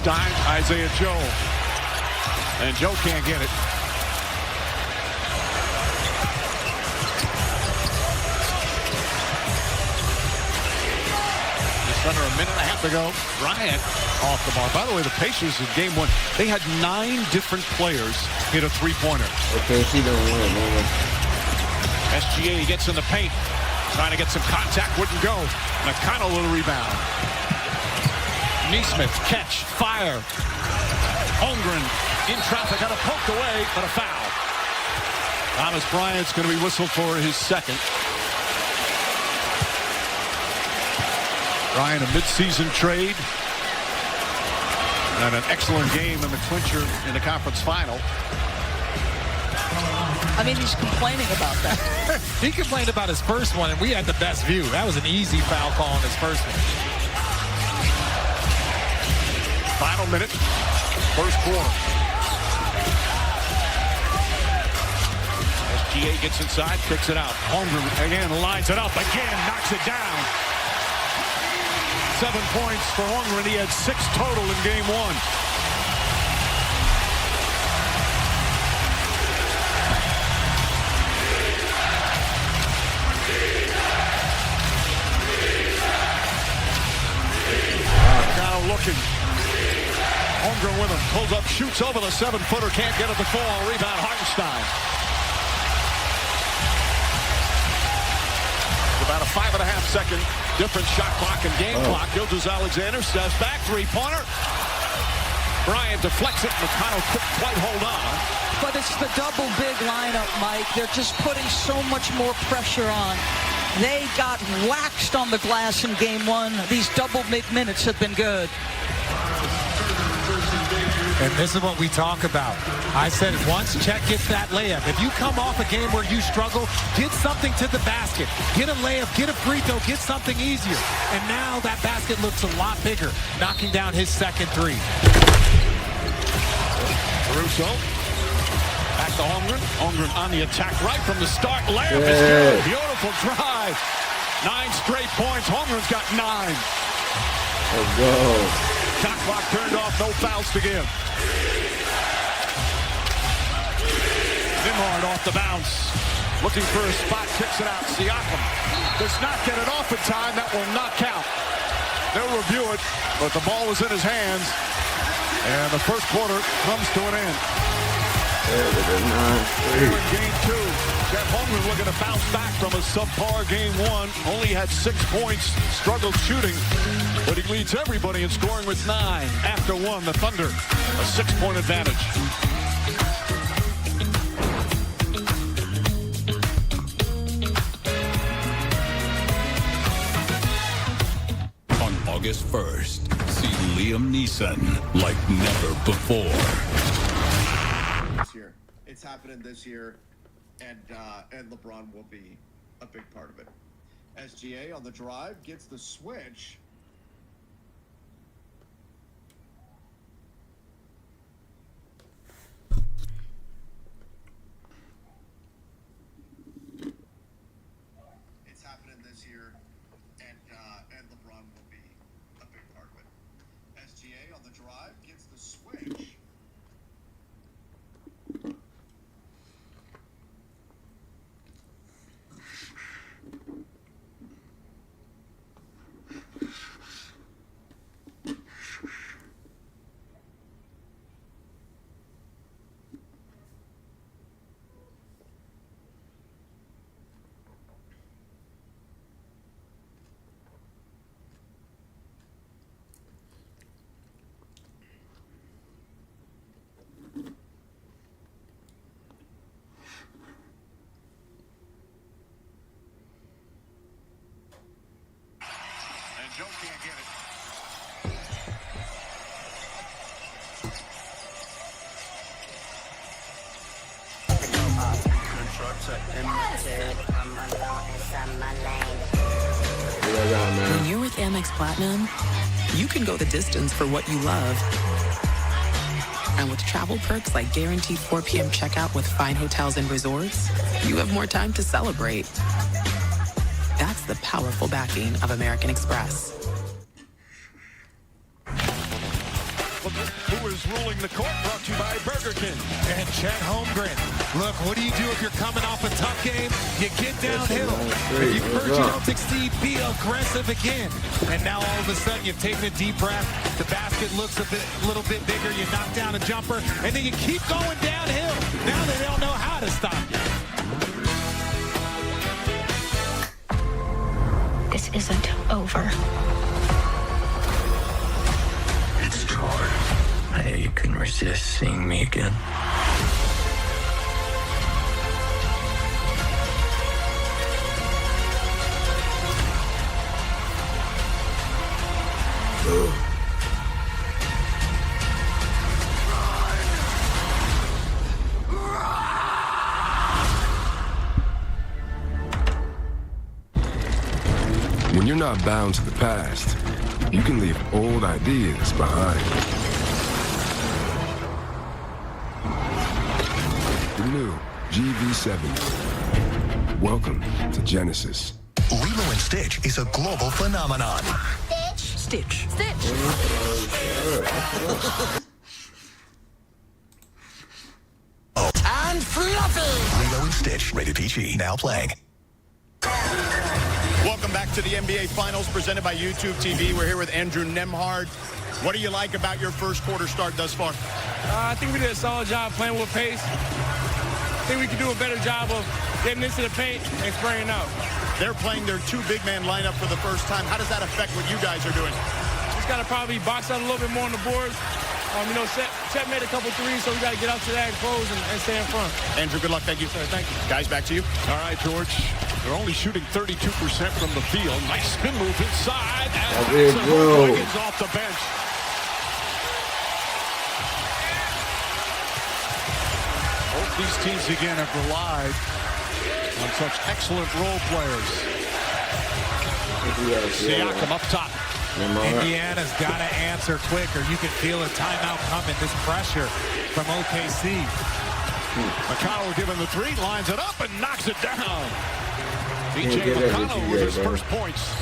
Hartenstein, Isaiah Joe. And Joe can't get it. Under a minute and a half to go. Bryant off the mark. By the way, the Pacers in game one, they had 9 different players hit a three-pointer. Okay, she don't win, man. SGA gets in the paint, trying to get some contact, wouldn't go. McConnell with a rebound. Neesmith, catch, fire. Holmgren in traffic, got it poked away, but a foul. Thomas Bryant's going to be whistled for his second. Bryant, a midseason trade. And an excellent game in the clincher in the conference final. I mean, he's complaining about that. He complained about his first one, and we had the best view. That was an easy foul call on his first one. Final minute, first quarter. SGA gets inside, kicks it out. Holmgren again lines it up, again knocks it down. 7 points for Holmgren. He had 6 total in game one. Now looking. Holmgren with him. Pulls up, shoots over the 7-footer. Can't get it to fall. Rebound Hartenstein. About a 5.5-second different shot clock and game clock. Gilgeous-Alexander steps back, three-pointer. Bryant deflects it. McConnell couldn't quite hold on. But it's the double big lineup, Mike. They're just putting so much more pressure on. They got waxed on the glass in game one. These double big minutes have been good. And this is what we talk about. I said once Chet gets that layup, if you come off a game where you struggle, get something to the basket. Get a layup, get a free throw, get something easier. And now that basket looks a lot bigger, knocking down his second three. Caruso. Back to Holmgren. Holmgren on the attack right from the start. Layup is good. Beautiful drive. 9 straight points. Holmgren's got 9. Let's go. Shot clock turned off, no fouls to give. Nimhard off the bounce. Looking for a spot, kicks it out. Siakam does not get it off in time. That will not count. They'll review it, but the ball was in his hands. And the first quarter comes to an end. Here in game two, Chet Holmgren looking to bounce back from a subpar game one. Only had 6 points, struggled shooting, but he leads everybody in scoring with 9. After one, the Thunder, a 6-point advantage. On August 1st, see Liam Neeson like never before. It's happening this year, and LeBron will be a big part of it. SGA on the drive gets the switch. It's happening this year, and LeBron will be a big part of it. SGA on the drive gets the switch. Joe can't get it. When you're with Amex Platinum, you can go the distance for what you love. And with travel perks like guaranteed 4 p.m. checkout with fine hotels and resorts, you have more time to celebrate. That's the powerful backing of American Express. who is ruling the court, brought to you by Burger King. And Chet Holmgren. Look, what do you do if you're coming off a tough game? You get downhill. If you first you don't succeed, be aggressive again. And now all of a sudden you've taken a deep breath. The basket looks a little bit bigger. You knock down a jumper, and then you keep going downhill. Now they don't know how to stop you. This isn't over. It's time. You can resist seeing me again. When you're not bound to the past, you can leave old ideas behind. The new GV7. Welcome to Genesis. Lilo and Stitch is a global phenomenon. Stitch. And fluffy! Lilo and Stitch, rated PG, now playing. Welcome back to the NBA Finals presented by YouTube TV. We're here with Andrew Nembhard. What do you like about your first quarter start thus far? I think we did a solid job playing with pace. I think we could do a better job of getting into the paint and spraying out. They're playing their two big man lineup for the first time. How does that affect what you guys are doing? Just got to probably box out a little bit more on the boards. Chet made a couple threes, so we got to get out to that and close and stay in front. Andrew, good luck. Thank you. Sir, thank you. Guys, back to you. All right, George. They're only shooting 32% from the field. Nice spin move inside. And Wiggins off the bench. Both these teams again have relied on such excellent role players. Siakam up top. Indiana's got to answer quick, or you can feel a timeout coming. This pressure from OKC. McConnell given the three, lines it up and knocks it down. DJ McConnell with his first points.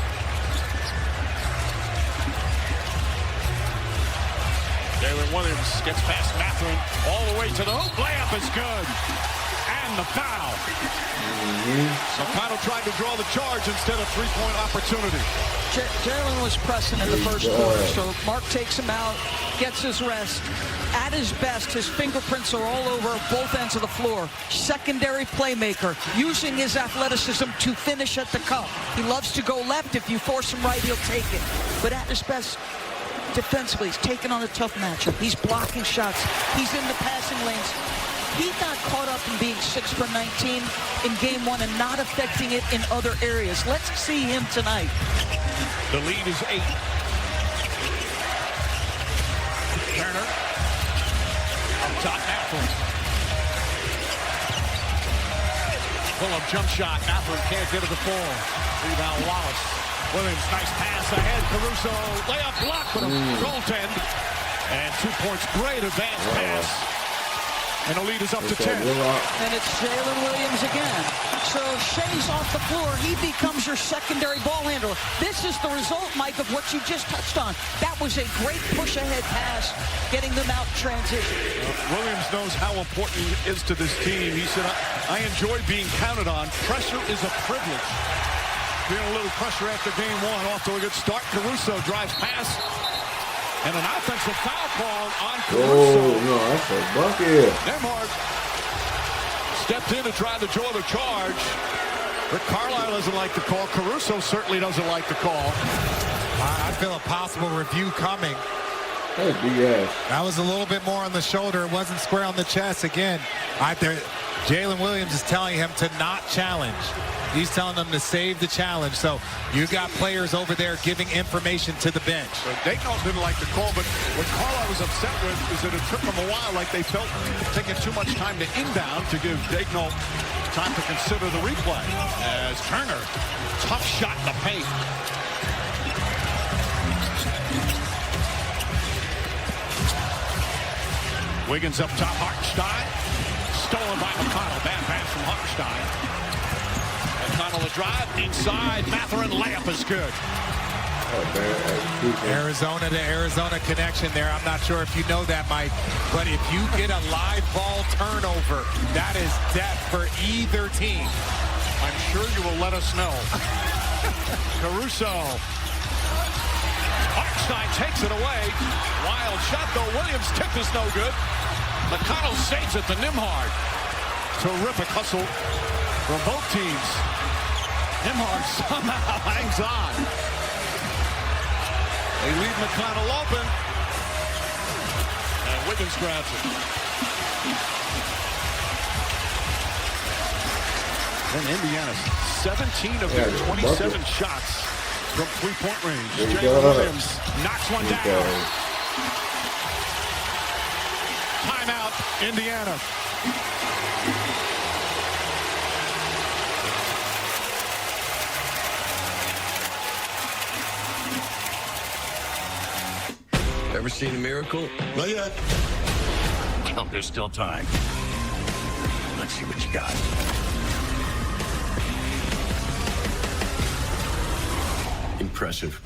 Jalen Williams gets past Mathurin all the way to the hoop. Layup is good. And the foul. McConnell tried to draw the charge instead of three-point opportunity. Jalen was pressing in the first quarter, so Mark takes him out, gets his rest. At his best, his fingerprints are all over both ends of the floor. Secondary playmaker, using his athleticism to finish at the cup. He loves to go left. If you force him right, he'll take it. But at his best, defensively, he's taking on a tough matchup. He's blocking shots. He's in the passing lanes. He got caught up in being 6 for 19 in game one and not affecting it in other areas. Let's see him tonight. The lead is 8. Turner. Up top, Mathurin. Pull-up jump shot. Mathurin can't get to the floor. Rebound Wallace. Williams, nice pass ahead. Caruso, layup block, but a goaltend. And 2 points. Great advance pass. And the lead is up to 10. And it's Jalen Williams again. So Shea's off the floor. He becomes your secondary ball handler. This is the result, Mike, of what you just touched on. That was a great push-ahead pass, getting them out transition. Williams knows how important he is to this team. He said, I enjoy being counted on. Pressure is a privilege. Feeling a little pressure after game one. Off to a good start. Caruso drives past. And an offensive foul call on Caruso. Oh, no, that's a bucket. Nembhard stepped in to try to draw the charge. Rick Carlisle doesn't like the call. Caruso certainly doesn't like the call. I feel a possible review coming. That's BS. That was a little bit more on the shoulder. It wasn't square on the chest. Again, Jalen Williams is telling him to not challenge. He's telling them to save the challenge. So you got players over there giving information to the bench. Dayton didn't like the call, but what Carlisle was upset with is that it took them a while, like they felt taking too much time to inbound to give Dayton time to consider the replay. As Turner, tough shot in the paint. Wiggins up top, Hartenstein. Stolen by McConnell. Bad pass from Hartenstein. McConnell a drive inside. Mathurin layup is good. Arizona to Arizona connection there. I'm not sure if you know that, Mike, but if you get a live ball turnover, that is death for either team. I'm sure you will let us know. Caruso. Hartenstein takes it away. Wild shot, though. Williams' tip is no good. McConnell saves it to Nembhard. Terrific hustle from both teams. Nembhard somehow hangs on. They leave McConnell open. And Wiggins grabs it. And Indiana, 17 of their 27 shots from three-point range. Jalen Williams knocks one down. Timeout, Indiana. Ever seen a miracle? Not yet. Oh, there's still time. Let's see what you got. Impressive.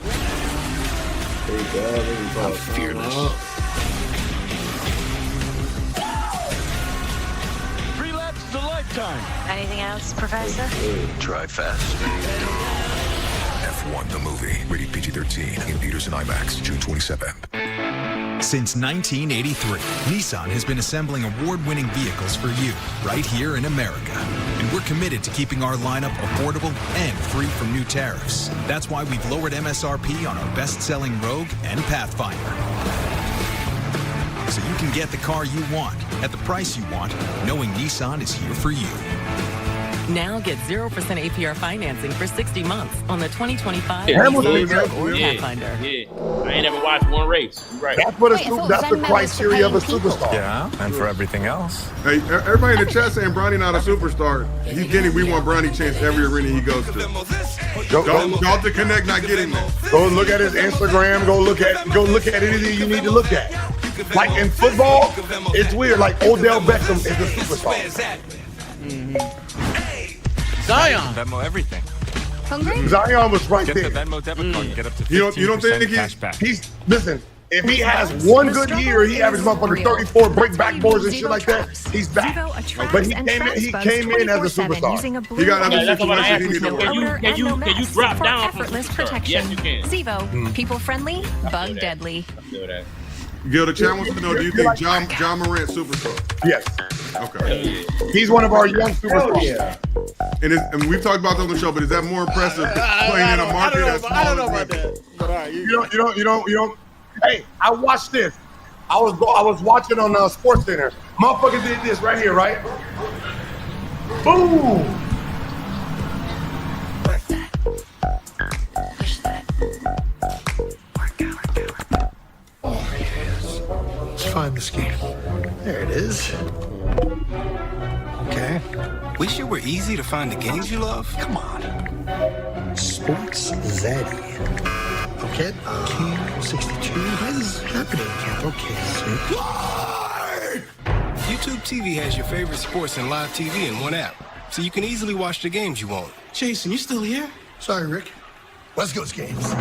I'm fearless. 3 laps to lifetime. Anything else, Professor? Drive fast. F1 the movie. Rated PG-13. In theaters and IMAX. June 27th. Since 1983, Nissan has been assembling award-winning vehicles for you, right here in America. And we're committed to keeping our lineup affordable and free from new tariffs. That's why we've lowered MSRP on our best-selling Rogue and Pathfinder. So you can get the car you want, at the price you want, knowing Nissan is here for you. Now get 0% APR financing for 60 months on the 2025 Pathfinder. Yeah, I ain't never watched one race. You're right. That's what that's the criteria of a superstar. Yeah, and for everything else. Hey, everybody in the chat saying Bronny not a superstar. He's getting, we want Bronny chance every arena he goes to. Go to Connect, not getting there. Go look at his Instagram. Go look at anything you need to look at. Like in football, it's weird. Like Odell Beckham is a superstar. Zion. Venmo everything. Hungry? Zion was right Get there. the Venmo debit card and get up to 15% You don't think cash back. he's listen, if he has one good year, he averages up under 34 break backboards and shit like that, he's back. But he came in as a superstar. He got other situations he needed to work. Can you drop down from effortless superstar? protection. Yes, you can. Zevo, people friendly, bug deadly. Gil, the chat wants to know, do you think John Morant superstar? Yes. Okay. He's one of our young superstars. Yeah. And we've talked about that on the show, but is that more impressive playing in a market that's smaller? I don't know about that. But all right, you don't. Hey, I watched this. I was watching on Sports Center. Motherfucker did this right here, right? Boom. Let's find this game. There it is. Okay. Wish it were easy to find the games you love? Come on. Sports Zaddy. Okay. Camp 62. What is happening, Camp? Okay. YouTube TV has your favorite sports and live TV in one app, so you can easily watch the games you want. Jason, you still here? Sorry, Rick. West Coast games.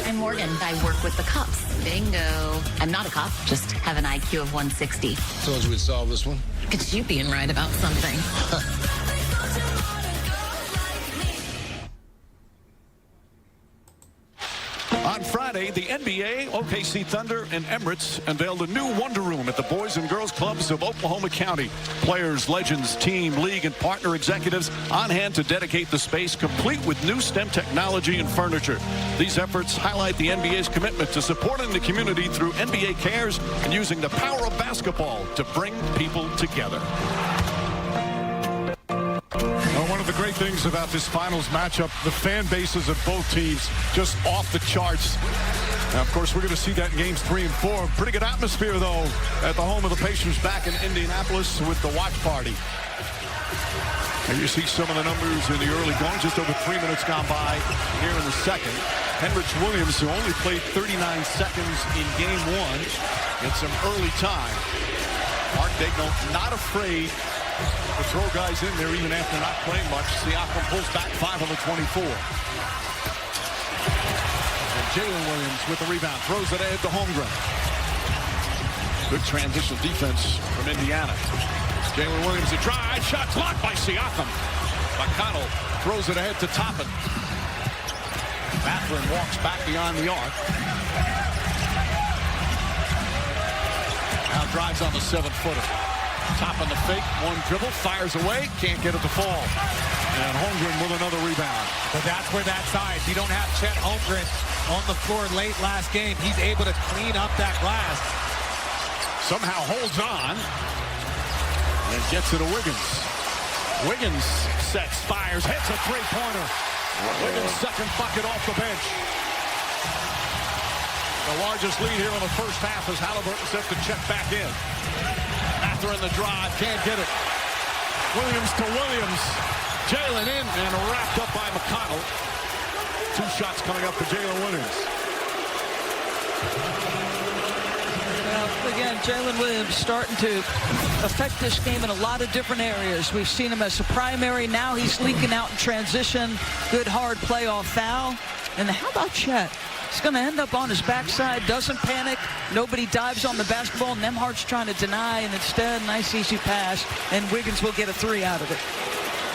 I'm Morgan. I work with the cops. Bingo. I'm not a cop, just have an IQ of 160. Told you we'd solve this one. Look at you being right about something. On Friday, the NBA, OKC Thunder, and Emirates unveiled a new Wonder Room at the Boys and Girls Clubs of Oklahoma County. Players, legends, team, league, and partner executives on hand to dedicate the space, complete with new STEM technology and furniture. These efforts highlight the NBA's commitment to supporting the community through NBA Cares and using the power of basketball to bring people together. One of the great things about this finals matchup, the fan bases of both teams just off the charts. Now, of course, we're going to see that in games 3 and 4. Pretty good atmosphere, though, at the home of the Pacers back in Indianapolis with the watch party. And you see some of the numbers in the early going, just over 3 minutes gone by here in the second. Henrich Williams, who only played 39 seconds in game 1, gets some early time. Mark Daigneault not afraid to throw guys in there even after not playing much. Siakam pulls back 5 on the 24. And Jalen Williams with the rebound. Throws it ahead to Holmgren. Good transition defense from Indiana. Jalen Williams a drive. Shot blocked by Siakam. McConnell throws it ahead to Toppin. Mathurin walks back beyond the arc. Now drives on the 7-footer. Toppin the fake. One dribble. Fires away. Can't get it to fall. And Holmgren with another rebound. But that's where that size. You don't have Chet Holmgren on the floor late last game. He's able to clean up that glass. Somehow holds on. And gets it to Wiggins. Wiggins sets, fires, hits a three-pointer. Wiggins' second bucket off the bench. The largest lead here in the first half as Halliburton set to check back in. Mathurin the drive, can't get it. Williams to Williams. Jalen in and wrapped up by McConnell. 2 shots coming up for Jalen Williams. Again, Jalen Williams starting to affect this game in a lot of different areas. We've seen him as a primary. Now he's leaking out in transition. Good hard playoff foul. And how about Chet? He's going to end up on his backside, doesn't panic. Nobody dives on the basketball. Nemhard's trying to deny, and instead, nice easy pass. And Wiggins will get a 3 out of it.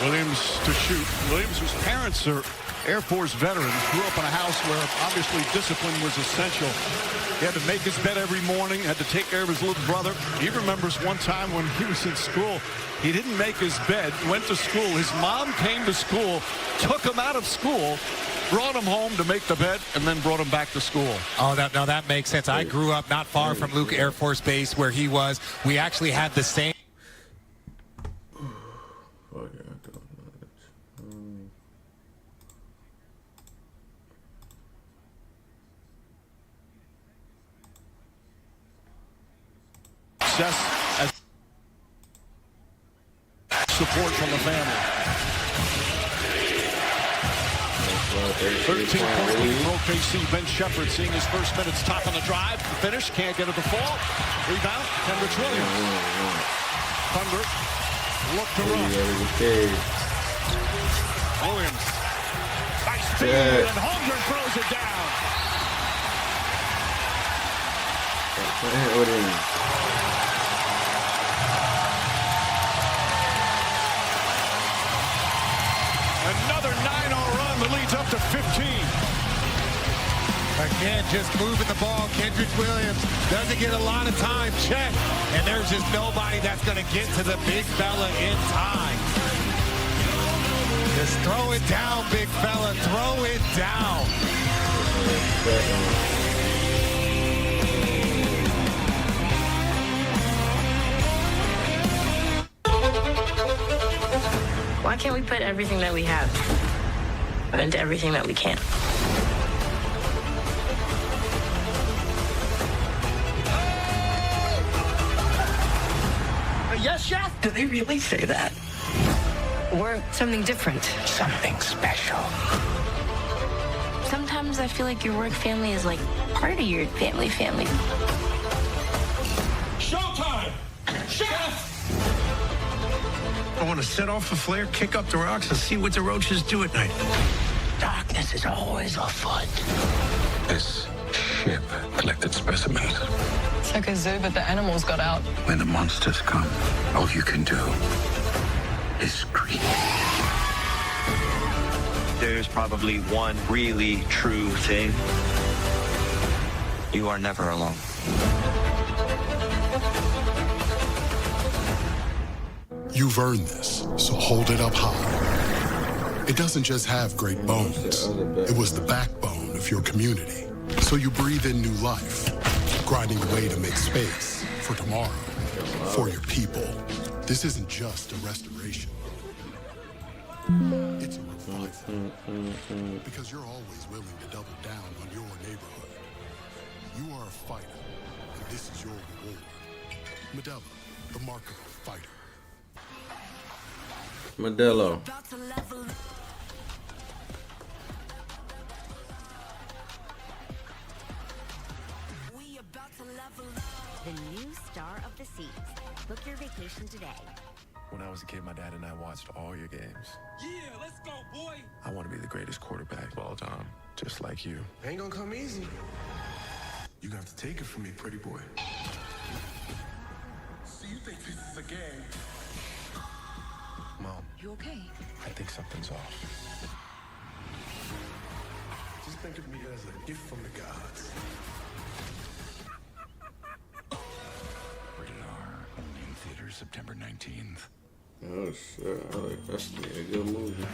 Williams to shoot. Williams, whose parents are Air Force veterans, grew up in a house where obviously discipline was essential. He had to make his bed every morning, had to take care of his little brother. He remembers one time when he was in school, he didn't make his bed, went to school. His mom came to school, took him out of school, brought him home to make the bed, and then brought him back to school. Oh, that makes sense. I grew up not far from Luke Air Force Base where he was. We actually had the same. As support from the family. 13 points for OKC. Ben Shepherd seeing his first minutes, top on the drive. Finish, can't get it to fall. Rebound, Kendrick Williams. Thunder, look to run. Williams. Nice feed, and Holmgren throws it down. Another 9-0 run that leads up to 15. Again, just moving the ball. Kendrick Williams doesn't get a lot of time. Check. And there's just nobody that's going to get to the big fella in time. Just throw it down, big fella. Throw it down. Why can't we put everything that we have into everything that we can't? Yes, chef? Do they really say that? We're something different. Something special. Sometimes I feel like your work family is like part of your family. Showtime! Chef! I want to set off a flare, kick up the rocks, and see what the roaches do at night. Darkness is always afoot. This ship collected specimens. It's like a zoo, but the animals got out. When the monsters come, all you can do is scream. There's probably one really true thing. You are never alone. You've earned this, so hold it up high. It doesn't just have great bones. It was the backbone of your community. So you breathe in new life, grinding away to make space for tomorrow, for your people. This isn't just a restoration. It's a revival. Because you're always willing to double down on your neighborhood. You are a fighter, and this is your reward. Modelo, the mark of a fighter. Modelo. The new star of the seas. Book your vacation today. When I was a kid, my dad and I watched all your games. Yeah, let's go, boy. I want to be the greatest quarterback of all time, just like you. Ain't gonna come easy. You got to take it from me, pretty boy. So you think this is a game? Mom, You okay? I think something's off. Just think of me as a gift from the gods. Rated R, only in theaters September 19th. Oh shit, that's a good movie.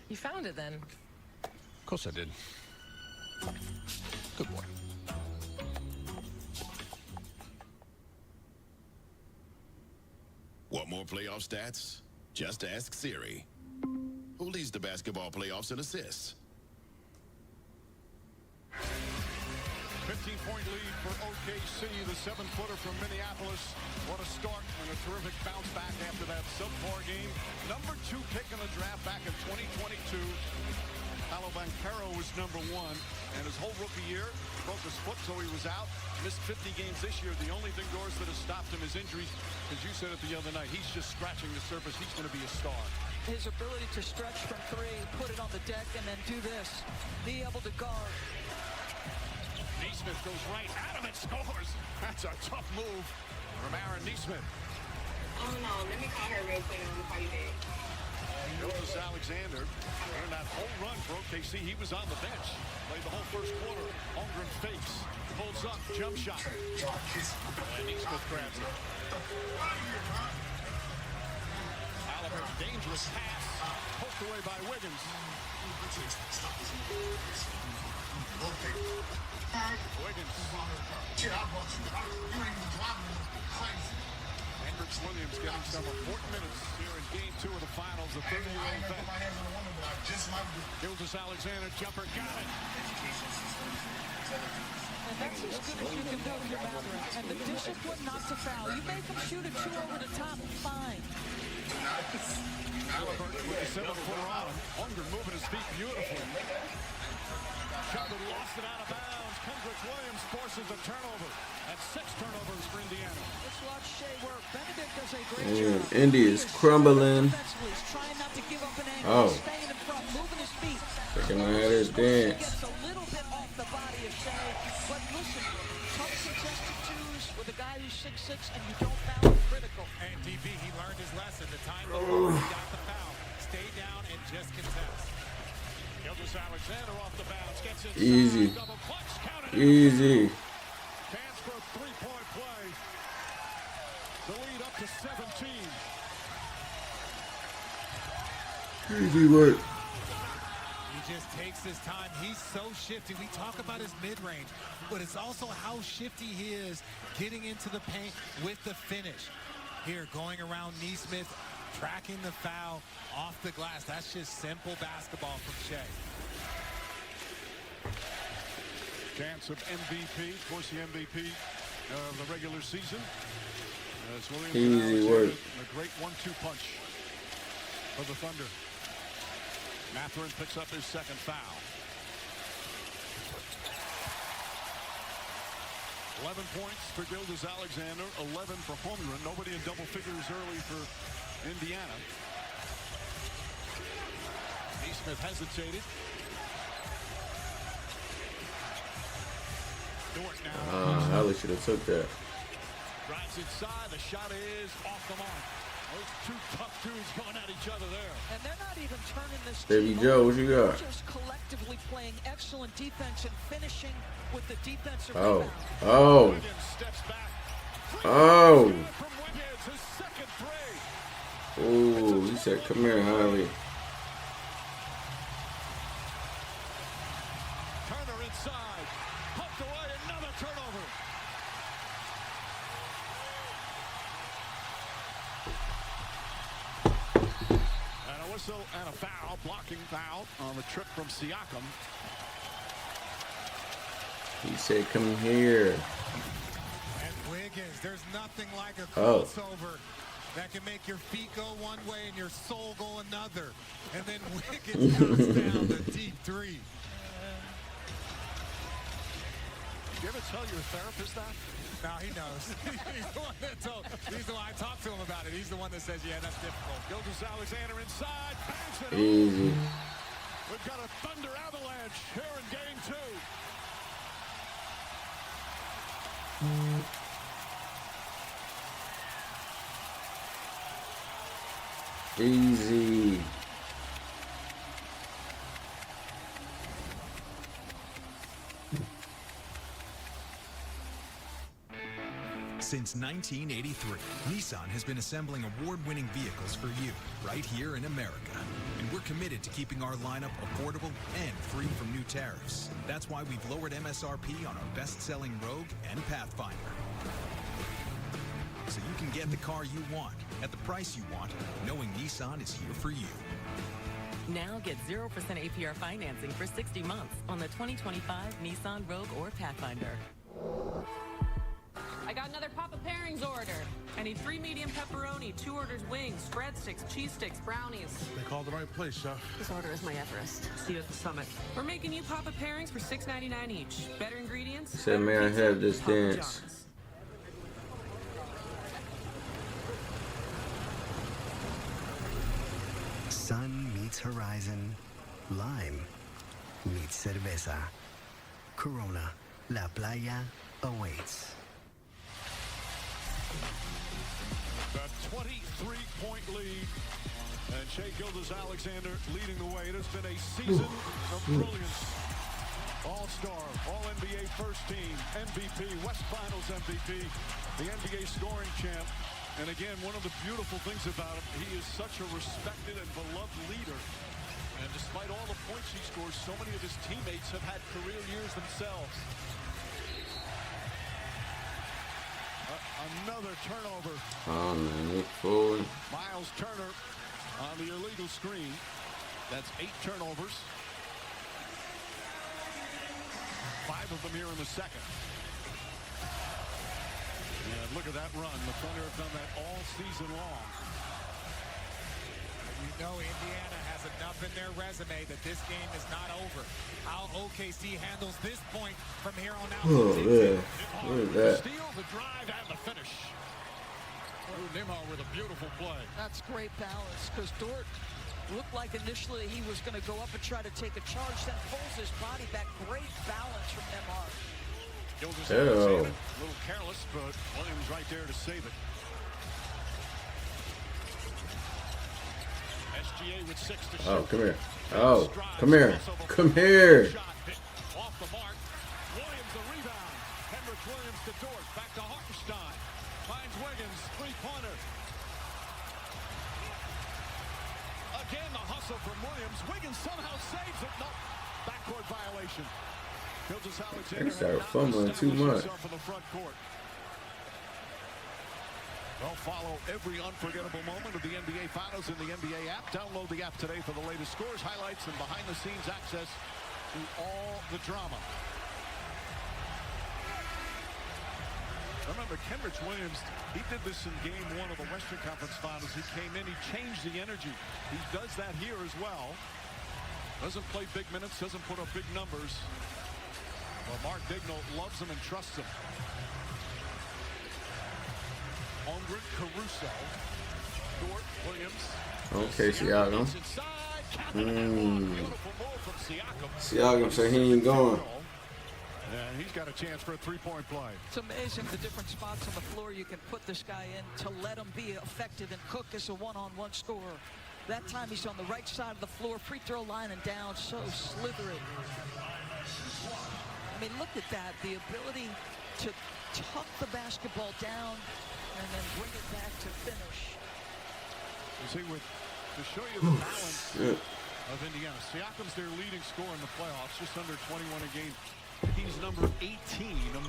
You found it then. Of course I did. Good boy. Want more playoff stats? Just ask Siri. Who leads the basketball playoffs in assists? 15-point lead for OKC, the 7-footer from Minneapolis. What a start and a terrific bounce back after that subpar game. Number 2 pick in the draft back in 2022. Paolo Banchero was number 1, and his whole rookie year broke his foot, so he was out. Missed 50 games this year. The only thing, Doris, that has stopped him is injuries. As you said it the other night, he's just scratching the surface. He's going to be a star. His ability to stretch from 3, put it on the deck, and then do this. Be able to guard. Neesmith goes right at him and scores. That's a tough move from Aaron Neesmith. Oh no, let me call her real quick and call you back. Jonas Alexander, and that whole run for OKC, he was on the bench. Played the whole first quarter. Holmgren fakes, pulls up, jump shot. And Neesmith grabs it. Oliver, dangerous pass, poked away by Wiggins. Wiggins. Hendricks Williams getting some important minutes here in game 2 of the finals. The 30-year-old vet. Gildas Alexander jumper, got it. And that's as good as you can do if you're Maverick. And the discipline not to foul. You make him shoot a 2 over the top, fine. Halliburton with the 7-footer on him. Holmgren moving his feet beautifully. Shuttle lost it out of bounds. Kendrick Williams forces a turnover. That's 6 turnovers for Indiana. Let's watch Shea work. Benedict does a great job. Indy is crumbling. He's trying not to give up an angle. Oh. Staying in front, moving his feet. Taking out his dance. Gets a little bit off the body of Shea. But listen, tough contested 2s with a guy who's 6'6", and you don't foul him critical. And DB, he learned his lesson. The time before he got the foul. Stay down and just contest. Gildas Alexander off the bounce, gets it. Easy. Double clutch, counted. Easy. Chance for a 3-point play. The lead up to 17. Easy work. He just takes his time. He's so shifty. We talk about his mid-range, but it's also how shifty he is getting into the paint with the finish. Here, going around Neesmith, tracking the foul off the glass. That's just simple basketball from Shea. Chance of MVP, of course the MVP of the regular season. As Williams Easy work. A great 1-2 punch for the Thunder. Mathurin picks up his 2nd foul. 11 points for Gildas Alexander, 11 for Holmgren. Nobody in double figures early for Indiana. Neesmith hesitated. Dort now. Holly should have took that. Drives inside. The shot is off the mark. Those 2 tough dudes going at each other there. And they're not even turning this Baby team Joe, over. what you got? They're just collectively playing excellent defense and finishing with the defensive Oh. rebound. Oh. Wiggins steps back. Oh. From Wiggins, his 2nd 3. Ooh, he said, come here, Holly. Turner inside. Poked away, another turnover. And a whistle and a foul, blocking foul on the trip from Siakam. He said, come here. And Wiggins, there's nothing like a crossover that can make your feet go one way and your soul go another. And then Wiggins comes down the deep three. You ever tell your therapist that? No, he knows. He's the one that told. He's the one I talked to him about it. He's the one that says, yeah, that's difficult. Gilgeous-Alexander inside. Banks it. Easy. We've got a Thunder avalanche here in game 2. Easy. Since 1983, Nissan has been assembling award-winning vehicles for you, right here in America. And we're committed to keeping our lineup affordable and free from new tariffs. That's why we've lowered MSRP on our best-selling Rogue and Pathfinder. So you can get the car you want, at the price you want, knowing Nissan is here for you. Now get 0% APR financing for 60 months on the 2025 Nissan Rogue or Pathfinder. I got another Papa Pairings order. I need 3 medium pepperoni, 2 orders wings, bread sticks, cheese sticks, brownies. They called the right place, Chef. This order is my Everest. See you at the summit. We're making you Papa Pairings for $6.99 each. Better ingredients. Said, may I have this Papa dance? John's. Sun meets horizon. Lime meets cerveza. Corona, La Playa awaits. The 23-point lead. And Shai Gilgeous-Alexander leading the way. It has been a season of brilliance. All-star, All-NBA first team, MVP, West Finals MVP, the NBA scoring champ. And again, one of the beautiful things about him, he is such a respected and beloved leader. And despite all the points he scores, so many of his teammates have had career years themselves. Another turnover. Oh, man, Nick Foley. Miles Turner on the illegal screen. That's 8 turnovers. 5 of them here in the second. And look at that run. The Thunder have done that all season long. You know Indiana has enough in their resume that this game is not over. How OKC handles this point from here on out. Oh, yeah. Look at that. Steal, the drive, and the finish. Nembhard with a beautiful play. That's great balance because Dort looked like initially he was going to go up and try to take a charge, then pulls his body back. Great balance from Nembhard. A little careless, but Williams right there to save it. SGA with 6 to shoot. Oh, come here. Oh, come here. Come here. Off the mark. Williams the rebound. Hendrick Williams to Dort. Back to Hartenstein. Finds Wiggins. 3-pointer. Again, the hustle from Williams. Wiggins somehow saves it. No. Backcourt violation. They started fumbling too much. Well, follow every unforgettable moment of the NBA Finals in the NBA app. Download the app today for the latest scores, highlights, and behind-the-scenes access to all the drama. Remember, Kenrich Williams, he did this in Game 1 of the Western Conference Finals. He came in, he changed the energy. He does that here as well. Doesn't play big minutes, doesn't put up big numbers. Well, Mark Daigneault loves him and trusts him. Holmgren, Caruso, Dort, Williams. Okay, Siakam. Siakam said he ain't going. And he's got a chance for a 3-point play. It's amazing the different spots on the floor you can put this guy in to let him be effective and cook as a one-on-one scorer. That time he's on the right side of the floor, free throw line and down, so slithery. I mean, look at that, the ability to tuck the basketball down and then bring it back to finish. You see, to show you the balance of Indiana, Siakam's their leading scorer in the playoffs, just under 21 a game. He's number 18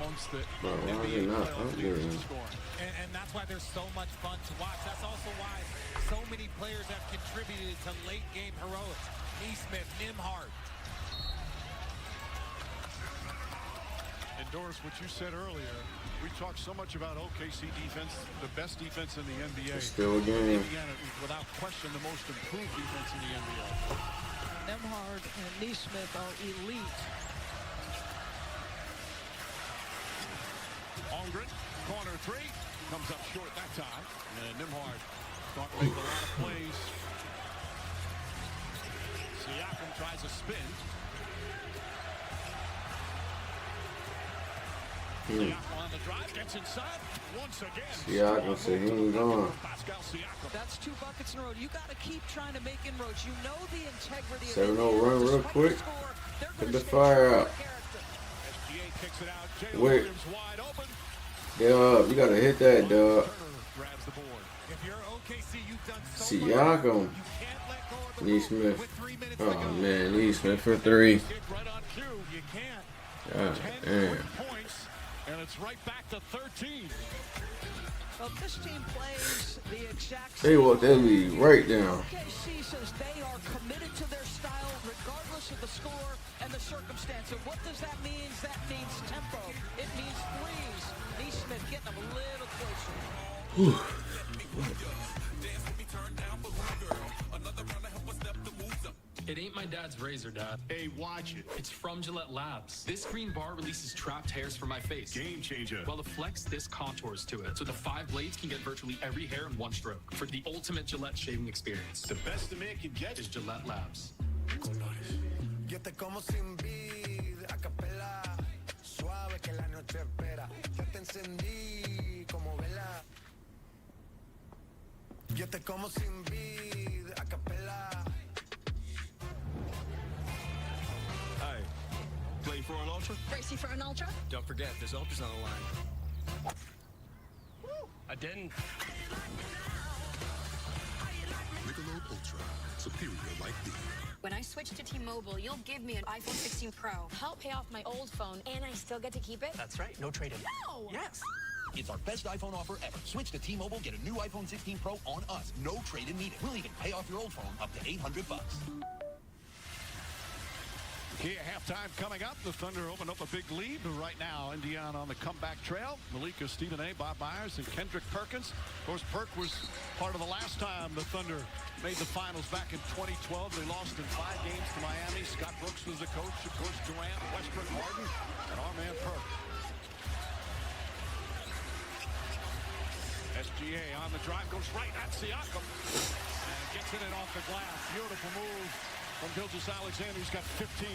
amongst the NBA playoff leaders in scoring. And that's why there's so much fun to watch. That's also why so many players have contributed to late-game heroics. Nesmith, Nembhard. And Doris, what you said earlier, we talked so much about OKC defense, the best defense in the NBA. It's still a game. Indiana, without question, the most improved defense in the NBA. Nembhard and Neesmith are elite. Holmgren, corner three, comes up short that time. And Nembhard starting to make a lot of plays. Siakam tries a spin. Siakam on the drive, gets inside once again. Siakam said he ain't going. That's 2 buckets in a row. You got to keep trying to make inroads. You know the integrity of 7-0 run real quick. Put the fire out. SGA kicks it out. Jalen Wait. Williams wide open. Dub, you gotta hit that, dub. Grabs the board. If you're OKC, you've done so Siakam. Neesmith. Oh man, Neesmith for 3. Right on cue. You can't. God 10 damn. points, and it's right back to 13. Well, this team plays the exact They walked that lead right down. OKC says they are committed to their style regardless of the score and the circumstance. And what does that mean? That means tempo. It means threes. Neesmith getting them a little closer. It ain't my dad's razor, Dad. Hey, watch it. It's from Gillette Labs. This green bar releases trapped hairs from my face. Game changer. While the Flex Disc contours to it, so the 5 blades can get virtually every hair in one stroke. For the ultimate Gillette shaving experience, The best the man can get is Gillette Labs. Yo te como sin vid, a capela, suave que la noche espera. Yo te encendí como vela. Yo te como sin vid, a capela. Hi. Play for an ultra? Racing for an ultra? Don't forget, there's ultras on the line. I didn't. Michelob Ultra. Superior like thee. When I switch to T-Mobile, you'll give me an iPhone 16 Pro. Help pay off my old phone, and I still get to keep it? That's right, no trade-in. No! Yes. It's our best iPhone offer ever. Switch to T-Mobile, get a new iPhone 16 Pro on us. No trade-in needed. We'll even pay off your old phone up to $800. Here, halftime coming up. The Thunder opened up a big lead, but right now, Indiana on the comeback trail. Malika, Stephen A., Bob Myers, and Kendrick Perkins. Of course, Perk was part of the last time the Thunder made the finals back in 2012. They lost in 5 games to Miami. Scott Brooks was the coach. Of course, Durant, Westbrook, Harden, and our man Perk. SGA on the drive, goes right at Siakam. And gets it in off the glass. Beautiful move from Gilgeous-Alexander. He's got 15.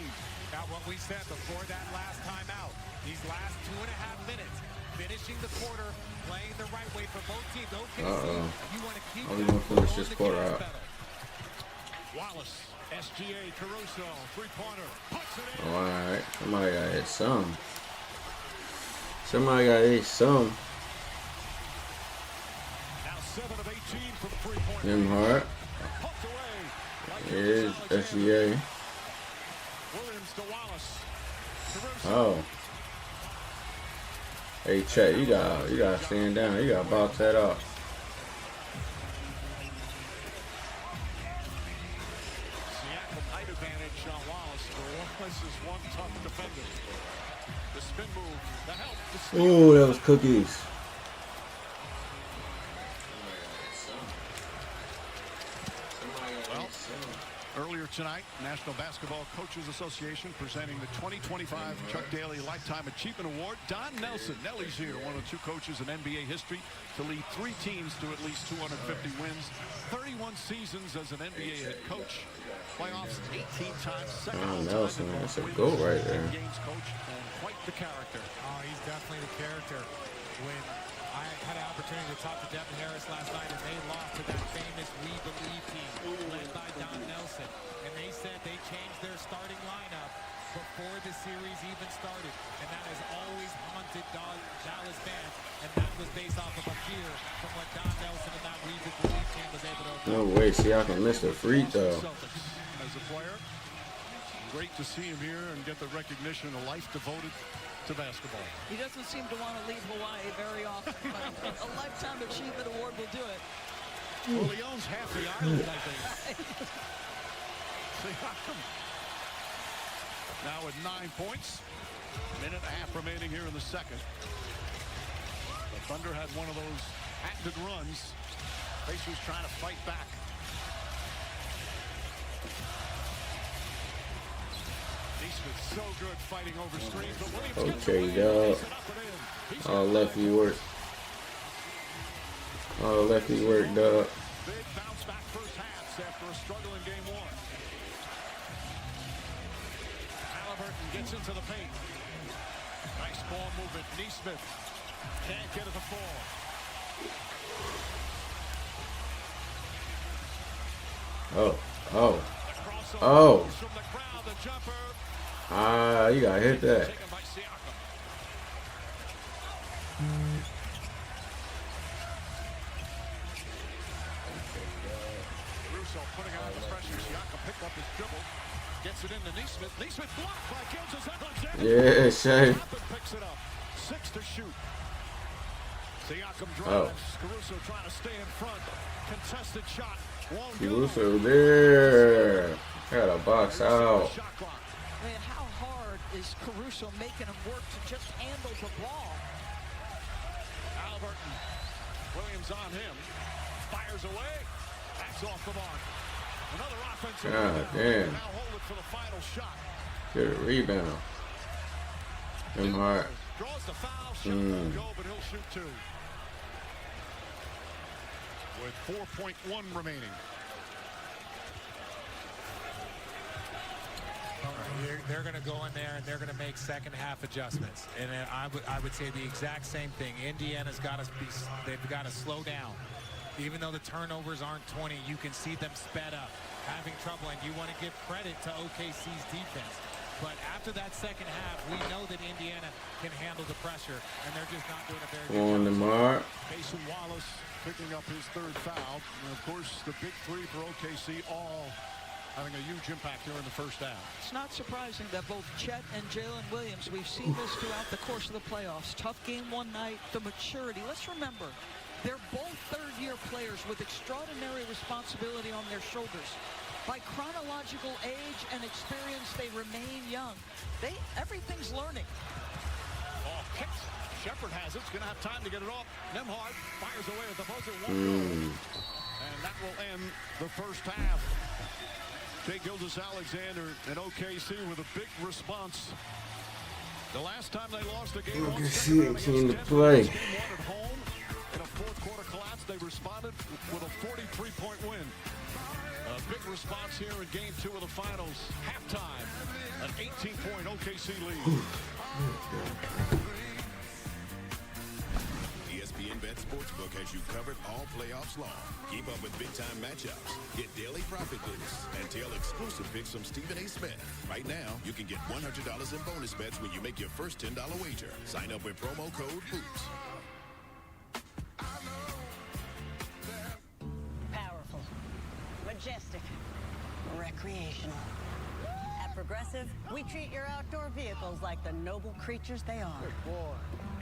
Now, what we said before that last timeout, these last 2.5 minutes, finishing the quarter, playing the right way for both teams. You want to keep I'm gonna finish this quarter out. Wallace, SGA, Caruso, three-pointer, puts it in. Oh, alright. Somebody got hit some. Somebody got hit some. Now 7 of 18 from three-point. Nembhard. Is SGA. Williams to Wallace. Caruso. Oh. Hey, Chet, you gotta stand down. You gotta box that up. Siakam height advantage on Wallace. Wallace is one tough defender. The spin move, the help. The steal. Ooh, that was cookies. Earlier tonight, National Basketball Coaches Association presenting the 2025 Chuck Daly Lifetime Achievement Award. Don Nelson, Nelly's here, one of 2 coaches in NBA history to lead 3 teams to at least 250 wins, 31 seasons as an NBA head coach, playoffs 18 times, second Don all-time Nelson, in that's a both goal wins, right there. games coach, and quite the character. Oh, he's definitely the character. When I had an opportunity to talk to Devin Harris last night, and they lost to that famous We Believe team led by Don Nelson. And they said they changed their starting lineup before the series even started. And that has always haunted Dallas fans. And that was based off of a fear from what Don Nelson and that We Believe team was able to No way, see, I can miss the free throw. As a player, great to see him here and get the recognition, a life devoted to basketball. He doesn't seem to want to leave Hawaii very often, but a Lifetime Achievement Award will do it. Well, he owns half the island, I think. Siakam now with 9 points. Minute and a half remaining here in the second. The Thunder had one of those active runs. Pacers trying to fight back. Neesmith's so good fighting over screens, but Williams Okay, dog. Oh, lefty work. Oh, lefty work, dog. Big bounce back first half after a struggle in game one. Halliburton gets into the paint. Nice ball movement. Neesmith can't get it to fall. Oh. Ah, you gotta hit that. Caruso putting on the pressure. Siakam picked up his dribble. Gets it into Neesmith. Neesmith blocked by Gilgeous-Alexander. Yeah, Shay. Picks it up. 6 to shoot. Siakam drives. Caruso trying to stay in front. Contested shot. Caruso there. Got a box out. Man, how hard is Caruso making him work to just handle the ball? Halliburton. Williams on him. Fires away. That's off the mark. Another offensive God damn. Now hold it for the final shot. Get a rebound. Them hard. Draws the foul. Shot won't go, but he'll shoot 2. With 4.1 remaining. They're going to go in there and they're going to make second half adjustments. And I would say the exact same thing. Indiana's got to they've got to slow down. Even though the turnovers aren't 20, you can see them sped up, having trouble, and you want to give credit to OKC's defense. But after that second half, we know that Indiana can handle the pressure, and they're just not doing a very good job. On the mark. Mason Wallace picking up his 3rd foul. And of course, the big 3 for OKC all having a huge impact here in the first half. It's not surprising that both Chet and Jalen Williams, we've seen this throughout the course of the playoffs. Tough game one night, the maturity. Let's remember, they're both third-year players with extraordinary responsibility on their shoulders. By chronological age and experience, they remain young. Everything's learning. Ball kicked. Shepard has it. He's going to have time to get it off. Nembhard fires away at the buzzer. And that will end the first half. Jay Gilgeous-Alexander and OKC with a big response. The last time they lost a game, OKC ain't team to play. Game 1 at home. In a fourth quarter collapse, they responded with a 43-point win. A big response here in game 2 of the finals. Halftime, an 18-point OKC lead. ESPN Bet Sportsbook has you covered all playoffs long. Keep up with big-time matchups, get daily profit boosts, and tail exclusive picks from Stephen A. Smith. Right now, you can get $100 in bonus bets when you make your first $10 wager. Sign up with promo code HOOPS. Powerful, majestic, recreational. At Progressive, we treat your outdoor vehicles like the noble creatures they are. Good boy.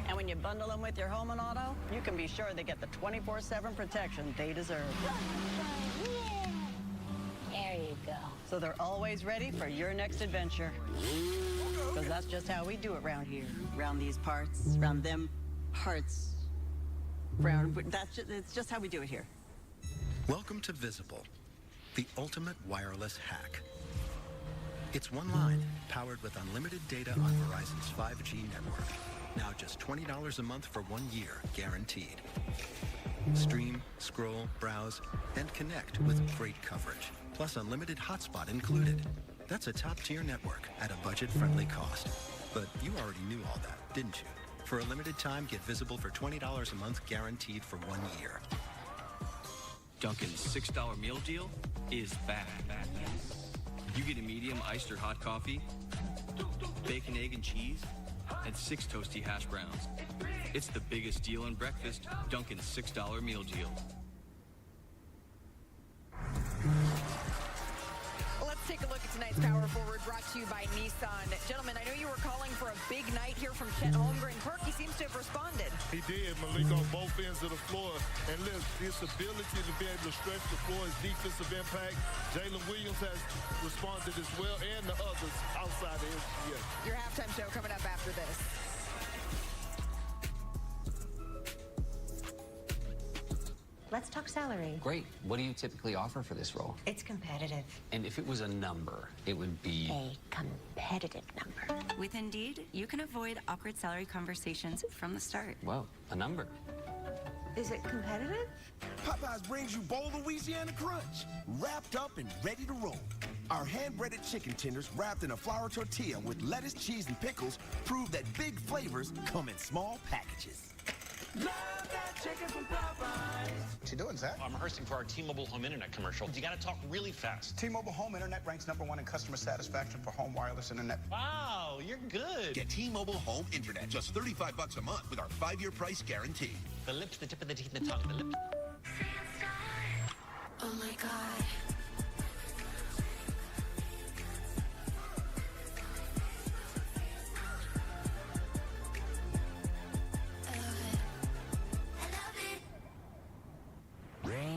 And when you bundle them with your home and auto, you can be sure they get the 24/7 protection they deserve. There you go. So they're always ready for your next adventure. Because that's just how we do it around here. Around these parts, around them parts. It's just how we do it here. Welcome to Visible, the ultimate wireless hack. It's one line, powered with unlimited data on Verizon's 5G network. Now just $20 a month for 1 year, guaranteed. Stream, scroll, browse, and connect with great coverage. Plus unlimited hotspot included. That's a top-tier network at a budget-friendly cost. But you already knew all that, didn't you? For a limited time, get Visible for $20 a month, guaranteed for 1 year. Dunkin's $6 meal deal is back. You get a medium iced or hot coffee, bacon, egg, and cheese, and 6 toasty hash browns. It's the biggest deal on breakfast, Dunkin's $6 meal deal. Let's take a look at tonight's Power Forward brought to you by Nissan. Gentlemen, I know you were calling for a big night here from Chet Holmgren. Perky seems to have responded. He did, Malik, on both ends of the floor. And look, his ability to be able to stretch the floor, his defensive impact. Jalen Williams has responded as well, and the others outside of his. Your halftime show coming up after this. Let's talk salary. Great. What do you typically offer for this role? It's competitive. And if it was a number, it would be... A competitive number. With Indeed, you can avoid awkward salary conversations from the start. Well, a number. Is it competitive? Popeyes brings you Bowl Louisiana Crunch, wrapped up and ready to roll. Our hand-breaded chicken tenders wrapped in a flour tortilla with lettuce, cheese, and pickles prove that big flavors come in small packages. Love that chicken from Popeyes. What you doing, Zach? I'm rehearsing for our T-Mobile home internet commercial. You gotta talk really fast. T-Mobile home internet ranks #1 in customer satisfaction for home wireless internet. Wow, you're good. Get T-Mobile home internet, just $35 a month with our 5-year price guarantee. The lips, the tip of the teeth, and the tongue. The lip. Oh my God.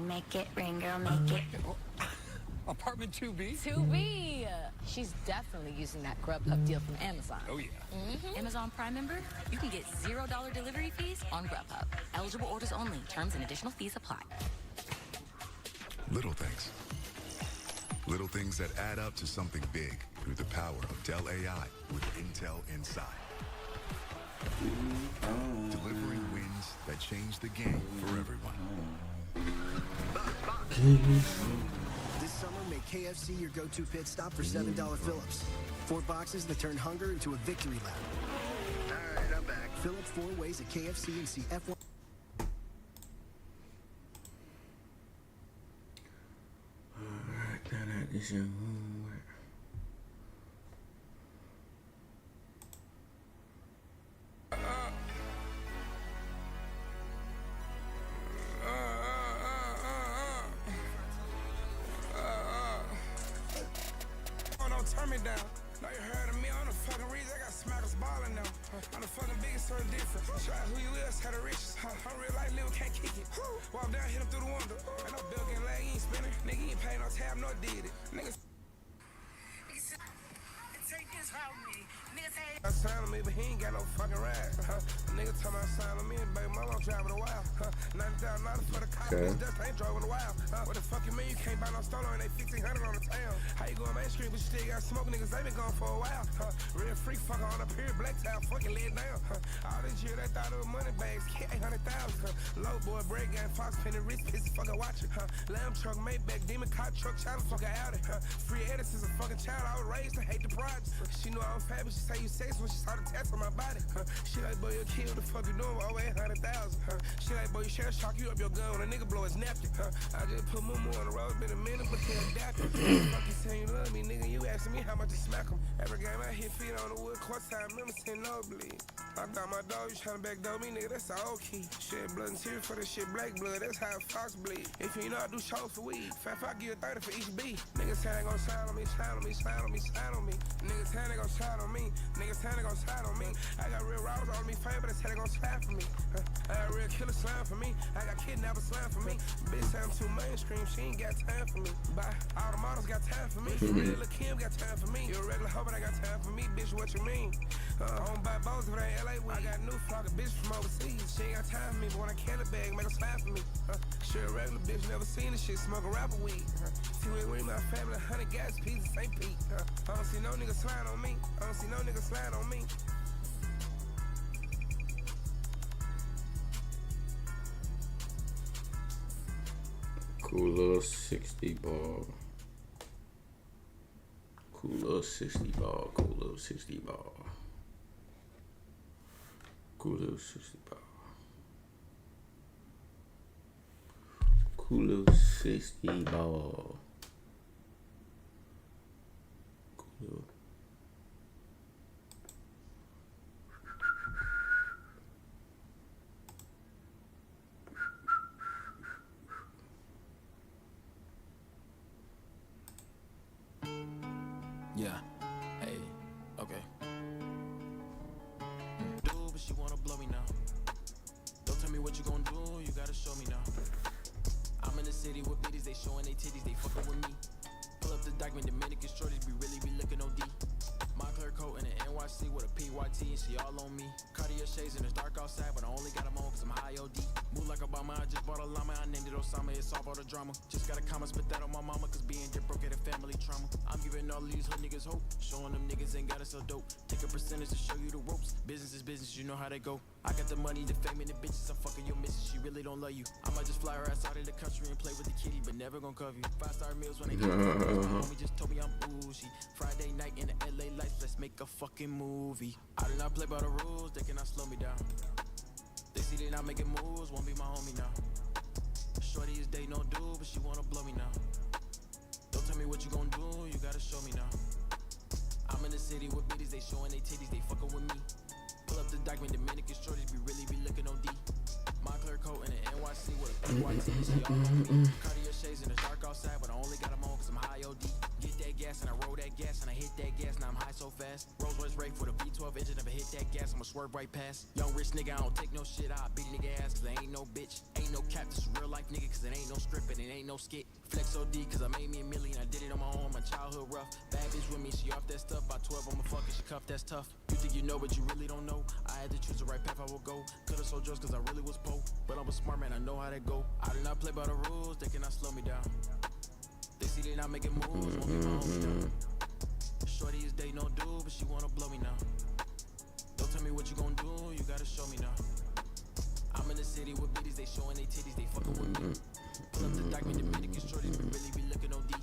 Make it, ring girl, make it. Apartment 2B? 2B. She's definitely using that Grubhub deal from Amazon. Oh, yeah. Amazon Prime member, you can get $0 delivery fees on Grubhub. Eligible orders only. Terms and additional fees apply. Little things. Little things that add up to something big through the power of Dell AI with Intel Inside. Delivering wins that change the game for everyone. This summer, make KFC your go-to pit stop for $7 fill-ups. 4 boxes that turn hunger into a victory lap. All right, I'm back. Fill up 4 ways at KFC and see F1. Alright, that is your homework. Turn me down. Now you heard of me on the fucking reason. I got smackers balling now. I'm the fucking biggest, so different. Show out who you is, how the richest. I'm real life living, can't kick it. Walk down, hit him through the window. Ain't no bill getting lag, you ain't spinning. Nigga, you ain't paying no tab, nor did it. Niggas. Take this from me. Niggas say. I signed on me, but he ain't got no fucking ride. Nigga talking about signing on me, and baby mama driving a while. $90,000 for the car, bitch, that ain't driving a while. What the fuck you mean you can't buy no stolen and they $1,500 on the town? How you going mainstream, but you still got smoke, niggas, they been gone for a while. Real freak fucker on a period, black towel, fucking lay it down. All this year they thought it was money bags, 800,000. Low boy, break game, Fox penny, wrist, pissy, fucking watch it. Lamb truck, Maybach, demon car truck, child, fucking out it. Free Edison's a fucking child, I was raised to hate the project. She knew I was fat, but she say you sex when she saw the test on my body. She like, boy, you a kid, what the fuck you doing with over 800,000? She like, boy, you share shock you up your gun when a nigga blow his napkin. I just put Moo on the road, been a minute, but can't adapt it. Fuck you saying you love me, nigga, you asking me how much to smack him. Every game I hit feet on the wood, courtside, remember 10 nosebleed. I got my dog, you tryna backdoor me, nigga, that's the old key. Shit, blood and tears for this shit, black blood, that's how Fox bleed. If you know I do shows for weed, fat I give 30 for each beat. Niggas say they gon' slide on me, slide on me, slide on me, slide on me. Niggas say they gon' slide on me, niggas say they gon' slide on me. I got real robbers on me, fame, but they say they gon' slide for me. I got real killer slime for me, I got kidnapper slime for me. Bitch say I'm too mainstream, she ain't got time for me. Bye, all the models got time for me. Real Kim got time for me. You a regular hoe, but I got time for me, bitch, what you mean? I don't buy bows if it ain't LA weed. I got new flock, a bitch from overseas. She ain't got time for me, but when I can a bag, make her slide for me. She a regular bitch, never seen this shit, smoke a rapper weed. See with my family, 100 gas pieces, St. Pete. I don't see no nigga slide on me. I don't see no nigga slide on me. Cool little 60 ball. Cool little 60 ball. Cool little 60 ball. Cool little 60 ball. Cool little 60 ball. Cool little. Yeah. Hey. Okay. Do, but she wanna blow me now. Don't tell me what you gonna do, you gotta show me now. I'm in the city with bitties, they showing they titties, they fucking with me. Pull up the document, Dominican shorties be really be looking OD. My clear coat in the NYC with a PYT and she all on me. Cartier shades and it's dark outside, but I only got them on cause I'm high OD. Move like Obama, I just bought a llama, I named it Osama, it's all about the drama. Just got a comment, spit that on my mama, cause being dip broke at a family trauma. I'm giving all these hood niggas hope, showing them niggas ain't gotta sell dope. Take a percentage to show you the ropes, business is business, you know how they go. I got the money, the fame, and the bitches, I'm fucking your missus, she really don't love you. I might just fly her ass out of the country and play with the kitty, but never gonna cover you. 5-star meals when I get my homie just told me I'm bougie. Friday night in the LA lights, let's make a fucking movie. I do not play by the rules, they cannot slow me down. They see they not making moves, won't be my homie now. Shorty is day no do, but she wanna blow me now. Don't tell me what you gon' do, you gotta show me now. I'm in the city with bitties, they showing they titties, they fucking with me. Pull up the document, Dominican shorties be really be looking OD. My clear coat in the NYC with a PYT, she all on me. Cartier shades and it's dark outside, but I only got them on cause I'm high OD. Get that gas and I roll that gas and I hit that gas, now I'm high so fast. Rolls Royce Wraith with a V12 engine, never hit that gas, I'ma swerve right past. Young rich nigga, I don't take no shit, I beat nigga ass cause I ain't no bitch. Ain't no cap, this real life nigga cause it ain't no script and it ain't no skit. Flex OD cause I made me a million, I did it on my own, my childhood rough. Bad bitch with me, she off that stuff, by 12 I'ma fuck it, she cuff, that's tough. You think you know but you really don't know, I had to choose the right path I will go. Could've sold drugs cause I really was poor, but I'm a smart man, I know how that go. I do not play by the rules, they cannot slow me down. They see they not making moves, won't be my homie now. Shorty is day no do, but she wanna blow me now. Don't tell me what you gon' do, you gotta show me now. I'm in the city with bitties, they showing they titties, they fucking with me. Pull up the document, Dominican shorties be really be looking OD.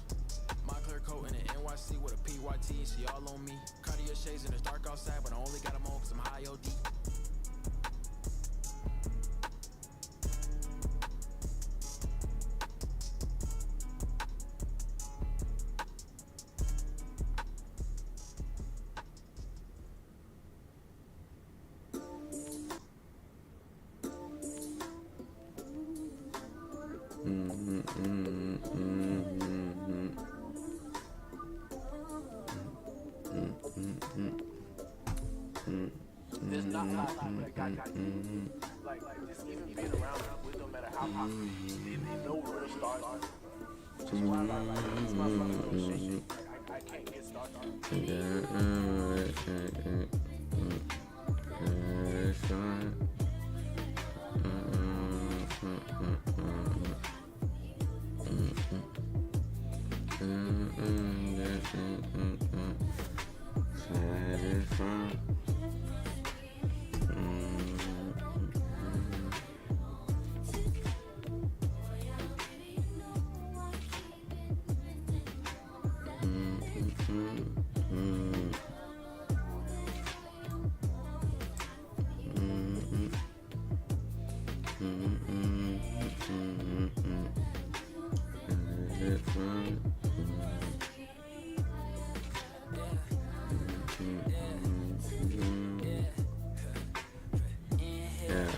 My clear coat in the NYC with a PYT and she all on me. Cartier shades and it's dark outside, but I only got them on cause I'm high OD. There's not like just even being around with no matter how popular they know real stars. Which is why it's my fucking motivation. I can't get started.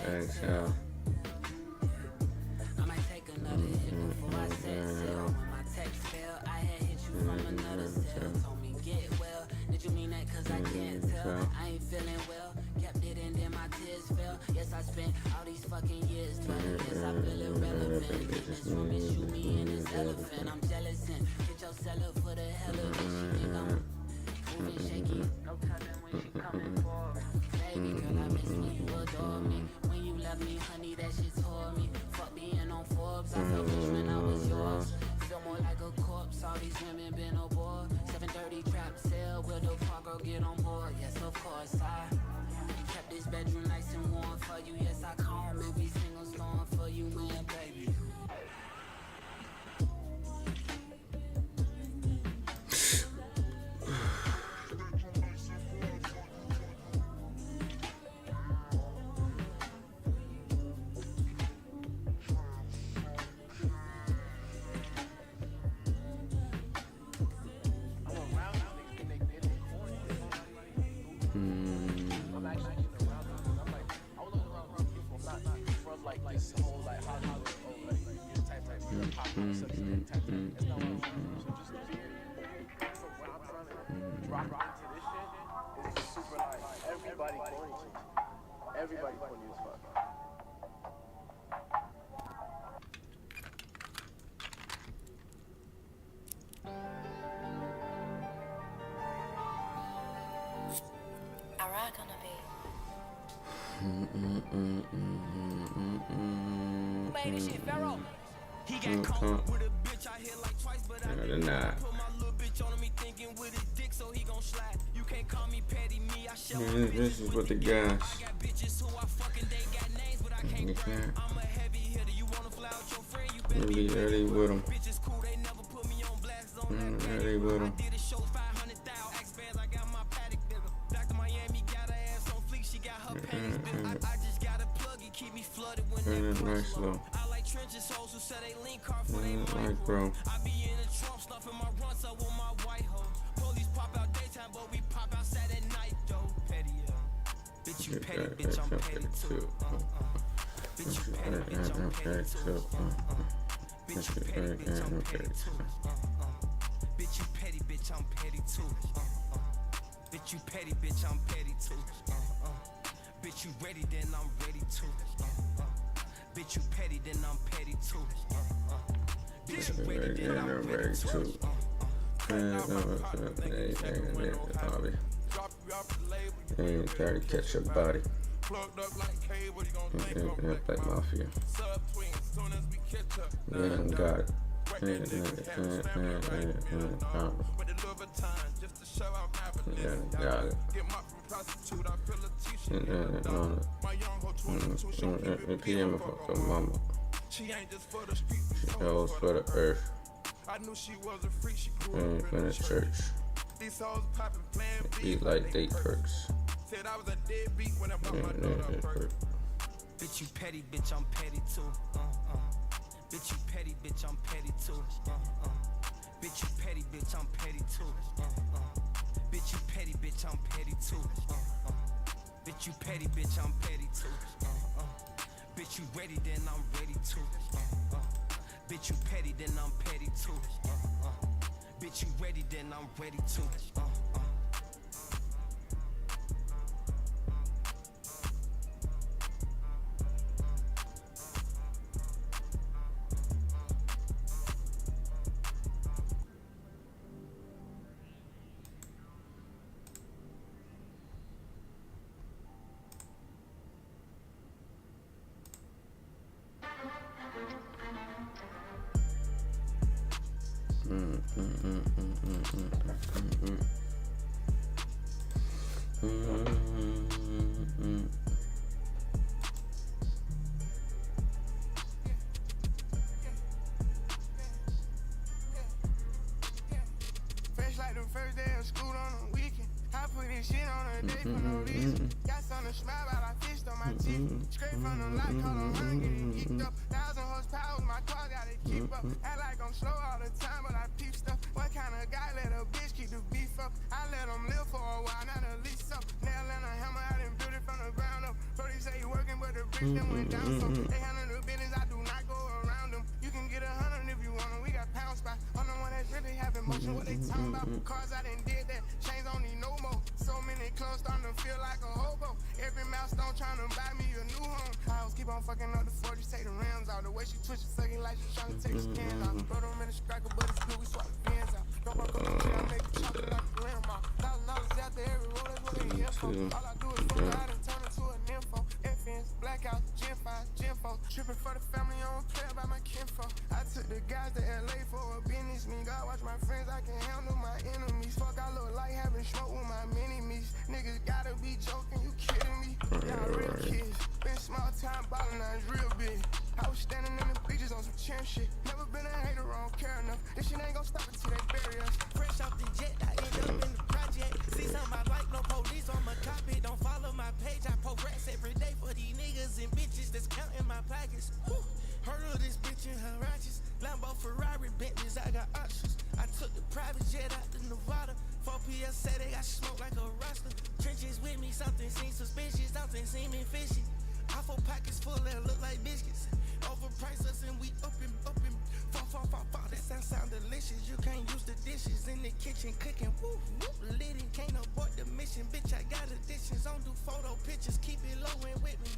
Exhale. I might take another hit before I set sail. When my text failed, I had hit you from another cell. Told me get well. Did you mean that? Cause I can't tell. I ain't feeling well. Kept it and then my tears fell. Yes, I spent all these fucking years dwelling. Yes, I feel irrelevant. In this room and shoot me in this elephant. I'm jealous and get your seller for the hell of it. She think I'm moving shaky. No telling when she coming for me. Baby girl, I miss when you adore me. When you left me, honey, that shit tore me. Fuck being on Forbes, I felt rich when I was yours. Feel more like a corpse, all these women been aboard. 7:30 trap sale, will the car girl get on board? Yes, of course, I kept this bedroom nice and warm for you. Yes, I calm every single storm for you, man, baby. rock into this shit, it's just super like everybody corny to me. Everybody corny as fuck. Alright, gonna be. Play this shit, Pharaoh. He got caught with a bitch out here like twice, but I didn't put my little bitch on me thinking with his dick, so he gon' slide. You can't call me petty, me, I shell my this is what the guys. I got bitches who I fucking, they got names, but I can't brag. I'm a heavy hitter, you wanna fly out your friend, you better be ready with them. Bitches cool, they never put me on blast on that Ready with them. I did a show 500,000 X bands, I got my paddock bigger. Back to Miami, got her ass on fleek, she got her panties bigger. I just got a plug, it keep me flooded when that nice low. I like trenches hoes who say they lean car for they like bro. I be in the Trump stuffing my runs up with my white hoe. Police pop out daytime, but we pop outside at night though. Petty, bitch you petty, bitch I'm petty too. Bitch you petty, bitch I'm petty too. Bitch you petty, bitch I'm petty too. Bitch you petty, bitch I'm petty too. Bitch you petty, bitch I'm petty too. Bitch you ready, then I'm ready too. Bitch you petty, then I'm petty too. Bitch you ready, then I'm ready too. Ain't try to catch your body. Like mafia. Yeah, got it. Yeah, got it. PM for your mama. She goes for the earth. I knew she was a freak, she grew Ain't up in the church. These hoes poppin' playing Eat like date perks. Said I was a deadbeat when I bought my daughter a perk. Bitch you petty, bitch I'm petty too. Bitch you petty, bitch I'm petty too. Bitch you petty, bitch I'm petty too. Bitch you petty, bitch I'm petty too. Bitch you petty, bitch I'm petty too. Bitch you ready, then I'm ready too. Bitch you petty, then I'm petty too. Bitch you ready, then I'm ready too. Fresh like the first day of school on a weekend. I put this shit on a day for no reason. Got something to smile about, I fished on my teeth. Scrape from the light, call them run, get it geeked up. 1,000 horsepower, my car got it keep up. Act like I'm slow all the time, but I peep stuff. What kind of guy let a bitch keep the beef up? I let them live for a while, not a lease up. Nail and a hammer, I done built it from the ground up. Brody say he working, but the bricks them went down. So they handle the business, I do not go around them. You can get 100 if you want them. We got pound spots. I'm the one that's really having motion. What they talking about? Cars I done did that. Chains don't need no more. So many clothes starting to feel like a hobo. Every milestone trying to buy me a new home. I always keep on fucking up the 40s, take the rims out. The way she twitch, sucking like she trying to take the skins out. Throw them in the scracker, but it's good, we swap the pins out. Don't fuck up the shit, I make it chocolate like the rim out. $1,000 after every roll, that's what they here for. All I do is fuck out and turn into a nympho. FNs, blackout, Gen 5, Gen 4. Tripping for the family, I don't play about my kinfolk. I took the guys to LA for a business meet. God watch my friends, I can handle my enemies. Fuck, I look like having smoke with my mini-me's. Niggas gotta be joking, you kidding me? Y'all real kids. Been small time ballin', now it's real big. I was standing in the bleachers on some champ shit. Never been a hater, I don't care enough. This shit ain't gon' stop until they bury us. Fresh off the jet, I end up in the project. See something I like, no police on my copy. Don't follow my page, I post rats every day for these niggas and bitches that's counting my pockets. Whew. Heard of this bitch and her righteous. Lambo, Ferrari, Bentleys, I got options. I took the private jet out to Nevada. 4 PS say they got smoke like a rustler. Trenches with me, something seems suspicious, something seeming fishy. Awful pockets full that look like biscuits. Overpriced us and we up and 4, 4, 4, 4. That sound delicious. You can't use the dishes in the kitchen. kitchen cooking. Woo, woo, lit and can't abort the mission. Bitch, I got additions. Don't do photo pictures. Keep it low and with me.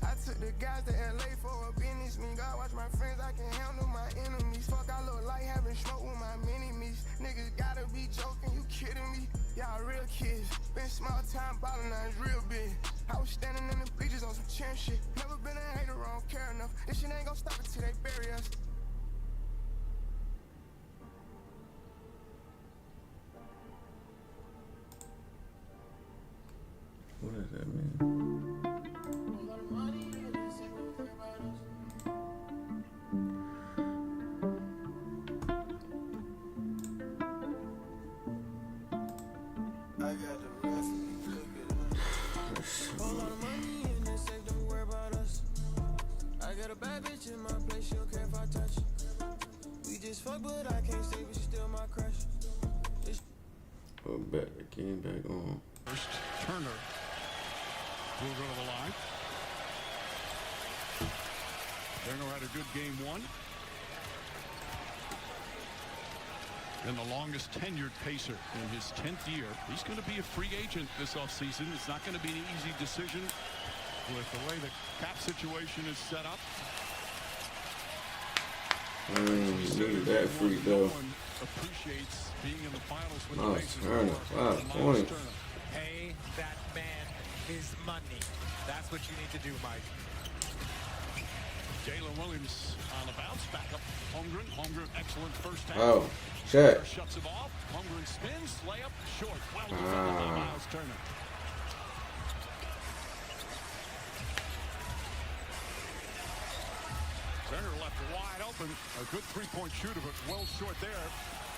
I took the guys to LA for a business meet. God watch my friends, I can handle my enemies. Fuck, I look like having smoke with my mini-me's. Niggas gotta be joking, you kidding me? Y'all real kids. Been small time ballin', now it's real big. I was standing in the bleachers on some chin shit. Never been a hater, I don't care enough. This shit ain't gon' stop until they bury us. What does that mean? I got the recipe, cook it up. Whole lot of money in the safe, don't worry about us. I got a bad bitch in my place, she don't care if I touch. We just fuck, but I can't stay, but she still my crush. Oh, back again, back on. First, Turner will go to the line. Turner had a good game one. And the longest tenured pacer in his 10th year. He's going to be a free agent this offseason. It's not going to be an easy decision with the way the cap situation is set up. Look at that free throw. Appreciates being in the finals with Oh, the bases. Turner, 5 points. Pay that man his money. That's what you need to do, Mike. Jalen Williams on the bounce, back up Holmgren. Holmgren, excellent first half. Oh, check. Shuts it off. Holmgren spins, layup, short. Well defended by Miles Turner. Turner left wide open. A good three-point shooter, but well short there.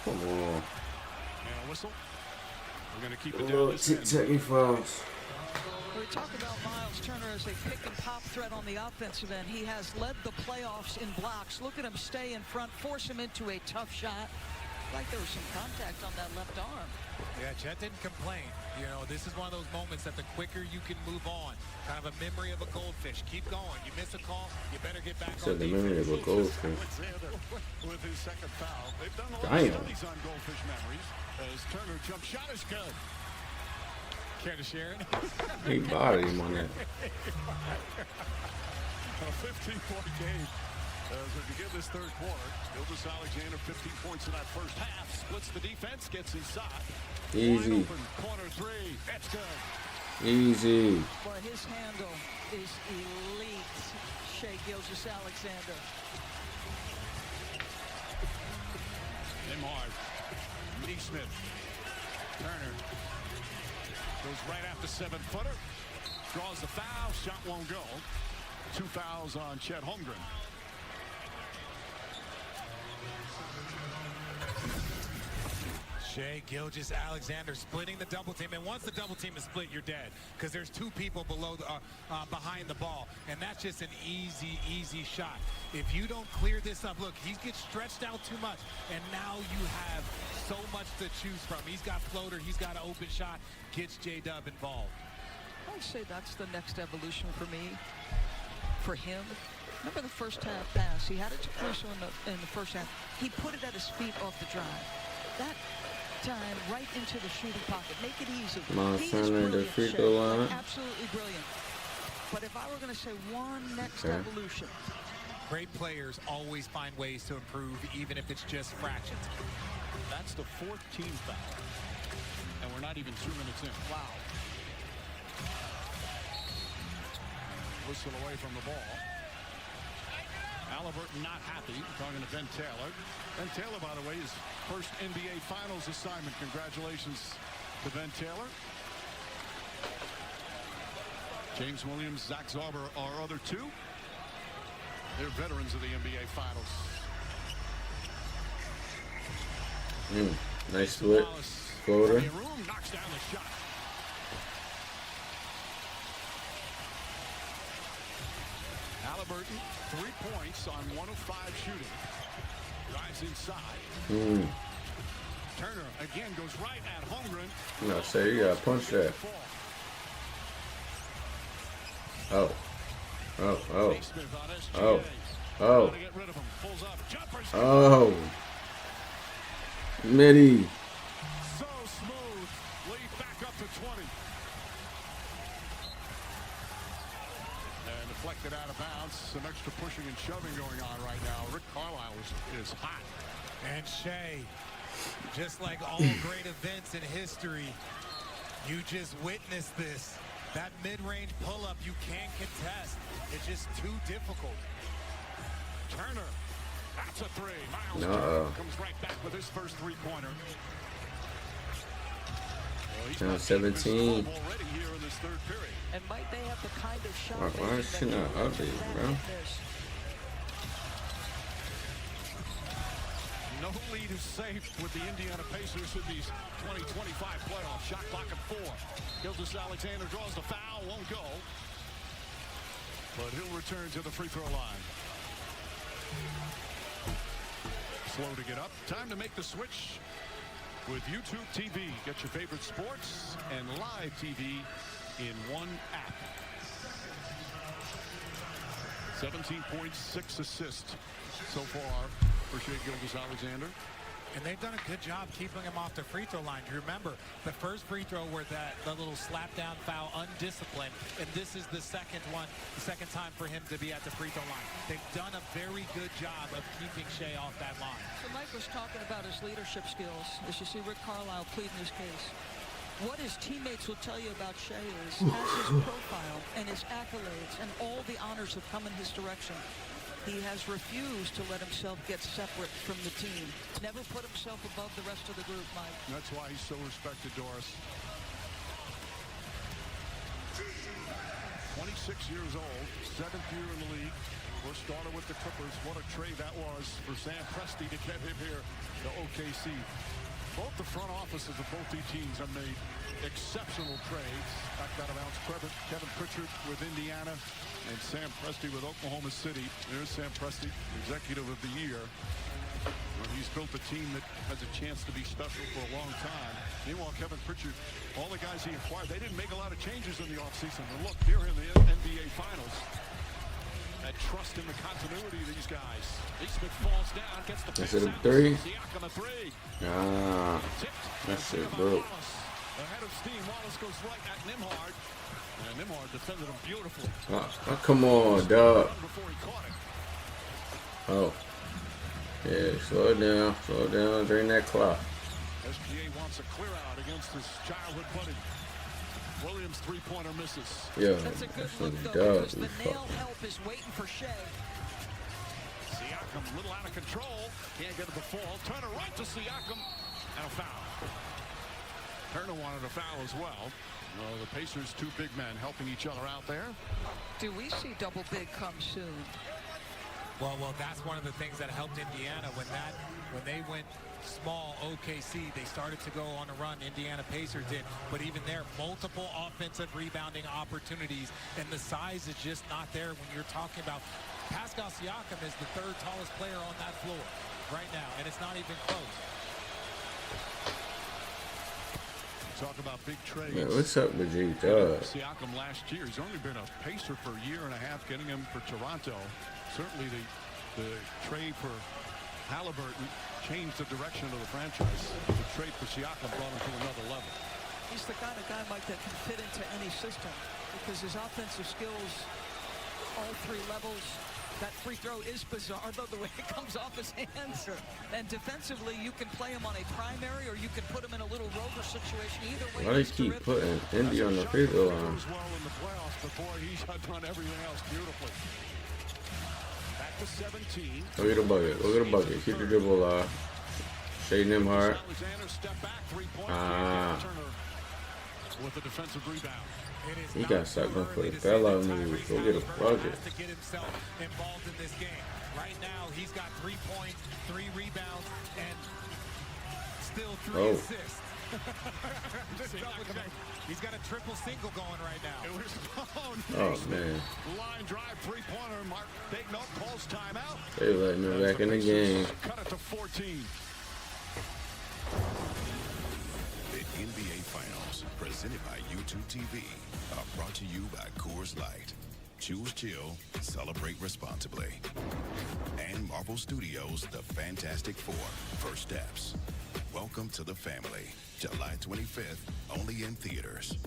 Come on. And a whistle. We're going to keep it Oh, down this end. tic-tac fouls. We talk about Miles Turner as a pick and pop threat on the offensive end. He has led the playoffs in blocks. Look at him stay in front, force him into a tough shot. Like there was some contact on that left arm. Yeah, Chet didn't complain. You know, this is one of those moments that the quicker you can move on, kind of a memory of a goldfish. Keep going. You miss a call, you better get back on Said the memory of a goldfish. With his second foul. They've done a lot Damn. of studies on goldfish memories. As Turner jump shot is good. Care to share it? He bodied him on that. A 15-point game as we begin this third quarter. Gildas Alexander, 15 points in that first half. Splits the defense, gets inside. Easy. Wide open, corner three. That's good. Easy. But his handle is elite. Shea Gilgeous-Alexander. Nembhard. Neesmith. Turner. Goes right after 7-footer. Draws the foul. Shot won't go. 2 fouls on Chet Holmgren. Shea Gilgeous-Alexander splitting the double team, and once the double team is split, you're dead because there's 2 people below behind the ball, and that's just an easy shot. If you don't clear this up, look, he gets stretched out too much, and now you have so much to choose from. He's got floater, he's got an open shot, gets J-Dub involved. I'd say that's the next evolution for me, for him. Remember the first half pass? He had it to Caruso in the first half. He put it at his feet off the drive. That time right into the shooting pocket. Make it easy. Miles He is Turner in the brilliant, free Shea. throw line. Absolutely brilliant. But if I were going to say one next Okay. evolution. Great players always find ways to improve, even if it's just fractions. That's the 4th team foul. And we're not even 2 minutes in. Wow. Whistle away from the ball. Halliburton not happy. Talking to Ben Taylor. Ben Taylor, by the way, his first NBA Finals assignment. Congratulations to Ben Taylor. James Williams, Zach Zarber are other 2. They're veterans of the NBA Finals. Nice split. Floater. Knocks down the shot. Halliburton, 3 points on 1 of 5 shooting. Drives inside. Turner again goes right at Holmgren. No, say you gotta punch that. Oh. Oh. Midi. deflected out of bounds. Some extra pushing and shoving going on right now. Rick Carlisle is hot. And Shea, just like all great events in history, you just witnessed this. That mid-range pull-up you can't contest. It's just too difficult. Turner, that's a three. Miles Turner comes right back with his first three-pointer. Now 17. Already here in this third period. And might they have the kind of shot Why is she not ugly, bro? No lead is safe with the Indiana Pacers in these 2025 playoffs. Shot clock at 4. Gilgeous-Alexander draws the foul, won't go. But he'll return to the free throw line. Slow to get up. Time to make the switch with YouTube TV. Get your favorite sports and live TV in one app. 17.6 assists so far for Shea Gilgeous-Alexander. And they've done a good job keeping him off the free throw line. You remember the first free throw where the little slap down foul, undisciplined, and this is the second time for him to be at the free throw line. They've done a very good job of keeping Shea off that line. So Mike was talking about his leadership skills. As you see Rick Carlisle pleading his case. What his teammates will tell you about Shea is, as his profile and his accolades and all the honors have come in his direction, he has refused to let himself get separate from the team. Never put himself above the rest of the group, Mike. That's why he's so respected, Doris. 26 years old, 7th year in the league. First starter with the Clippers. What a trade that was for Sam Presti to get him here to OKC. Both the front offices of both these teams have made exceptional trades. Back out of bounds, Kevin Pritchard with Indiana and Sam Presti with Oklahoma City. There's Sam Presti, Executive of the Year. Well, he's built a team that has a chance to be special for a long time. Meanwhile, Kevin Pritchard, all the guys he acquired, they didn't make a lot of changes in the offseason. And look, here in the NBA Finals. That trust in the continuity of these guys. Eastman falls down, gets the Is it a three? Siakam a three. Ah, that shit broke. Ahead of steam, Wallace goes right at Nembhard. And Nembhard defended him beautifully. Oh, come on, dog. Oh. Yeah, slow it down, drain that clock. SGA wants a clear out against his childhood buddy. Williams three-pointer misses. Yeah, that's a good look, though, because the nail help is waiting for Shea. Siakam a little out of control. Can't get to the fall. Turner right to Siakam. And a foul. Turner wanted a foul as well. Well, the Pacers, two big men helping each other out there. Do we see double big come soon? Well, that's one of the things that helped Indiana when they went small OKC. They started to go on a run. Indiana Pacers did, but even there, multiple offensive rebounding opportunities, and the size is just not there when you're talking about. Pascal Siakam is the third tallest player on that floor right now, and it's not even close. Talk about big trades. Man, what's up with G Dub? Siakam last year, he's only been a Pacer for a year and a half, getting him for Toronto. Certainly the trade for Halliburton changed the direction of the franchise. The trade for Siakam brought him to another level. He's the kind of guy, Mike, that can fit into any system because his offensive skills, all three levels. That free throw is bizarre, though, the way it comes off his hands. And defensively, you can play him on a primary or you can put him in a little rover situation. Either way, why do you keep putting Indy on the free throw line? Well in the playoffs before he's done everything else beautifully. Back to 17. Go get a bucket. Go get a bucket. Keep the dribble alive. Shea Nembhard. Ah. With the defensive rebound. He got something for the bailout move. Go get a bucket. To get himself involved in this game. Right now, he's got 3 points, 3 rebounds, and still 3 assists. He's got a triple single going right now. It was oh man. Line drive three-pointer. Mark Daigneault calls timeout. They let me back in the game. Cut it to 14. The NBA Finals, presented by YouTube TV, are brought to you by Coors Light. Choose chill, celebrate responsibly. And Marvel Studios' The Fantastic Four, First Steps. Welcome to the family. July 25th, only in theaters.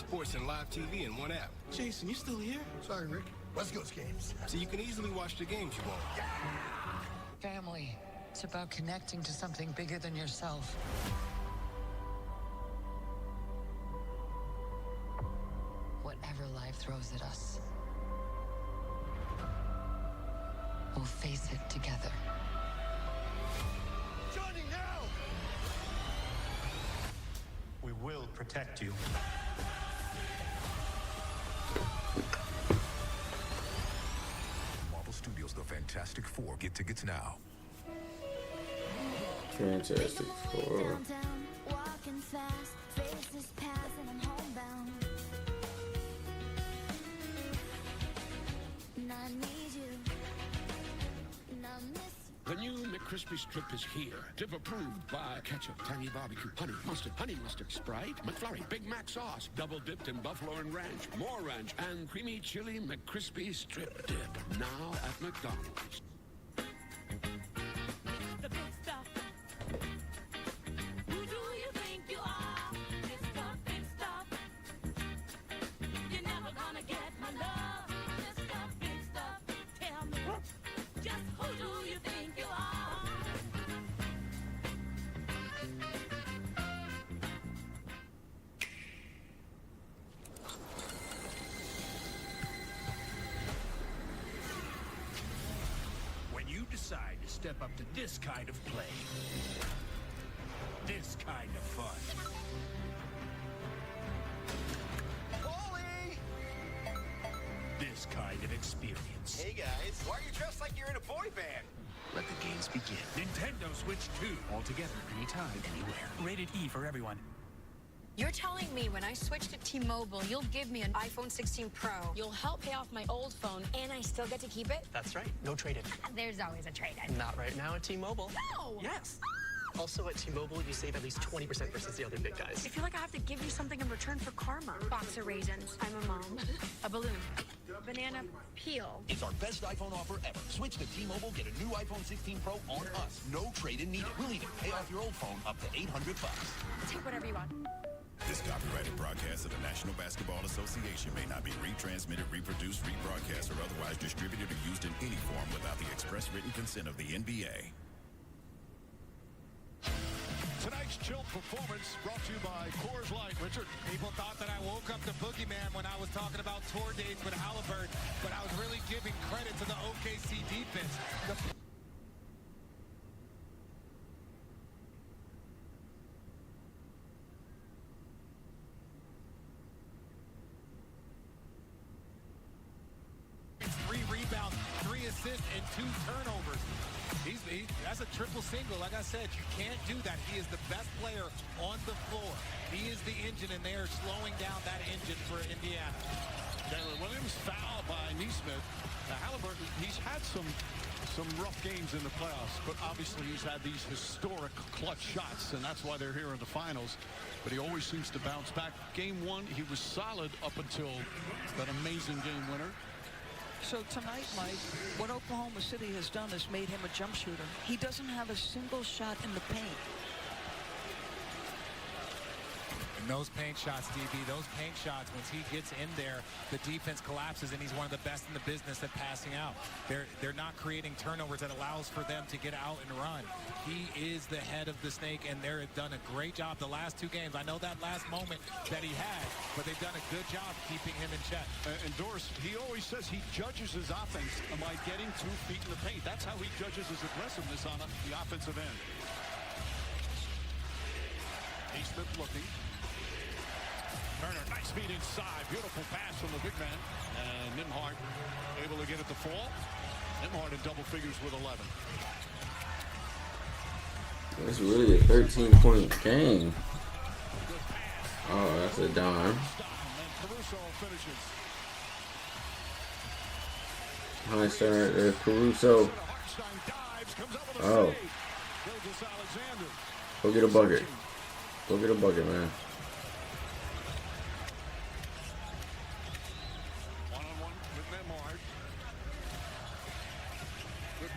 sports and live TV in one app. Jason, you still here? Sorry, Rick. West Coast games. So you can easily watch the games you want. Family. It's about connecting to something bigger than yourself. Whatever life throws at us, we'll face it together. Johnny, now! We will protect you. Marvel Studios' The Fantastic Four. Get tickets now. Fantastic Four. Downtown, walking fast, faces pass and I'm homebound. And I need you, and I miss you. The new McCrispy strip is here. Dip approved by ketchup, tangy barbecue, honey mustard, Sprite, McFlurry, Big Mac sauce, double dipped in buffalo and ranch, more ranch, and creamy chili McCrispy strip dip. Now at McDonald's. The big stuff. Who do you think you are? Mr. Big Stuff. You're never gonna get my love. Mr. Big Stuff. Tell me, just who do you think you are? When you decide to step up to this kind of play, this kind of fun. This kind of experience. Hey guys, why are you dressed like you're in a boy band? Let the games begin. Nintendo Switch 2. All together, anytime, anywhere. Rated E for everyone. You're telling me when I switch to T-Mobile, you'll give me an iPhone 16 Pro. You'll help pay off my old phone, and I still get to keep it? That's right. No trade-in. There's always a trade-in. Not right now at T-Mobile. No! Yes. Also at T-Mobile, you save at least 20% versus the other big guys. I feel like I have to give you something in return for karma. Box of raisins. I'm a mom. A balloon. Banana peel. It's our best iPhone offer ever. Switch to T-Mobile, get a new iPhone 16 Pro on us. No trade-in needed. We'll even pay off your old phone up to $800. Take whatever you want. This copyrighted broadcast of the National Basketball Association may not be retransmitted, reproduced, rebroadcast, or otherwise distributed or used in any form without the express written consent of the NBA. Tonight's chilled performance brought to you by Coors Light. Richard. People thought that I woke up the boogeyman when I was talking about tour dates with Halliburton, but I was really giving credit to the OKC defense. Three rebounds, 3 assists, and 2 turnovers. That's a triple single. Like I said, you can't do that. He is the best player on the floor. He is the engine, and they are slowing down that engine for Indiana. Taylor Williams fouled by Neesmith. Halliburton, he's had some rough games in the playoffs, but obviously he's had these historic clutch shots, and that's why they're here in the finals. But he always seems to bounce back. Game 1, he was solid up until that amazing game winner. So tonight, Mike, what Oklahoma City has done is made him a jump shooter. He doesn't have a single shot in the paint. And those paint shots, DB, those paint shots, once he gets in there, the defense collapses, and he's one of the best in the business at passing out. They're not creating turnovers that allows for them to get out and run. He is the head of the snake, and they've done a great job the last 2 games. I know that last moment that he had, but they've done a good job keeping him in check. And Doris, he always says he judges his offense by getting 2 feet in the paint. That's how he judges his aggressiveness on the offensive end. Neesmith looking. Turner, nice feed inside. Beautiful pass from the big man. And Nembhard able to get it to fall. Nembhard in double figures with 11. It's really a 13-point game. Oh, that's a dime. Caruso finishes. High center right there, Caruso. Oh. Go get a bucket. Go get a bucket, man.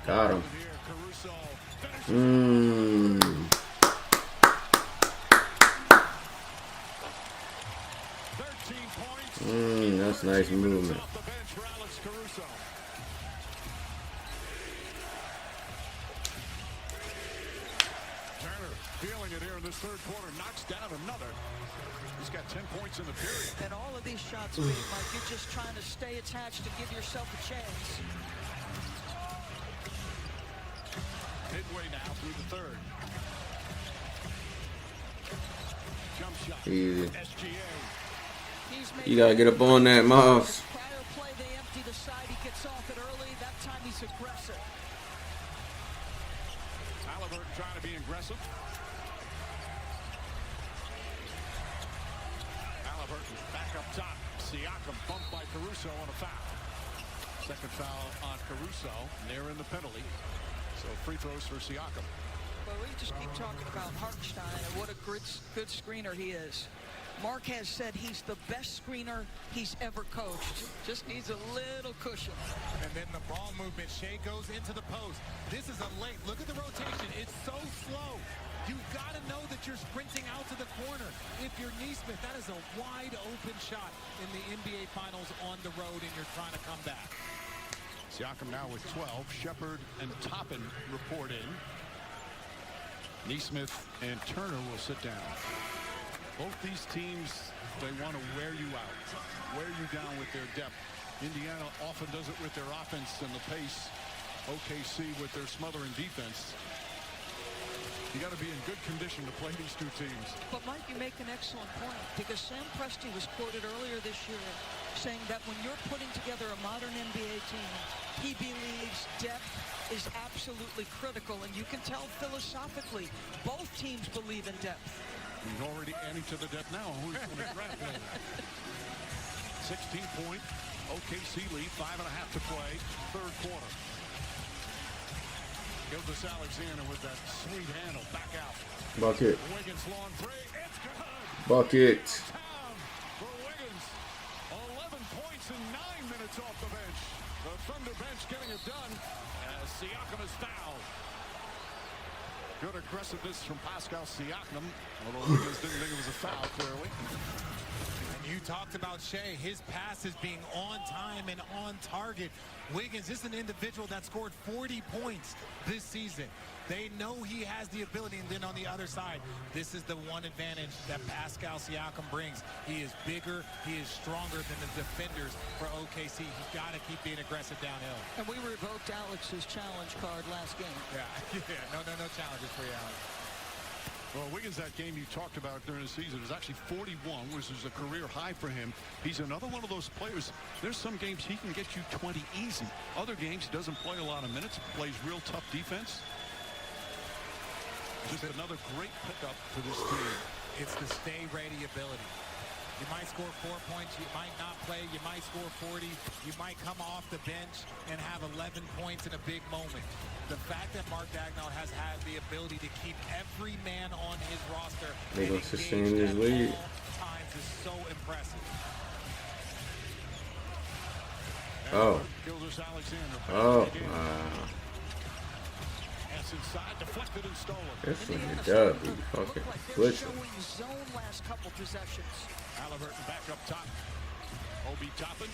Got him. 13 That's nice movement. Off the bench for Alex Caruso. Turner feeling it here in this third quarter, knocks down another. He's got 10 points in the period. And all of these shots being like you're just trying to stay attached to give yourself a chance. Midway now through the third. Jump shot. Easy. SGA. You gotta get up on that, Miles. Prior play, they empty the side. He gets off it early. That time he's aggressive. Halliburton trying to be aggressive. Halliburton back up top. Siakam bumped by Caruso on a foul. Second foul on Caruso. They're in the penalty. So free throws for Siakam. Well, we just keep talking about Hartenstein and what a good screener he is. Mark has said he's the best screener he's ever coached. Just needs a little cushion. And then the ball movement, Shea goes into the post. This is a late. Look at the rotation. It's so slow. You've got to know that you're sprinting out to the corner. If you're Neesmith, that is a wide open shot in the NBA Finals on the road, and you're trying to come back. Siakam now with 12. Shepard and Toppin report in. Neesmith and Turner will sit down. Both these teams, they want to wear you out, wear you down with their depth. Indiana often does it with their offense and the pace. OKC with their smothering defense. You got to be in good condition to play these two teams. But Mike, you make an excellent point, because Sam Presti was quoted earlier this year saying that when you're putting together a modern NBA team, he believes depth is absolutely critical, and you can tell philosophically both teams believe in depth. He's already adding to the depth now. Who's going to grab him? 16-point OKC lead, 5.5 to play, third quarter. Gildas Alexander with that sweet handle, back out. Bucket. Wiggins long three, it's good. Bucket. Touchdown for Wiggins. 11 points in 9 minutes off the bench. The Thunder bench getting it done as Siakam is fouled. Good aggressiveness from Pascal Siakam, although Wiggins didn't think it was a foul, clearly. And you talked about Shea, his passes being on time and on target. Wiggins is an individual that scored 40 points this season. They know he has the ability, and then on the other side, this is the one advantage that Pascal Siakam brings. He is bigger, he is stronger than the defenders for OKC. He's got to keep being aggressive downhill. And we revoked Alex's challenge card last game. Yeah, no challenges for you, Alex. Well, Wiggins, that game you talked about during the season, is actually 41, which is a career high for him. He's another one of those players. There's some games he can get you 20 easy. Other games he doesn't play a lot of minutes, plays real tough defense. Just another great pickup for this team. It's the stay-ready ability. You might score 4 points, you might not play, you might score 40, you might come off the bench and have 11 points in a big moment. The fact that Mark Daigneault has had the ability to keep every man on his roster They're going to sustain this lead. Times is so impressive. Oh. Gildas Alexander. Oh. Inside, deflected and stolen. This one is dub. He fucking glitching. Zone last couple possessions. Halliburton back up top. Obi Toppin.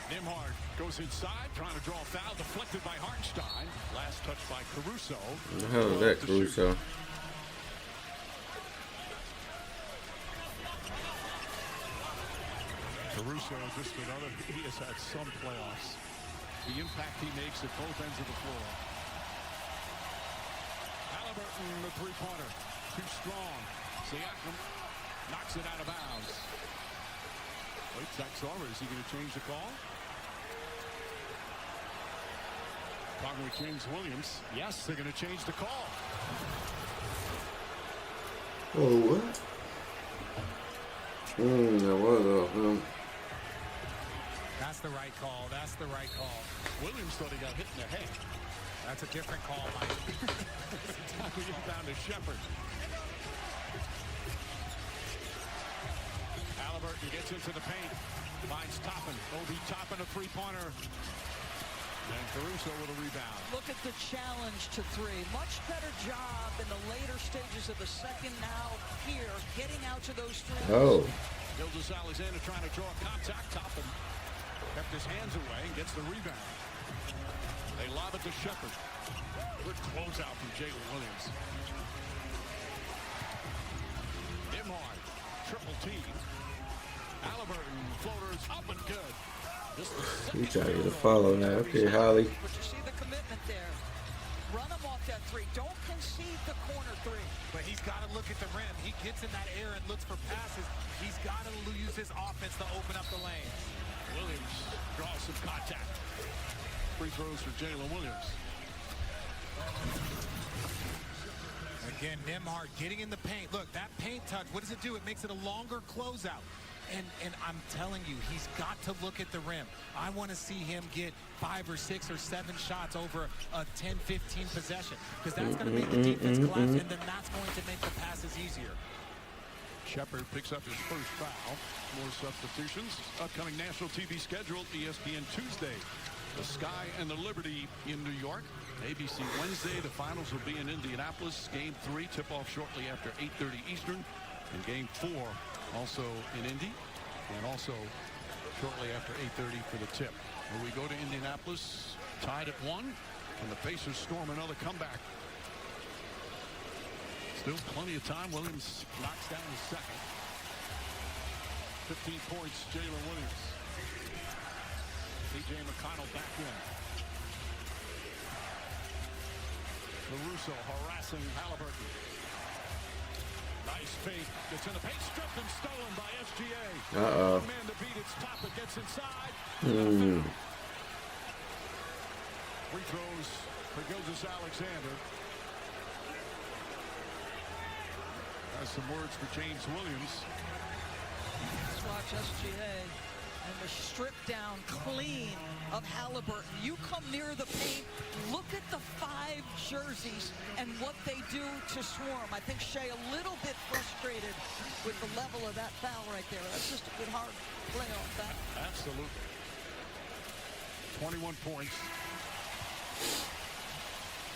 Nimhard goes inside, trying to draw a foul, deflected by Hartenstein. Last touch by Caruso. What the hell is that, Caruso? Caruso is just another. He has had some playoffs. The impact he makes at both ends of the floor. Halliburton, the three-pointer. Too strong. Siakam knocks it out of bounds. Wait, Zach Sauer, is he going to change the call? Talking with James Williams. Yes, they're going to change the call. Oh, what? That was off him. That's the right call. That's the right call. Williams thought he got hit in the head. That's a different call, Mike. Time to get down to Shepard. Halliburton gets into the paint. Finds Toppin. Obi Toppin, a three-pointer. And Caruso with a rebound. Look at the challenge to three. Much better job in the later stages of the second now here, getting out to those threes. Oh. Gilgeous Alexander trying to draw contact. Toppin kept his hands away and gets the rebound. They lob it to Shepard. Good closeout from Jalen Williams. Nimhard, triple team. Halliburton, floaters up and good. You trying to get a follow now. Okay, Holly. But you see the commitment there. Run him off that three. Don't concede the corner three. But he's got to look at the rim. He gets in that air and looks for passes. He's got to use his offense to open up the lane. Williams draws some contact. Free throws for Jalen Williams. Again, Nimhard getting in the paint. Look, that paint touch, what does it do? It makes it a longer closeout. And I'm telling you, he's got to look at the rim. I want to see him get 5 or 6 or 7 shots over a 10, 15 possession, because that's going to make the defense collapse, and then that's going to make the passes easier. Shepard picks up his first foul. More substitutions. Upcoming national TV schedule, ESPN Tuesday. The Sky and the Liberty in New York. ABC Wednesday. The finals will be in Indianapolis. Game 3 tip-off shortly after 8:30 Eastern. And Game 4 also in Indy, and also shortly after 8:30 for the tip. When we go to Indianapolis, tied at 1, and the Pacers storm another comeback. Still plenty of time. Williams knocks down his second. 15 points, Jalen Williams. P.J. McConnell back in. Caruso harassing Halliburton. Nice fake. Gets in the paint, stripped and stolen by SGA. Uh-oh. Man to beat its top. It gets inside. Free throws for Gilgeous Alexander. Has some words for James Williams. Let's watch SGA and the strip down clean of Halliburton. You come near the paint, look at the 5 jerseys and what they do to swarm. I think Shea a little bit frustrated with the level of that foul right there. That's just a good hard play off that. Absolutely. 21 points.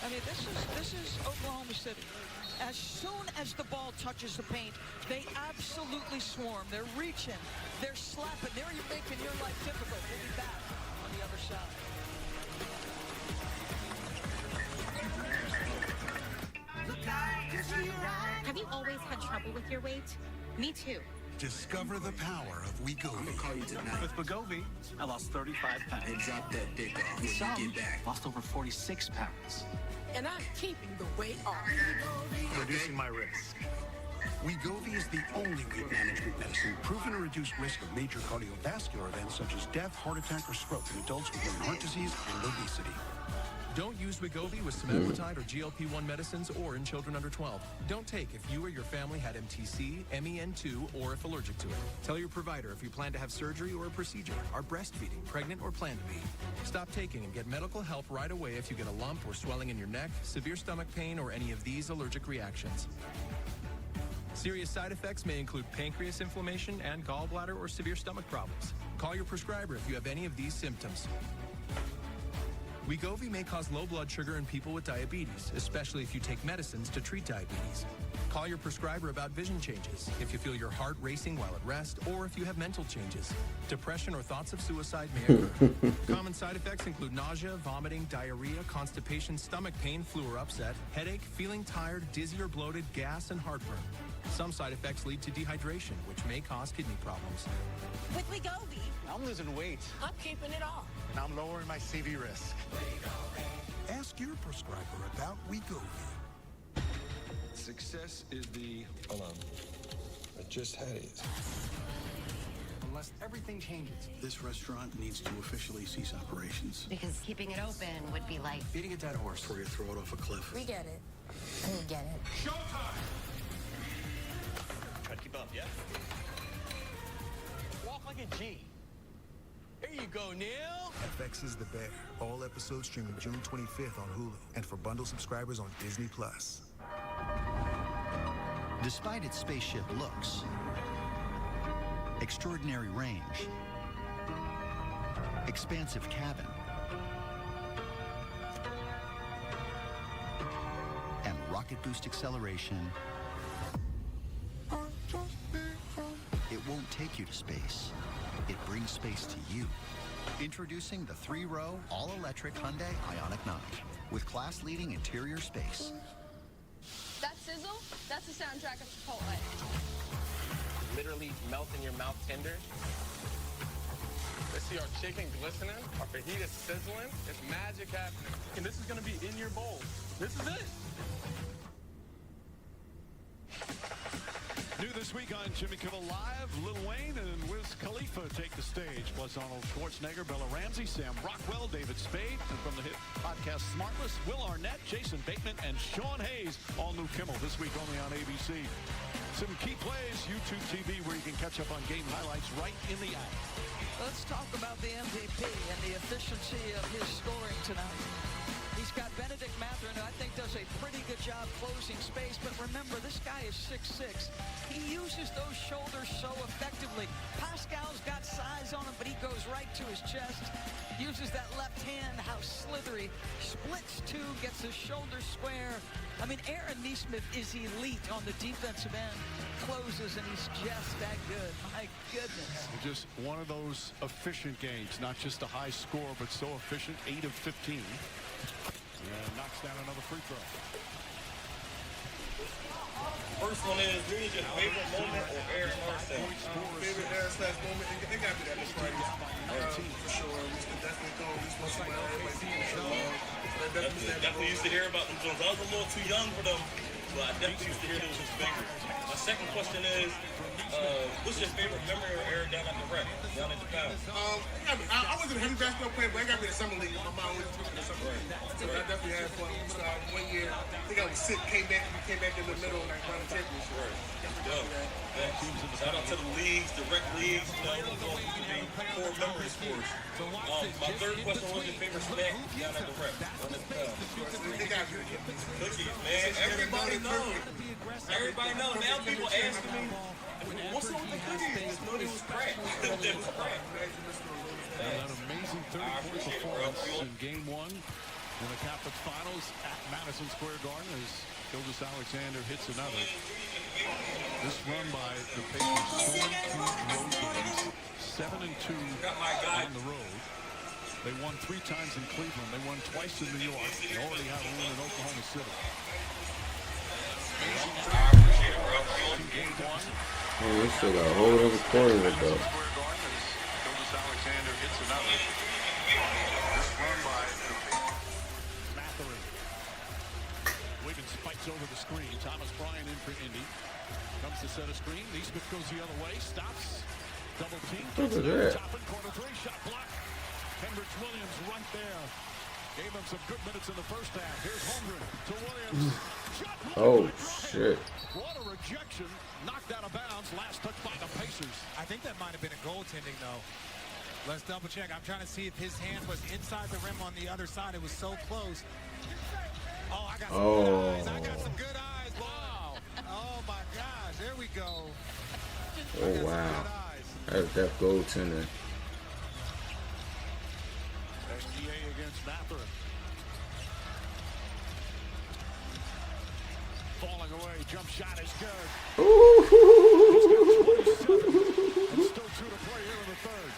I mean, this is Oklahoma City. As soon as the ball touches the paint, they absolutely swarm. They're reaching, they're slapping, they're making your life difficult. We'll be back on the other side. Have you always had trouble with your weight? Me too. Discover the power of Wegovy. I'm gonna call you tonight. With Wegovy, I lost 35 pounds. And drop that dick off when you get back. Lost over 46 pounds. And I'm keeping the weight off. Reducing my risk. Wegovy is the only weight management medicine proven to reduce risk of major cardiovascular events such as death, heart attack, or stroke in adults with known heart disease and obesity. Don't use Wegovy with semaglutide or GLP-1 medicines or in children under 12. Don't take if you or your family had MTC, MEN2, or if allergic to it. Tell your provider if you plan to have surgery or a procedure, are breastfeeding, pregnant, or plan to be. Stop taking and get medical help right away if you get a lump or swelling in your neck, severe stomach pain, or any of these allergic reactions. Serious side effects may include pancreas inflammation and gallbladder or severe stomach problems. Call your prescriber if you have any of these symptoms. Wegovy may cause low blood sugar in people with diabetes, especially if you take medicines to treat diabetes. Call your prescriber about vision changes, if you feel your heart racing while at rest, or if you have mental changes. Depression or thoughts of suicide may occur. Common side effects include nausea, vomiting, diarrhea, constipation, stomach pain, flu or upset, headache, feeling tired, dizzy or bloated, gas, and heartburn. Some side effects lead to dehydration, which may cause kidney problems. With Wegovy, I'm losing weight, I'm keeping it off. and I'm lowering my CV risk. Ask your prescriber about Wegovy. Success is the alarm. I just had it. Unless everything changes. This restaurant needs to officially cease operations. Because keeping it open would be like Beating a dead horse. Before you throw it off a cliff. We get it. We get it. Try to keep up, yeah? Walk like a G. Here you go, Neil. FX is the Bear. All episodes streaming June 25th on Hulu. And for bundle subscribers on Disney+. Despite its spaceship looks, extraordinary range, expansive cabin, rocket boost acceleration, it won't take you to space. It brings space to you. Introducing the 3-row, all-electric Hyundai Ioniq 9 with class-leading interior space. That sizzle, that's the soundtrack of Chipotle. Literally melt in your mouth tender. Let's see our chicken glistening, our fajita sizzling. It's magic happening. And this is gonna be in your bowl. This is it. New this week on Jimmy Kimmel Live, Lil Wayne and Wiz Khalifa take the stage, plus Arnold Schwarzenegger, Bella Ramsey, Sam Rockwell, David Spade, and from the hit podcast Smartless, Will Arnett, Jason Bateman, and Sean Hayes, all new Kimmel this week only on ABC. Some key plays, YouTube TV, where you can catch up on game highlights right in the app. Let's talk about the MVP and the efficiency of his scoring tonight. He's got Benedict Mathurin, who I think does a pretty good job closing space. But remember, this guy is 6'6". He uses those shoulders so effectively. Pascal's got size on him, but he goes right to his chest. Uses that left hand, how slithery. Splits two, gets his shoulders square. I mean, Aaron Neesmith is elite on the defensive end. Closes, and he's just that good. My goodness. Just one of those efficient games, not just a high score, but so efficient, 8 of 15. And knocks down another free throw. First one is, who is your favorite moment or Aaron Larson? Favorite Aaron moment? It got to be that Miss Friday. For sure. We should definitely go. We supposed to win everybody. Definitely used to hear about them Jones. I was a little too young for them, but I definitely used to hear those fingers. My second question is, what's your favorite memory of Aaron down at the rec, down at the pound? I wasn't a heavy basketball player, but I got me in the summer league. My mom always took me to the summer league. So I definitely had fun. One year, I think I was sick, came back in the middle and I won the championship. Shout out to the leagues, the rec leagues, those all used to be core memories for us. My third question was your favorite snack down at the rec, down at the pound. Cookies, man. Everybody knows. Everybody knows. Now people ask me, what's up with the cookies? I thought it was crack. It was crack. An amazing 30-point performance in Game 1 in the Catholic Finals at Madison Square Garden as Gildas Alexander hits another. This run by the Pacers, 22 road games, 7-2 on the road. They won 3 times in Cleveland. They won twice in New York. They already have a win in Oklahoma City. Oh, we still got a whole other quarter to go. Gildas Alexander hits another. This run by Mathurin. Wiggins spikes over the screen. Thomas Bryant in for Indy. Comes to set a screen. Neesmith goes the other way. Stops. Double team. Look at that. Top and corner 3. Shot block. Hendricks Williams right there. Gave him some good minutes in the first half. Here's Holmgren to Williams. Shot block. Oh, shit. What a rejection. Knocked out of bounds. Last touch by the Pacers. I think that might have been a goaltending, though. Let's double check. I'm trying to see if his hand was inside the rim on the other side. It was so close. Oh, I got some good eyes. I got some good eyes. Wow. Oh, my gosh. There we go. Oh, wow. That's that goaltender. SGA against Mathurin. Falling away. Jump shot is good. Ooh. He's got 27. And still 2 to play here in the third.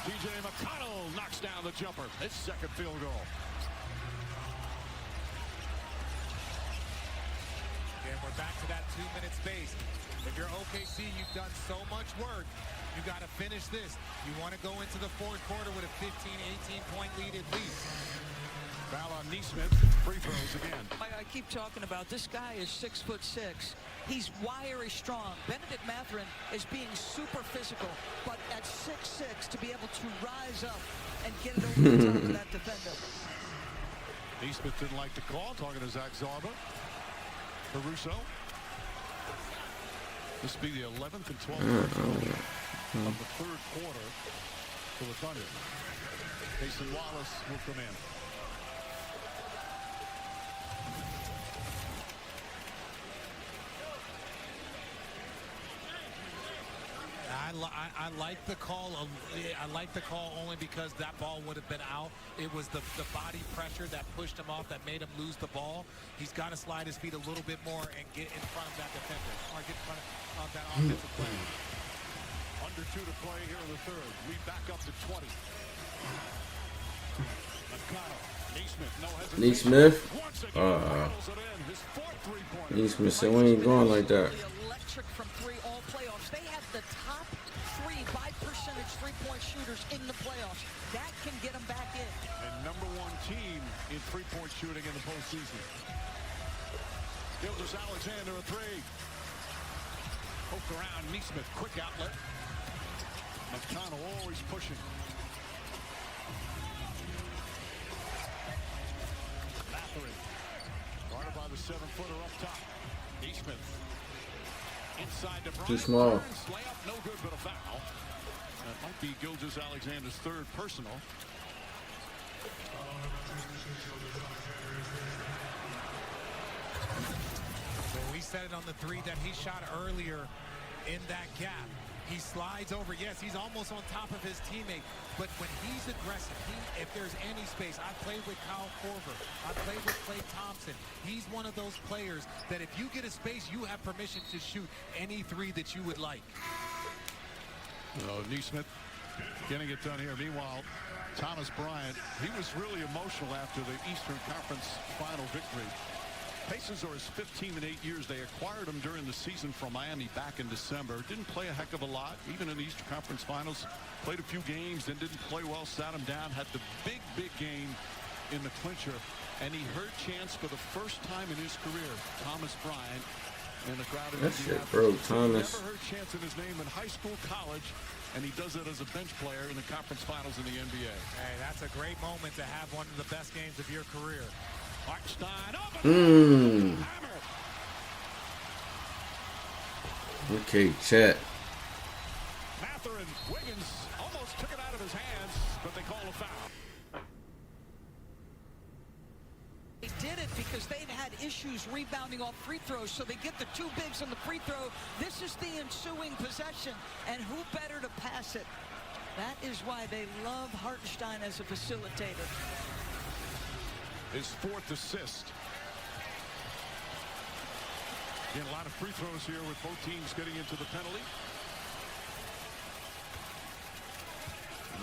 DJ McConnell knocks down the jumper. His second field goal. And we're back to that 2-minute space. If you're OKC, you've done so much work. You got to finish this. You want to go into the fourth quarter with a 15, 18-point lead at least. Foul on Neesmith. Free throws again. I keep talking about this guy is 6'6". He's wiry strong. Benedict Mathurin is being super physical, but at 6'6", to be able to rise up and get it over the top of that defender. Neesmith didn't like the call. Talking to Zach Zarba. Caruso. This will be the 11th and 12th of the third quarter for the Thunder. Jason Wallace will come in. I I like the call. I like the call only because that ball would have been out. It was the body pressure that pushed him off that made him lose the ball. He's got to slide his feet a little bit more and get in front of that defender or get in front of that offensive player. Under 2 to play here in the third. We back up to 20. Neesmith. Neesmith said we ain't going like that. Electric from 3 all playoffs. They have the top 3 by percentage 3-point shooters in the playoffs. That can get them back in. And number 1 team in 3-point shooting in the postseason. Gildas Alexander a 3. Poked around Neesmith, quick outlet. McConnell always pushing. Guarded by the 7-footer up top. Neesmith inside to Bryant. Too small. Layup, no good, but a foul. That might be Gildas Alexander's 3rd personal. Well, we said it on the 3 that he shot earlier in that gap. He slides over. Yes, he's almost on top of his teammate. But when he's aggressive, if there's any space, I played with Kyle Korver. I played with Klay Thompson. He's one of those players that if you get a space, you have permission to shoot any 3 that you would like. Neesmith getting it done here. Meanwhile, Thomas Bryant, he was really emotional after the Eastern Conference final victory. Pacers are his 15 in 8 years. They acquired him during the season from Miami back in December. Didn't play a heck of a lot, even in the Eastern Conference Finals. Played a few games, then didn't play well, sat him down. Had the big game in the clincher. And he heard chants for the first time in his career. Thomas Bryant in the crowd. That shit broke Thomas. Never heard chants in his name in high school, college. And he does it as a bench player in the conference finals in the NBA. Hey, that's a great moment to have one of the best games of your career. Okay, chat. Mathurin, Wiggins almost took it out of his hands, but they call a foul. They did it because they've had issues rebounding off free throws, so they get the 2 bigs on the free throw. This is the ensuing possession, and who better to pass it? That is why they love Hartenstein as a facilitator. His 4th assist. Again, a lot of free throws here with both teams getting into the penalty.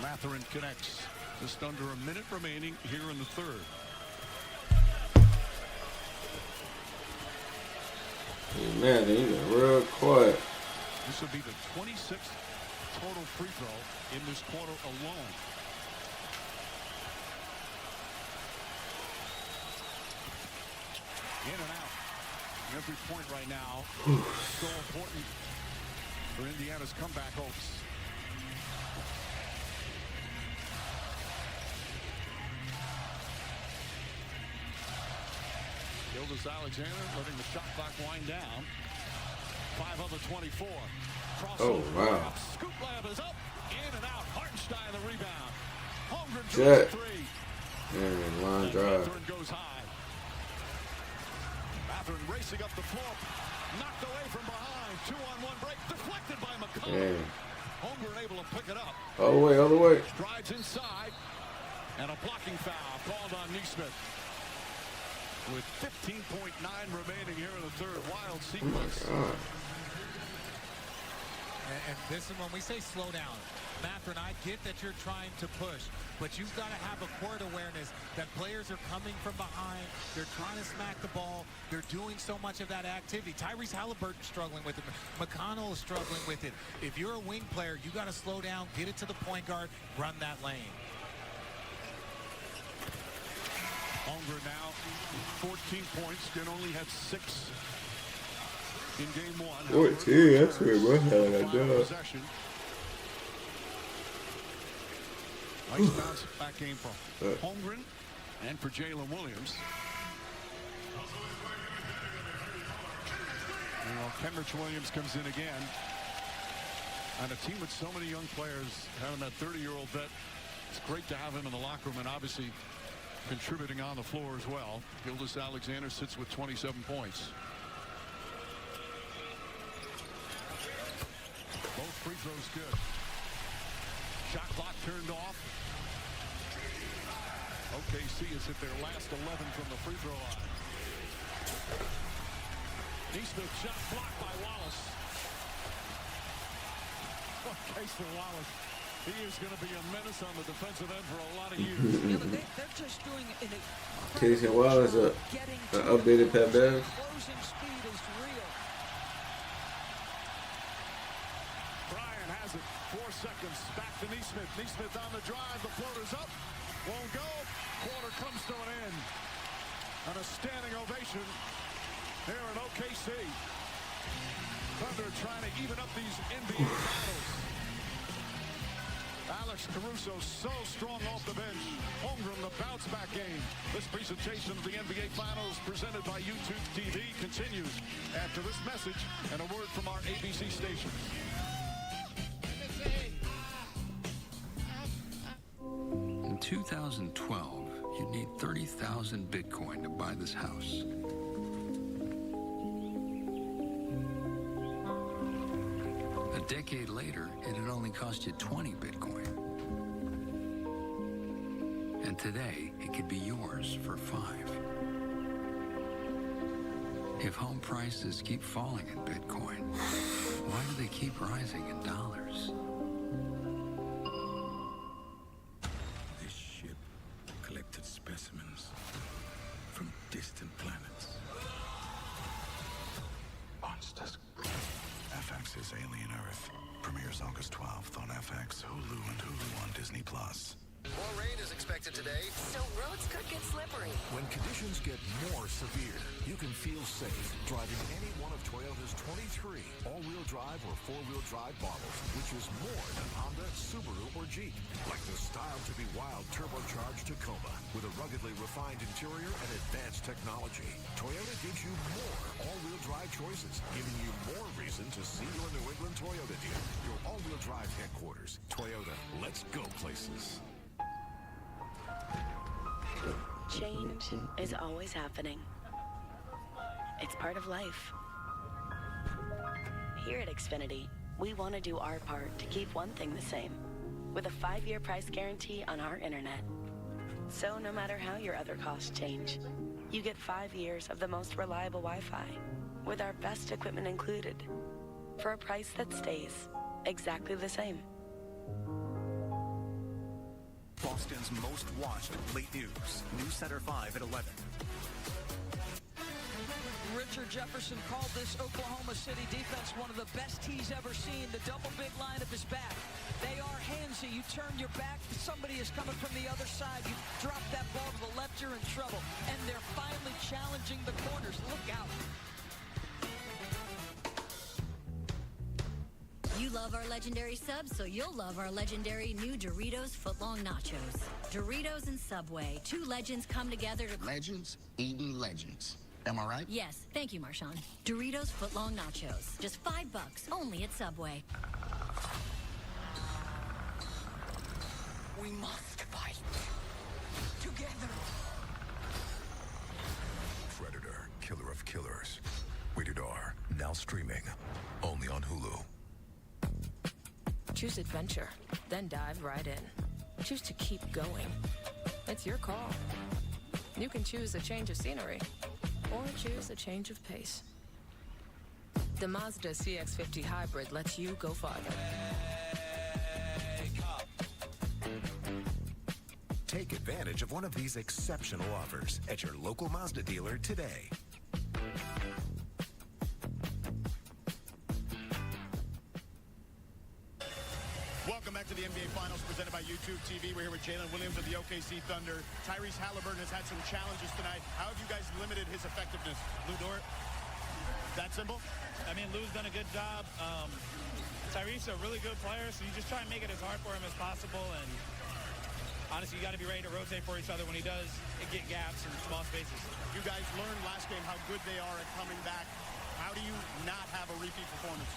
Mathurin connects. Just under a minute remaining here in the third. Man, he got real quiet. This will be the 26th total free throw in this quarter alone. In and out. Every point right now so important for Indiana's comeback hopes. Gildas Alexander letting the shot clock wind down. 5 of the 24. Oh, wow. Scoop layup is up. In and out. Hartenstein the rebound. Holmgren Jet. 3. Man, line drive. Mathurin goes high. Mathurin racing up the floor. Knocked away from behind. 2-on-1 break. Deflected by McConnell. Holmgren able to pick it up. All the way, all the way. Strides inside. And a blocking foul called on Neesmith. With 15.9 remaining here in the third. Wild sequence. Oh my God. And this is when we say slow down. Mathurin, I get that you're trying to push, but you've got to have a court awareness that players are coming from behind. They're trying to smack the ball. They're doing so much of that activity. Tyrese Halliburton struggling with it. McConnell is struggling with it. If you're a wing player, you got to slow down, get it to the point guard, run that lane. Holmgren now 14 points. Then only had 6 in game 1. 14, that's where my hell I done. Nice bounce back game from Holmgren and for Jalen Williams. You know, Kenrich Williams comes in again. And a team with so many young players, having that 30-year-old vet, it's great to have him in the locker room and obviously contributing on the floor as well. Gildas Alexander sits with 27 points. Both free throws is good. Shot clock turned off. OKC has hit their last 11 from the free throw line. Neesmith shot blocked by Wallace. What case for Wallace? He is going to be a menace on the defensive end for a lot of years. Yeah, but they're just doing an Casey Wallace, an updated Pat Bev. closing speed is real. Bryant has it. 4 seconds. Back to Neesmith. Neesmith on the drive. The floater's up. Won't go. Quarter comes to an end. And a standing ovation here in OKC. Thunder trying to even up these NBA battles. Alex Caruso so strong off the bench. Holmgren, the bounce back game. This presentation of the NBA Finals presented by YouTube TV continues after this message and a word from our ABC station. In 2012, you'd need 30,000 Bitcoin to buy this house. A decade later, it had only cost you 20 Bitcoin. And today, it could be yours for 5. If home prices keep falling in Bitcoin, why do they keep rising in dollars? This ship collected specimens from distant planets. Monsters. FX's Alien Earth premieres August 12th on FX, Hulu, and Hulu on Disney+. More rain is expected today, so roads could get slippery. When conditions get more severe, you can feel safe driving any one of Toyota's 23 all-wheel drive or four-wheel drive models, which is more than Honda, Subaru, or Jeep. Like the style-to-be-wild turbocharged Tacoma with a ruggedly refined interior and advanced technology. Toyota gives you more all-wheel drive choices, giving you more reason to see your New England Toyota dealer. Your all-wheel drive headquarters. Toyota, let's go places. Change is always happening. It's part of life. Here at Xfinity, we want to do our part to keep one thing the same, with a 5-year price guarantee on our internet. So no matter how your other costs change, you get 5 years of the most reliable Wi-Fi, with our best equipment included, for a price that stays exactly the same. Boston's most watched late news. News Center 5 at 11. Richard Jefferson called this Oklahoma City defense one of the best he's ever seen. The double big lineup is back. They are handsy. You turn your back, somebody is coming from the other side. You drop that ball to the left, you're in trouble. And they're finally challenging the corners. Look out. You love our legendary subs, so you'll love our legendary new Doritos Footlong Nachos. Doritos and Subway, 2 legends come together to... Legends eating legends. Am I right? Yes, thank you, Marshawn. Doritos Footlong Nachos. Just $5, only at Subway. We must fight together. Predator, Killer of Killers. Rated R, now streaming. Only on Hulu. Choose adventure, then dive right in. Choose to keep going. It's your call. You can choose a change of scenery, or choose a change of pace. The Mazda CX-50 Hybrid lets you go farther. Take advantage of one of these exceptional offers at your local Mazda dealer today. Welcome back to the NBA Finals presented by YouTube TV. We're here with Jalen Williams of the OKC Thunder. Tyrese Halliburton has had some challenges tonight. How have you guys limited his effectiveness? Lou Dort? That simple? I mean, Lou's done a good job. Tyrese a really good player, so you just try and make it as hard for him as possible. And honestly, you got to be ready to rotate for each other when he does get gaps in small spaces. You guys learned last game how good they are at coming back. How do you not have a repeat performance?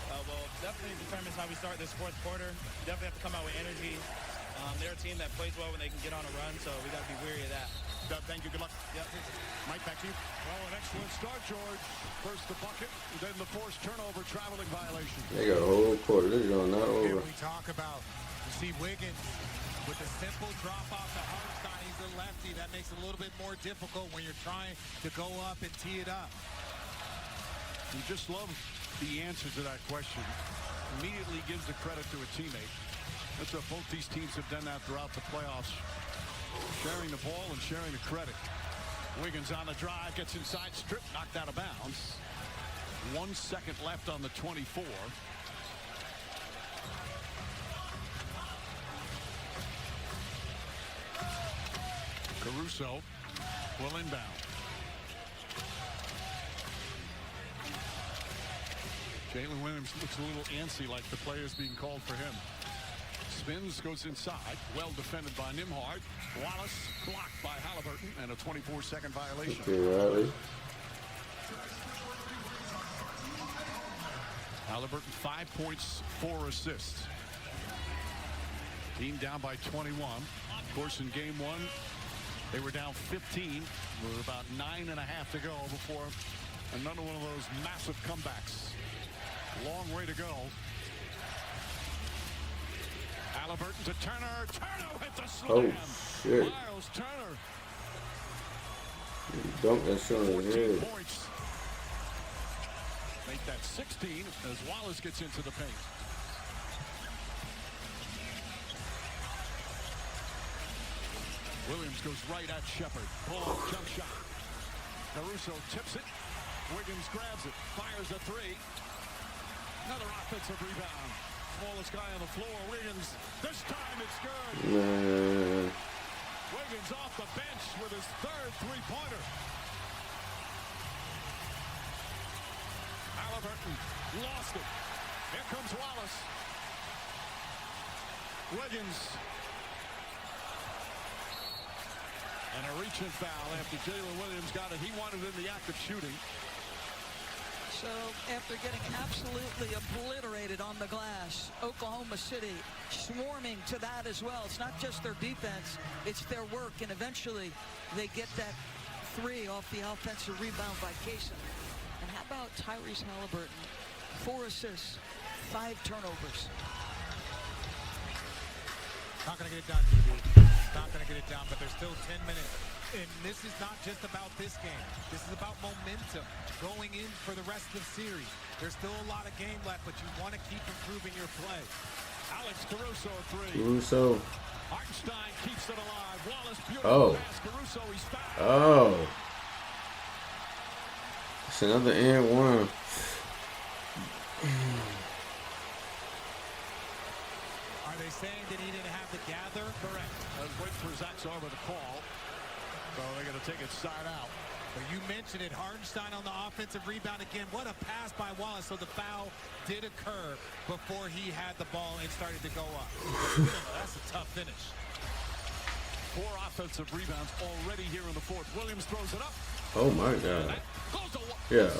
Well, definitely determines how we start this fourth quarter. You definitely have to come out with energy. They're a team that plays well when they can get on a run, so we got to be wary of that. Thank you. Good luck. Yeah. Mike, back to you. Well, an excellent start, George. First the bucket, then the forced turnover, traveling violation. They got a whole quarter. This is not over. Here we talk about, you see Wiggins with a simple drop off to Hartenstein. He's a lefty. That makes it a little bit more difficult when you're trying to go up and tee it up. You just love the answer to that question. Immediately gives the credit to a teammate. That's what both these teams have done that throughout the playoffs. Sharing the ball and sharing the credit. Wiggins on the drive, gets inside, strip, knocked out of bounds. 1 second left on the 24. Caruso will inbound. Jalen Williams looks a little antsy, like the players being called for him. Spins, goes inside. Well defended by Nembhard. Wallace blocked by Halliburton, and a 24-second violation. Okay, Riley. Halliburton, 5 points, 4 assists. Team down by 21. Of course, in game one, they were down 15 with about 9.5 to go before another one of those massive comebacks. Long way to go. Halliburton to Turner. Turner with the slam. Oh, shit. Miles Turner. He dunked that shit on his head. Points. Make that 16 as Wallace gets into the paint. Williams goes right at Shepard. Pull-up jump shot. Caruso tips it. Wiggins grabs it. Fires a three. Another offensive rebound. Smallest guy on the floor. Wiggins. This time it's good. Man. Wiggins off the bench with his third three-pointer. Halliburton lost it. Here comes Wallace. Wiggins. And a reach-in foul after Jalen Williams got it. He wanted in the act of shooting. So after getting absolutely obliterated on the glass, Oklahoma City swarming to that as well. It's not just their defense, it's their work, and eventually they get that three off the offensive rebound by Kaysen. And how about Tyrese Halliburton? 4 assists, 5 turnovers. Not going to get it done, DB. Not going to get it done, but there's still 10 minutes. And this is not just about this game. This is about momentum going in for the rest of the series. There's still a lot of game left, but you want to keep improving your play. Alex Caruso, a three. Caruso. Hartenstein keeps it alive. Wallace, beautiful pass. Caruso, he's fouled. Oh. It's another and one. Are they saying that he didn't have the gather? Correct. Let's wait for Zach Sarver to call. So they're going to take it side out. But you mentioned it, Hartenstein on the offensive rebound again. What a pass by Wallace. So the foul did occur before he had the ball and started to go up. That's a tough finish. 4 offensive rebounds already here in the fourth. Williams throws it up. Oh my God. Yeah.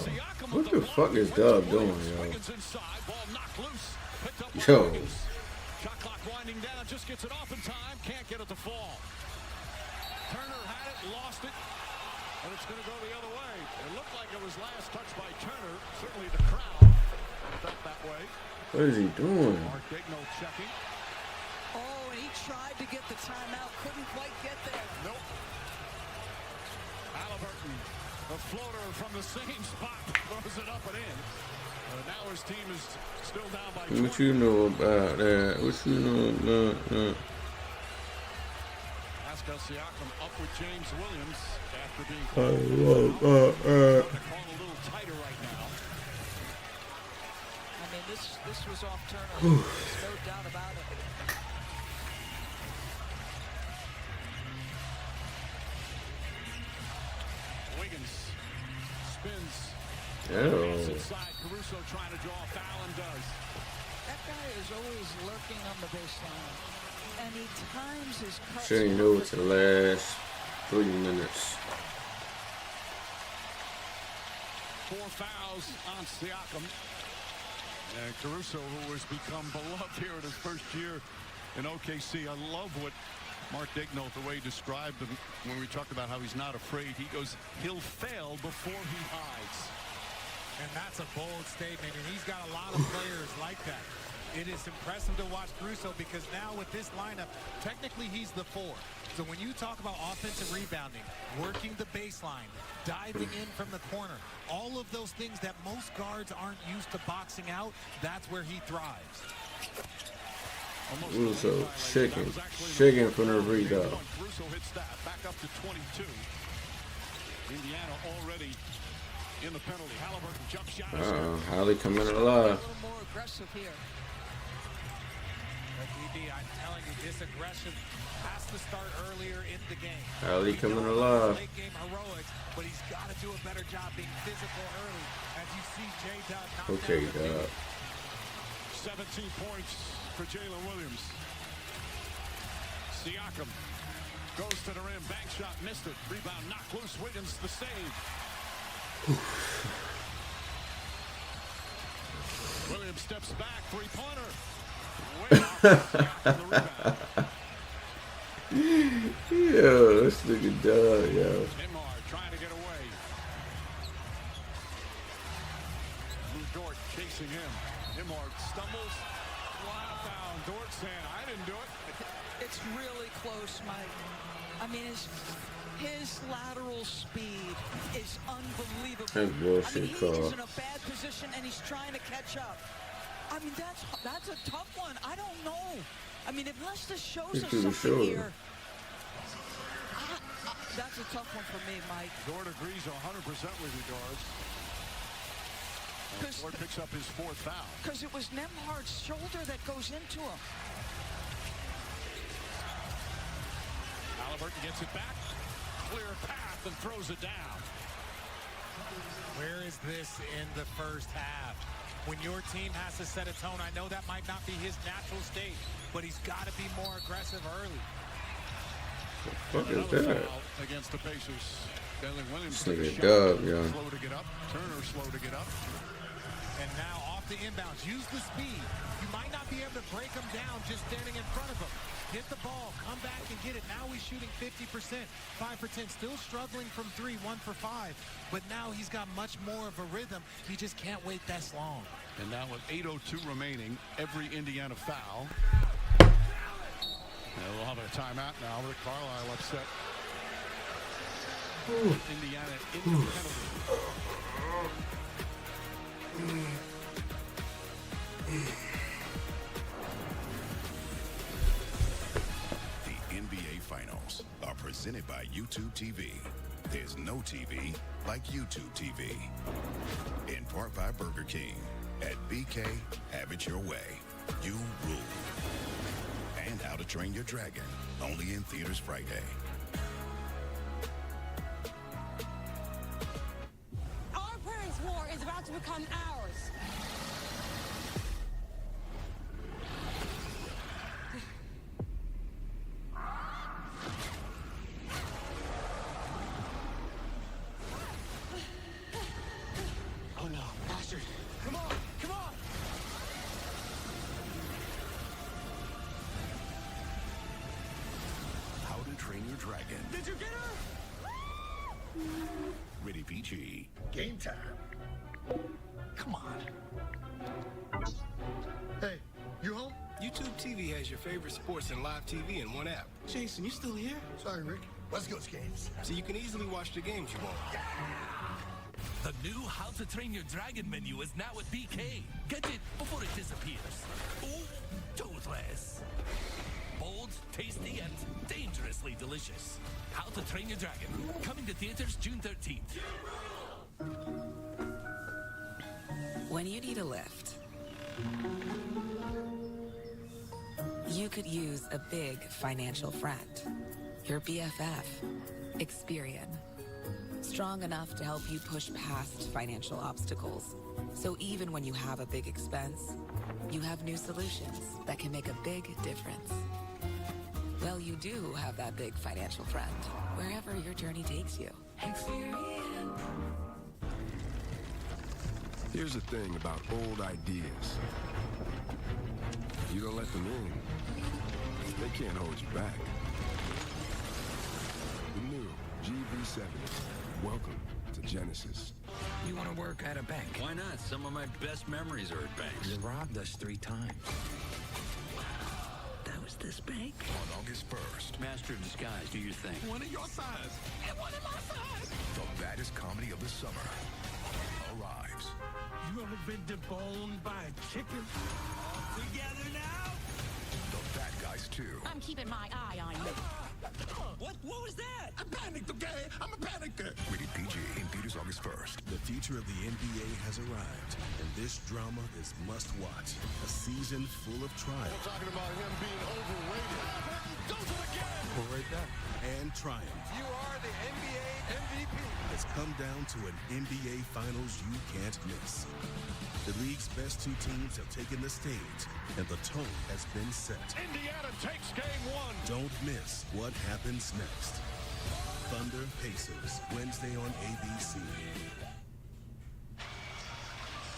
What the fuck is Dub doing, yo? Yo. Shot clock winding down. Just gets it off in time. Can't get it to fall. Turner had it, lost it, and it's going to go the other way. It looked like it was last touched by Turner. Certainly the crowd felt that way. What is he doing? Mark Digno checking. Oh, and he tried to get the timeout, couldn't quite get there. Nope. Halliburton, the floater from the same spot, throws it up and in. Now his team is still down by 20. What you know about that? What you know about that? Pascal Siakam up with James Williams after being called a little tighter right now. I mean, this was off Turner. There's no doubt about it. Wiggins spins. Inside. Caruso trying to draw a foul and does. That guy is always lurking on the baseline. And he times his cuts. Sure you know it's the last 3 minutes. 4 fouls on Siakam. And Caruso, who has become beloved here in his first year in OKC. I love what Mark Daigneault, the way he described him when we talked about how he's not afraid, he goes, he'll fail before he hides. And that's a bold statement, and he's got a lot of players like that. It is impressive to watch Caruso because now with this lineup, technically he's the 4. So when you talk about offensive rebounding, working the baseline, diving in from the corner, all of those things that most guards aren't used to boxing out, that's where he thrives. Caruso shaking from the rebound. Caruso hits that back up to 22. Indiana already in the penalty. Halliburton jump shot. Holly coming alive. A little more aggressive here. But DB, I'm telling you, this aggression has to start earlier in the game. Holly coming alive. Late game heroics, but he's got to do a better job being physical early. As you see J-Dub knock Okay, down the 17 points for Jalen Williams. Siakam goes to the rim. Bank shot, missed it. Rebound, knock loose. Wiggins the save. Williams steps back. Three-pointer. Way off. Siakam the rebound. Yo, this nigga done, yo. Neymar trying to get away. Lou Dort chasing him. Neymar stumbles. Down. Dort saying, I didn't do it. It's really close, Mike. I mean, his lateral speed is unbelievable. That's bullshit, I mean, Carl. he's in a bad position and he's trying to catch up. I mean, that's a tough one. I don't know. I mean, unless this shows us something here. That's a tough one for me, Mike. Dort agrees 100% with you, Doris. Dort picks up his 4th foul. Because it was Nembhard's shoulder that goes into him. Halliburton gets it back. Clear path and throws it down. Where is this in the first half? When your team has to set a tone, I know that might not be his natural state, but he's got to be more aggressive early. What is that? Against the Pacers. Jalen Williams This nigga dub, yo. slow to get up. Turner slow to get up. And now off the inbounds, use the speed. You might not be able to break him down just standing in front of him. Hit the ball, come back and get it. Now he's shooting 50%, 5 for 10. Still struggling from 3, 1 for 5. But now he's got much more of a rhythm. He just can't wait that long. And now with 8:02 remaining, every Indiana foul. And we'll have a timeout now. Rick Carlisle upset. Indiana in the penalty. The NBA Finals are presented by YouTube TV. There's no TV like YouTube TV. In part by Burger King. At BK, have it your way. You rule. And How to Train Your Dragon. Only in theaters Friday. Our parents' war is about to become ours. Oh no, bastard. Come on, come on. How to Train Your Dragon. Did you get her? Rated PG. Game time. Come on. Hey, you home? YouTube TV has your favorite sports and live TV in one app. Jason, you still here? Sorry, Rick. Let's go, Skates. So you can easily watch the games you want. The new How to Train Your Dragon menu is now at BK. Get it before it disappears. Ooh, toothless. Bold, tasty, and dangerously delicious. How to Train Your Dragon. Coming to theaters June 13th. When you need a lift, you could use a big financial friend. Your BFF, Experian. Strong enough to help you push past financial obstacles. So even when you have a big expense, you have new solutions that can make a big difference. Well, you do have that big financial friend, wherever your journey takes you. Here's the thing about old ideas. If you don't let them in, they can't hold you back. GV70. Welcome to Genesis. You want to work at a bank? Why not? Some of my best memories are at banks. You robbed us 3 times. That was this bank? On August 1st. Master of disguise, do your thing. One of your size. And one of my size. The baddest comedy of the summer arrives. You ever been deboned by a chicken? All together now? The Bad Guys 2. I'm keeping my eye on you. What was that? I panicked, okay? I'm a panicker. Rated PG in theaters August 1st. The future of the NBA has arrived, and this drama is must-watch. A season full of triumph. We're talking about him being overrated. Does it again! Right there. And triumph. You are the NBA MVP. Has come down to an NBA Finals you can't miss. The league's best 2 teams have taken the stage, and the tone has been set. Indiana takes game 1. Don't miss what happens next. Thunder Pacers, Wednesday on ABC.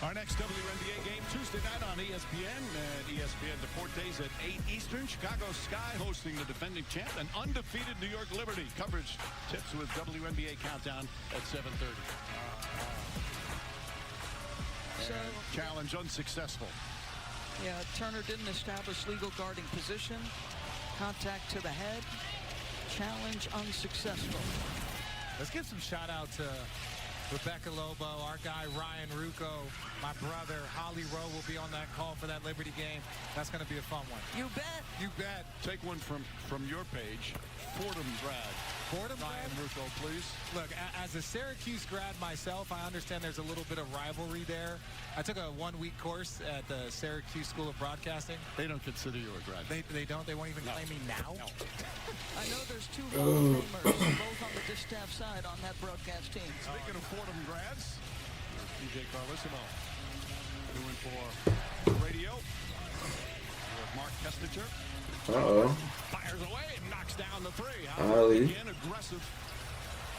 Our next WNBA game Tuesday night on ESPN and ESPN Deportes at 8 Eastern. Chicago Sky hosting the defending champ and undefeated New York Liberty. Coverage tips with WNBA Countdown at 7:30. So, challenge unsuccessful. Yeah, Turner didn't establish legal guarding position. Contact to the head. Challenge unsuccessful. Let's give some shout out to Rebecca Lobo, our guy Ryan Rucco, my brother Holly Rowe will be on that call for that Liberty game. That's going to be a fun one. You bet. You bet. Take one from your page. Fordham grad. Fordham Ryan grad? Rucco, please. Look, as a Syracuse grad myself, I understand there's a little bit of rivalry there. I took a 1-week course at the Syracuse School of Broadcasting. They don't consider you a grad. They don't? They won't even claim me now? No. I know there's 2 Hall of Famers, both on the distaff side on that broadcast team. Speaking of Fordham grads, DJ Carlissimo doing for radio. Mark Kestacher. Uh-oh. Fires away and knocks down the 3. Ali. Again, aggressive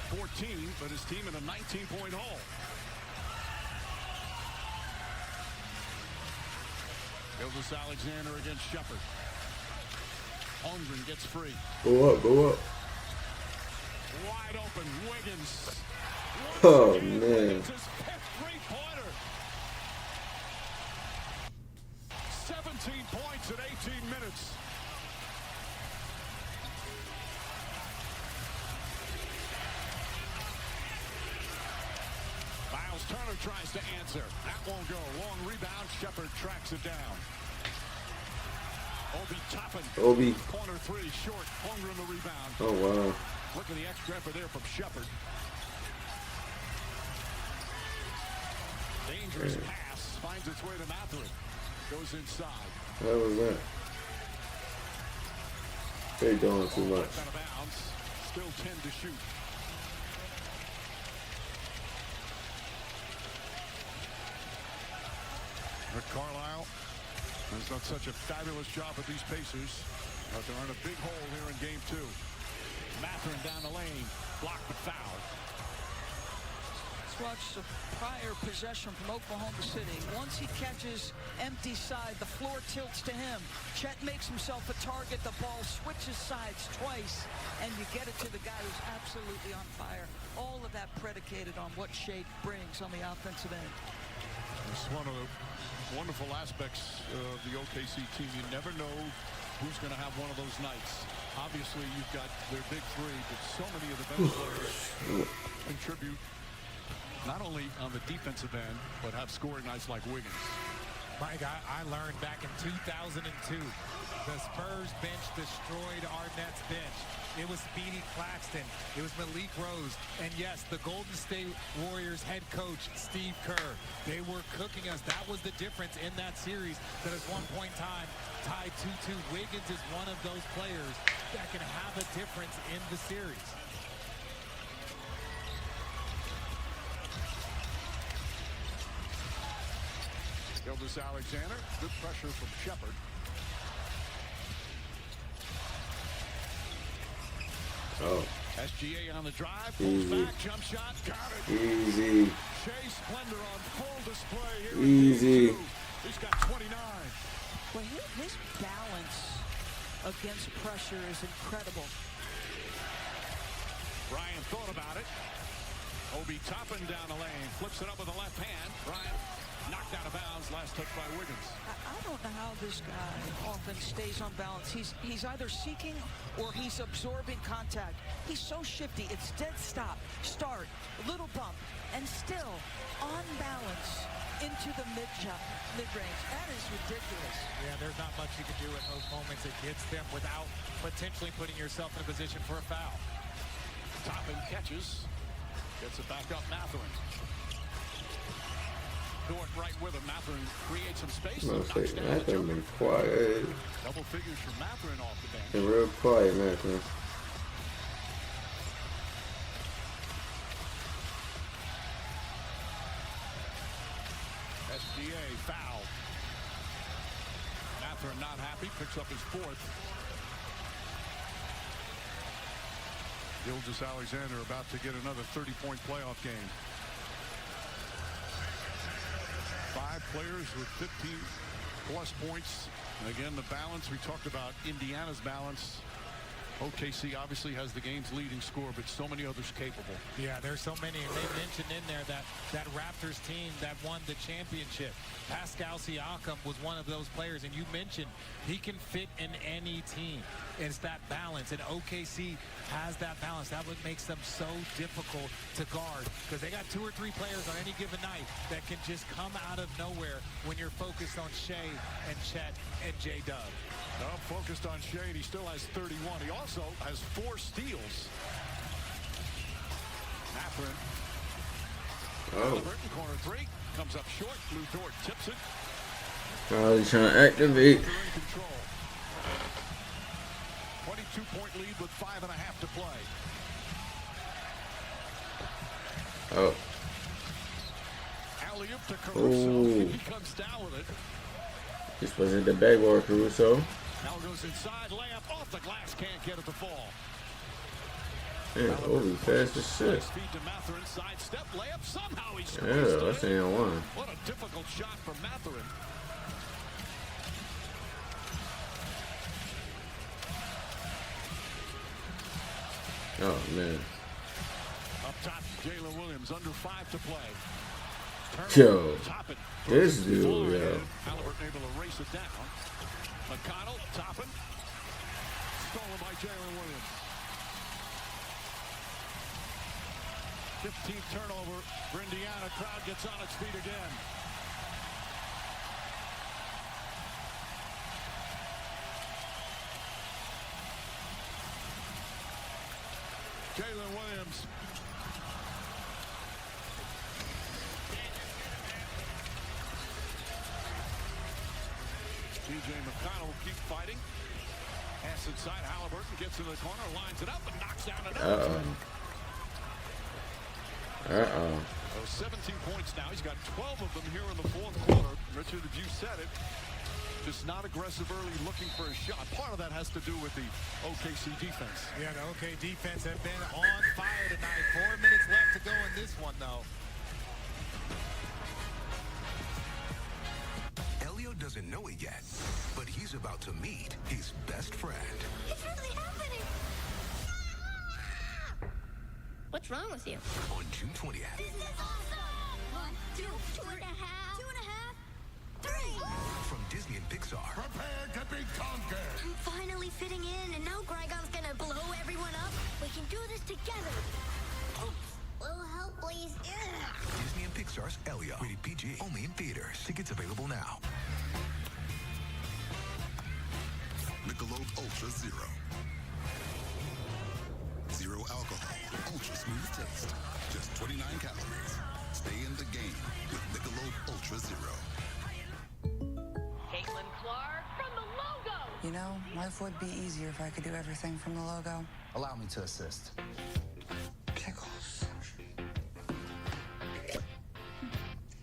14, but his team in a 19-point hole. Gildas Alexander against Shepard. Holmgren gets free. Go up, go up. Wide open, Wiggins. Oh, man. Wiggins' 5th three-pointer. 17 points in 18 minutes. Miles Turner tries to answer. That won't go. Long rebound. Shepard tracks it down. Obi Toppin. Obi. Corner 3 short. Holmgren the rebound. Oh, wow. Look at the extra effort there from Shepard. Dangerous pass. Finds its way to Mathurin. Goes inside. What was that? They're doing too much. Out of bounds. Still 10 to shoot. Rick Carlisle has done such a fabulous job with these Pacers. But they're in a big hole here in game 2. Mathurin down the lane. Blocked the foul. Let's watch the prior possession from Oklahoma City. Once he catches empty side, the floor tilts to him. Chet makes himself a target. The ball switches sides twice, and you get it to the guy who's absolutely on fire. All of that predicated on what Shea brings on the offensive end. It's one of the wonderful aspects of the OKC team. You never know who's going to have one of those nights. Obviously, you've got their big 3, but so many of the bench players contribute not only on the defensive end, but have scoring nights like Wiggins. Mike, I learned back in 2002, the Spurs bench destroyed our Nets bench. It was Speedy Claxton. It was Malik Rose. And yes, the Golden State Warriors head coach, Steve Kerr. They were cooking us. That was the difference in that series that at one point in time tied 2-2. Wiggins is one of those players that can have a difference in the series. Gildas Alexander, good pressure from Shepard. Oh. SGA on the drive, pulls back, jump shot, got it. Easy. Shea Splendor on full display here. Easy. He's got 29. Well, his balance against pressure is incredible. Ryan thought about it. Obi Toppin down the lane, flips it up with the left hand. Ryan knocked out of bounds. Last touch by Wiggins. I don't know how this guy often stays on balance. He's either seeking or he's absorbing contact. He's so shifty. It's dead stop, start, little bump, and still on balance into the mid-range. That is ridiculous. Yeah, there's not much you can do in those moments. It gets them without potentially putting yourself in a position for a foul. Toppin catches. Gets it back up, Mathurin. Dort right with him. Mathurin creates some space. Mathurin been quiet. Double figures for Mathurin off the bench. Been real quiet, Mathurin. SGA foul. Mathurin not happy. Picks up his fourth. Gilgeous-Alexander about to get another 30-point playoff game. 5 players with 15-plus points. And again, the balance, we talked about Indiana's balance. OKC obviously has the game's leading score, but so many others capable. Yeah, there's so many. And they mentioned in there that Raptors team that won the championship. Pascal Siakam was one of those players, and you mentioned he can fit in any team. It's that balance, and OKC has that balance. That what makes them so difficult to guard, because they got 2 or 3 players on any given night that can just come out of nowhere when you're focused on Shea and Chet and J-Dub. Focused on Shea, and he still has 31. He also has 4 steals. Mathurin. Halliburton, corner 3. Comes up short. Lou Dort tips it. Oh, he's trying to activate. 22-point lead with 5.5 to play. Oh. Alley-oop to Caruso. He comes down with it. He's supposed to hit the backboard, Caruso. Now goes inside, layup off the glass, can't get it to fall. Man, Obi fast as shit. Feed to Mathurin, side step, layup, somehow he Yeah, that's an one. What a difficult shot from Mathurin. Oh, man. Up top, Jalen Williams, under 5 to play. Yo, this dude, yo. Halliburton able to race it down. McConnell, Toppin. Stolen by Jalen Williams. 15th turnover for Indiana. Crowd gets on its feet again. Jalen Williams. TJ McConnell will keep fighting. Pass inside. Halliburton gets in the corner, lines it up, and knocks down another. So 17 points now. He's got 12 of them here in the 4th quarter. Richard, as you said it, just not aggressive early, looking for a shot. Part of that has to do with the OKC defense. Yeah, the OK defense have been on fire tonight. 4 minutes left to go in this one, though. Doesn't know it yet, but he's about to meet his best friend. It's really happening. What's wrong with you? On June 20th. This is awesome. 1, 2, 2.5. 2.5. 3. From Disney and Pixar. Prepare to be conquered. I'm finally fitting in, and now Grygon's gonna blow everyone up. We can do this together. Oops. Little help, please. Disney and Pixar's Elio. Rated PG. Only in theaters. Tickets available now. Michelob Ultra Zero. Zero alcohol. Ultra smooth taste. Just 29 calories. Stay in the game with Michelob Ultra Zero. Caitlin Clark from the logo. You know, life would be easier if I could do everything from the logo. Allow me to assist. Pickles.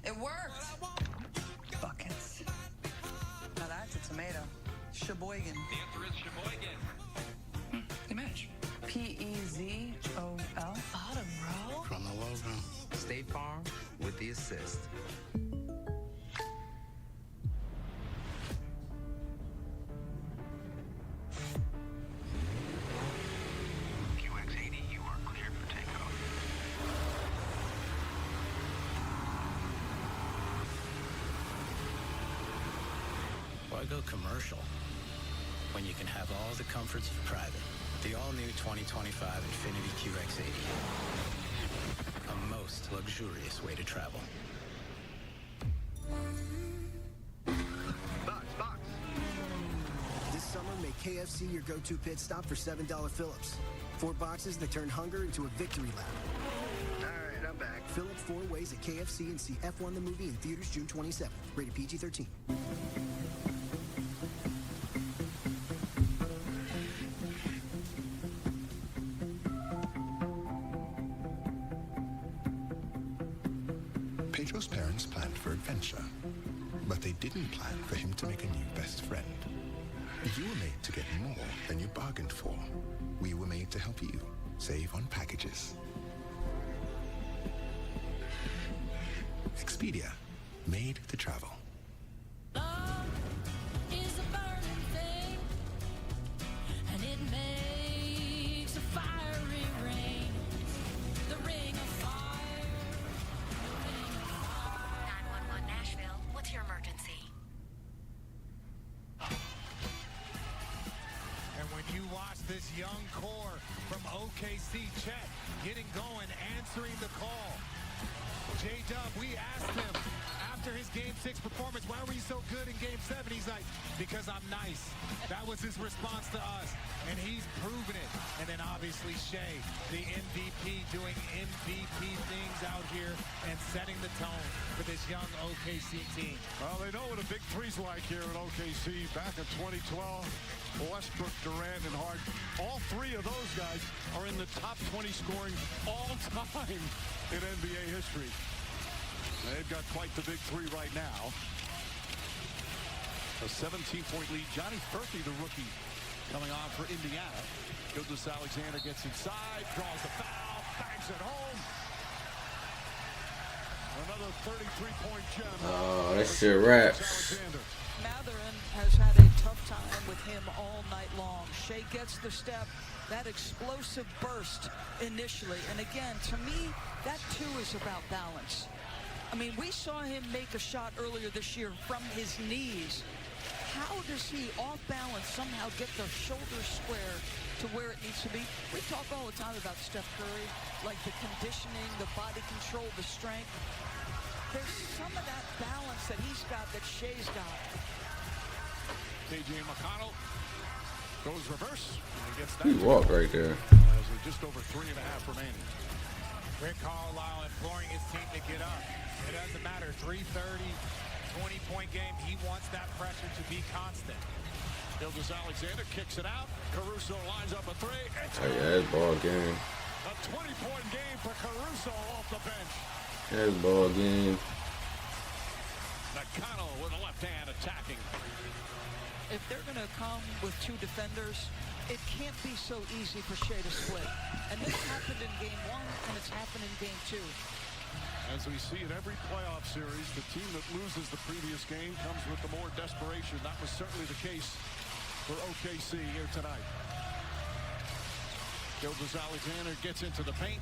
It worked. Buckets. Now that's a tomato. Sheboygan. The answer is Sheboygan. They match. P-E-Z-O-L. Bottom row. From the logo. State Farm with the assist. QX80, you are cleared for Why go commercial when you can have all the comforts of private? The all-new 2025 Infiniti QX80. A most luxurious way to travel. Box. This summer, make KFC your go-to pit stop for $7 Phillips. 4 boxes that turn hunger into a victory lap. All right, I'm back. Fill up 4 ways at KFC and see F1 the movie in theaters June 27th. Rated PG-13. Pedro's parents planned for adventure, but they didn't plan for him to make a new best friend. You were made to get more than you bargained for. We were made to help you save on packages. Expedia, made to travel. Is a burning thing, and it makes a fiery ring. The ring of fire. 911 Nashville, what's your emergency? And when you watch this young core from OKC, Chet getting going, answering the call. J-Dub, we asked him after his Game 6 performance, why were you so good in Game 7? He's like, because I'm nice. That was his response to us, and he's proven it. And then obviously Shea, the MVP, doing MVP things out here and setting the tone for this young OKC team. Well, they know what a big three's like here in OKC. Back in 2012, Westbrook, Durant, and Harden. All 3 of those guys are in the top 20 scoring all time in NBA history. They've got quite the big 3 right now. A 17-point lead. Johnny Furphy, the rookie, coming on for Indiana. Gilgeous-Alexander gets inside, draws the foul, bangs it home. Another 33-point gem. Oh, that shit raps. Matherin has had a tough time with him all night long. Shea gets the step, that explosive burst initially. And again, to me, that too is about balance. I mean, we saw him make a shot earlier this year from his knees. How does he, off balance, somehow get the shoulder square to where it needs to be? We talk all the time about Steph Curry, like the conditioning, the body control, the strength. There's some of that balance that he's got that Shea's got. KJ McConnell goes reverse. And gets that. He walked right there. As we're just over 3.5 remaining. Rick Carlisle imploring his team to get up. It doesn't matter. 3:30, 20-point game. He wants that pressure to be constant. Gilgeous-Alexander kicks it out. Caruso lines up a 3. Oh yeah, that's ball game. A 20-point game for Caruso off the bench. That's ball game. McConnell with a left hand attacking. If they're going to come with 2 defenders, it can't be so easy for Shea to split. And this happened in Game 1, and it's happened in Game 2. As we see in every playoff series, the team that loses the previous game comes with the more desperation. That was certainly the case for OKC here tonight. Gilgeous-Alexander gets into the paint,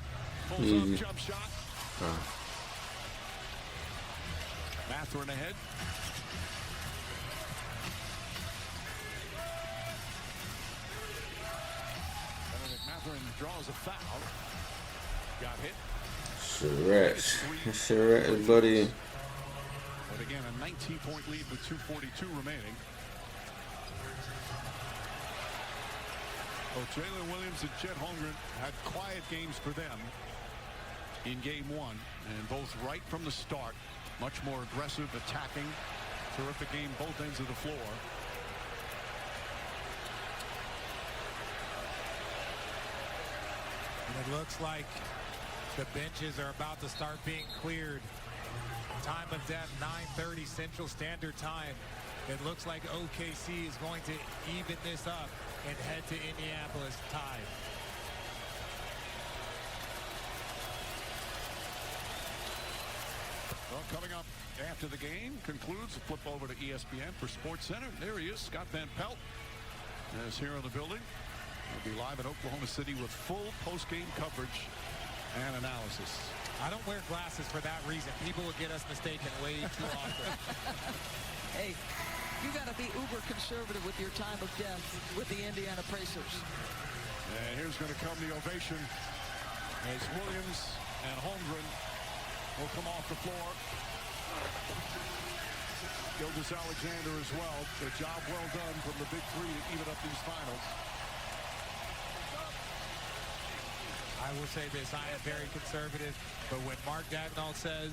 pulls up, jump shot. Matherin ahead. Matherin draws a foul. Got hit. Charette, buddy. But again, a 19-point lead with 2:42 remaining. Well, Jalen Williams and Chet Holmgren had quiet games for them in Game 1, and both right from the start. Much more aggressive, attacking. Terrific game, both ends of the floor. And it looks like the benches are about to start being cleared. Time of death, 9:30 Central Standard Time. It looks like OKC is going to even this up and head to Indianapolis tied. Well, coming up after the game concludes, flip over to ESPN for Sports Center. There he is, Scott Van Pelt, is here in the building. We'll be live in Oklahoma City with full post-game coverage and analysis. I don't wear glasses for that reason. People will get us mistaken way too often. Hey, You got to be uber conservative with your time of death with the Indiana Pacers. And here's going to come the ovation as Williams and Holmgren will come off the floor. Gilgeous-Alexander as well. A job well done from the big three to even up these finals. I will say this, I am very conservative, but when Mark Dagnall says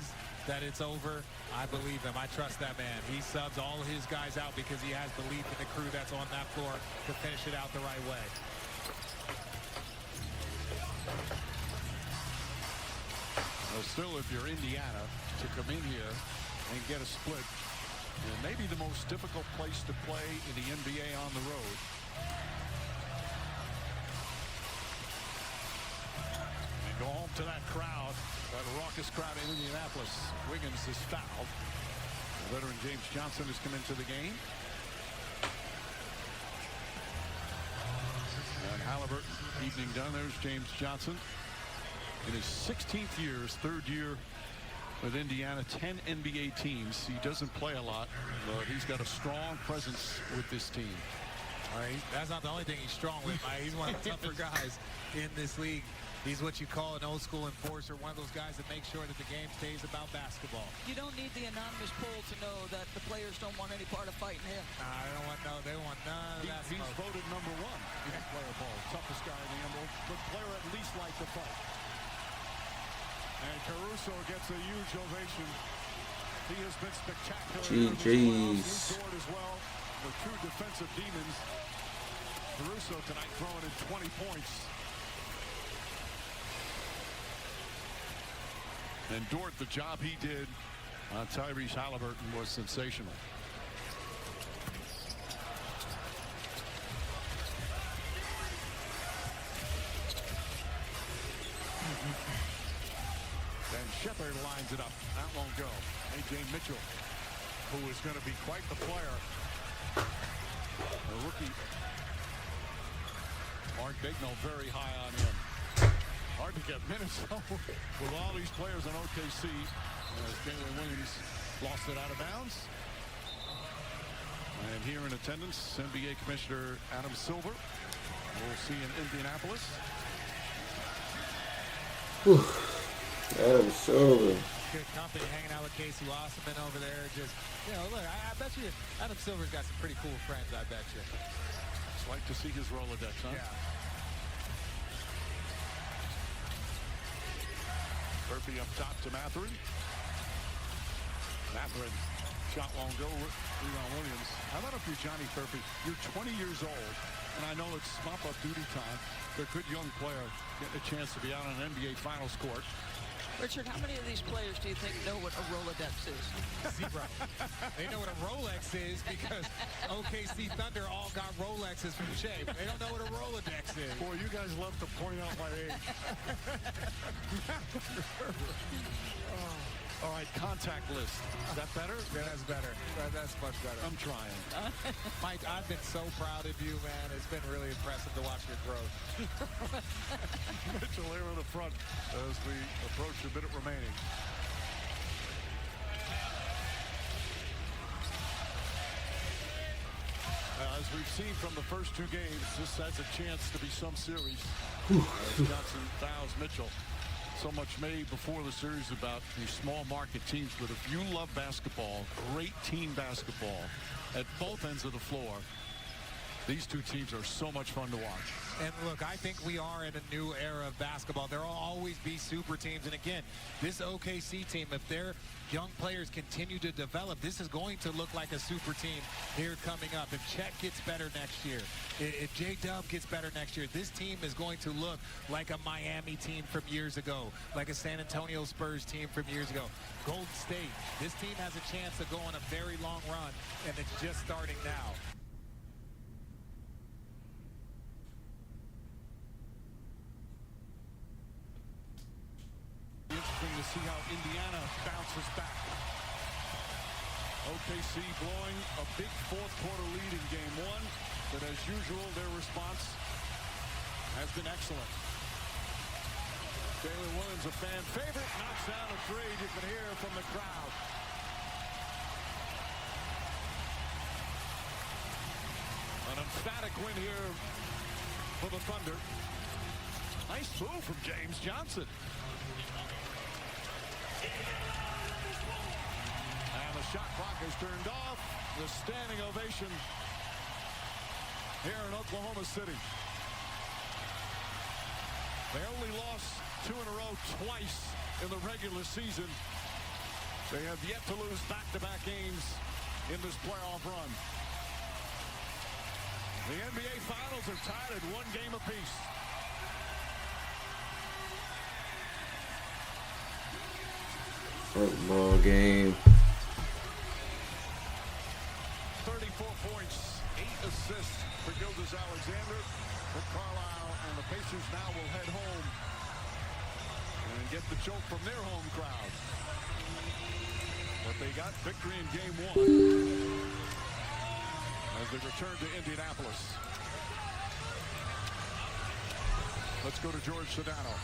that it's over, I believe him. I trust that man. He subs all of his guys out because he has belief in the crew that's on that floor to finish it out the right way. Well, still, if you're Indiana, to come in here and get a split, and maybe the most difficult place to play in the NBA on the road. And go home to that crowd, that raucous crowd in Indianapolis. Wiggins is fouled. The veteran James Johnson has come into the game. And Halliburton, evening done. There's James Johnson. In his 16th year, his third year with Indiana, 10 NBA teams. He doesn't play a lot, but he's got a strong presence with this team. All right, that's not the only thing he's strong with, Mike. He's one of the tougher guys in this league. He's what you call an old school enforcer, one of those guys that makes sure that the game stays about basketball. You don't need the anonymous poll to know that the players don't want any part of fighting him. They don't want they want none of that. He's voted #1 in the player poll. Toughest guy in the NBA, but player at least like to fight. And Caruso gets a huge ovation. He has been spectacular. GG's. As well, with two defensive demons. Caruso tonight throwing in 20 points. And Dort, the job he did on Tyrese Halliburton was sensational. And Shepard lines it up. That won't go. A.J. Mitchell, who is going to be quite the player. A rookie. Mark Dagnall very high on him. Hard to get minutes with all these players on OKC. As Jalen Williams lost it out of bounds. And here in attendance, NBA Commissioner Adam Silver. We'll see in Indianapolis. Adam Silver. Good company hanging out with Casey Wasserman over there. Just, look, I bet you Adam Silver's got some pretty cool friends, I bet you. Just like to see his Rolodex, huh? Yeah. Murphy up top to Mathurin. Mathurin shot won't go. Leon Williams. How about if you're Johnny Murphy? You're 20 years old, and I know it's mop-up duty time. But a good young player getting a chance to be out on an NBA Finals court. Richard, how many of these players do you think know what a Rolodex is? Zero. They know what a Rolex is because OKC Thunder all got Rolexes from Shea. They don't know what a Rolodex is. Boy, you guys love to point out my age. All right, contact list. Is that better? Yeah, that's better. That's much better. I'm trying. Mike, I've been so proud of you, man. It's been really impressive to watch your growth. Mitchell here in the front as we approach a minute remaining. As we've seen from the first two games, this has a chance to be some series. Johnson fouls Mitchell. So much made before the series about these small market teams, but if you love basketball, great team basketball at both ends of the floor, these two teams are so much fun to watch. And look, I think we are in a new era of basketball. There will always be super teams. And again, this OKC team, if their young players continue to develop, this is going to look like a super team here coming up. If Chet gets better next year, if J-Dub gets better next year, this team is going to look like a Miami team from years ago, like a San Antonio Spurs team from years ago. Golden State, this team has a chance to go on a very long run, and it's just starting now. Interesting to see how Indiana bounces back. OKC blowing a big fourth quarter lead in game one, but as usual, their response has been excellent. Jalen Williams, a fan favorite, knocks down a three. You can hear from the crowd. emphatic win here for the Thunder. Nice move from James Johnson. And the shot clock is turned off. The standing ovation here in Oklahoma City. They only lost 2 in a row twice in the regular season. They have yet to lose back-to-back games in this playoff run. The NBA Finals are tied at 1 game apiece. Football game. 34 points, 8 assists for Gilgeous-Alexander. But Carlisle and the Pacers now will head home and get the choke from their home crowd. But they got victory in game 1 as they return to Indianapolis. Let's go to George Sedano.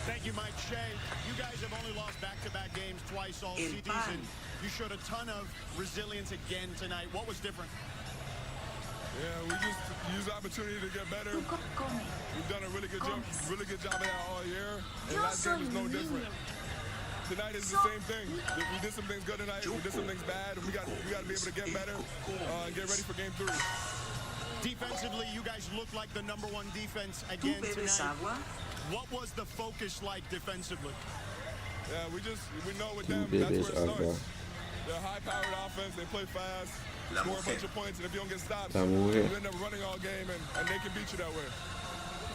Thank you, Mike Shea. You guys have only lost back-to-back games twice all season. You showed a ton of resilience again tonight. What was different? Yeah, we just use the opportunity to get better. We've done a really good job of that all year, and last game was no different. Tonight is the same thing. We did some things good tonight. We did some things bad, and we got to be able to get better and get ready for game 3. Defensively, you guys look like the #1 defense again tonight. What was the focus like defensively? Yeah, we know with them, that's where it starts. They're a high-powered offense. They play fast, score a bunch of points, and if you don't get stops, you end up running all game, and they can beat you that way.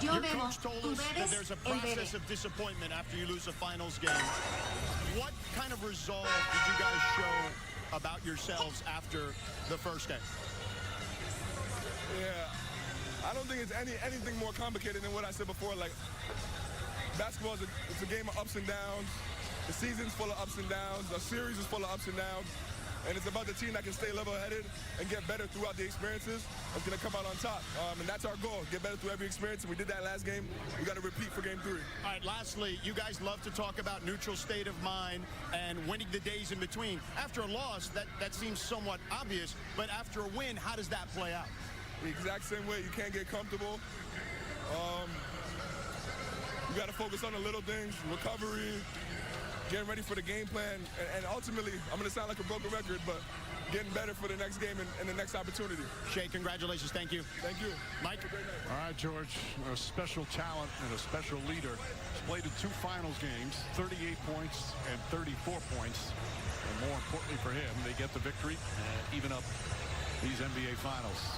Your coach told us that there's a process of disappointment after you lose a finals game. What kind of resolve did you guys show about yourselves after the first game? Yeah, I don't think it's anything more complicated than what I said before. Like, basketball it's a game of ups and downs. The season's full of ups and downs. The series is full of ups and downs. And it's about the team that can stay level-headed and get better throughout the experiences. That's going to come out on top. And that's our goal, get better through every experience. And we did that last game. We got to repeat for game 3. All right, lastly, you guys love to talk about neutral state of mind and winning the days in between. After a loss, that seems somewhat obvious. But after a win, how does that play out? The exact same way. You can't get comfortable. You got to focus on the little things, recovery, getting ready for the game plan, and ultimately, I'm going to sound like a broken record, but getting better for the next game and the next opportunity. Shea, congratulations. Thank you. Thank you. Mike? All right, George, a special talent and a special leader. He's played in 2 finals games, 38 points and 34 points. And more importantly for him, they get the victory and even up these NBA Finals.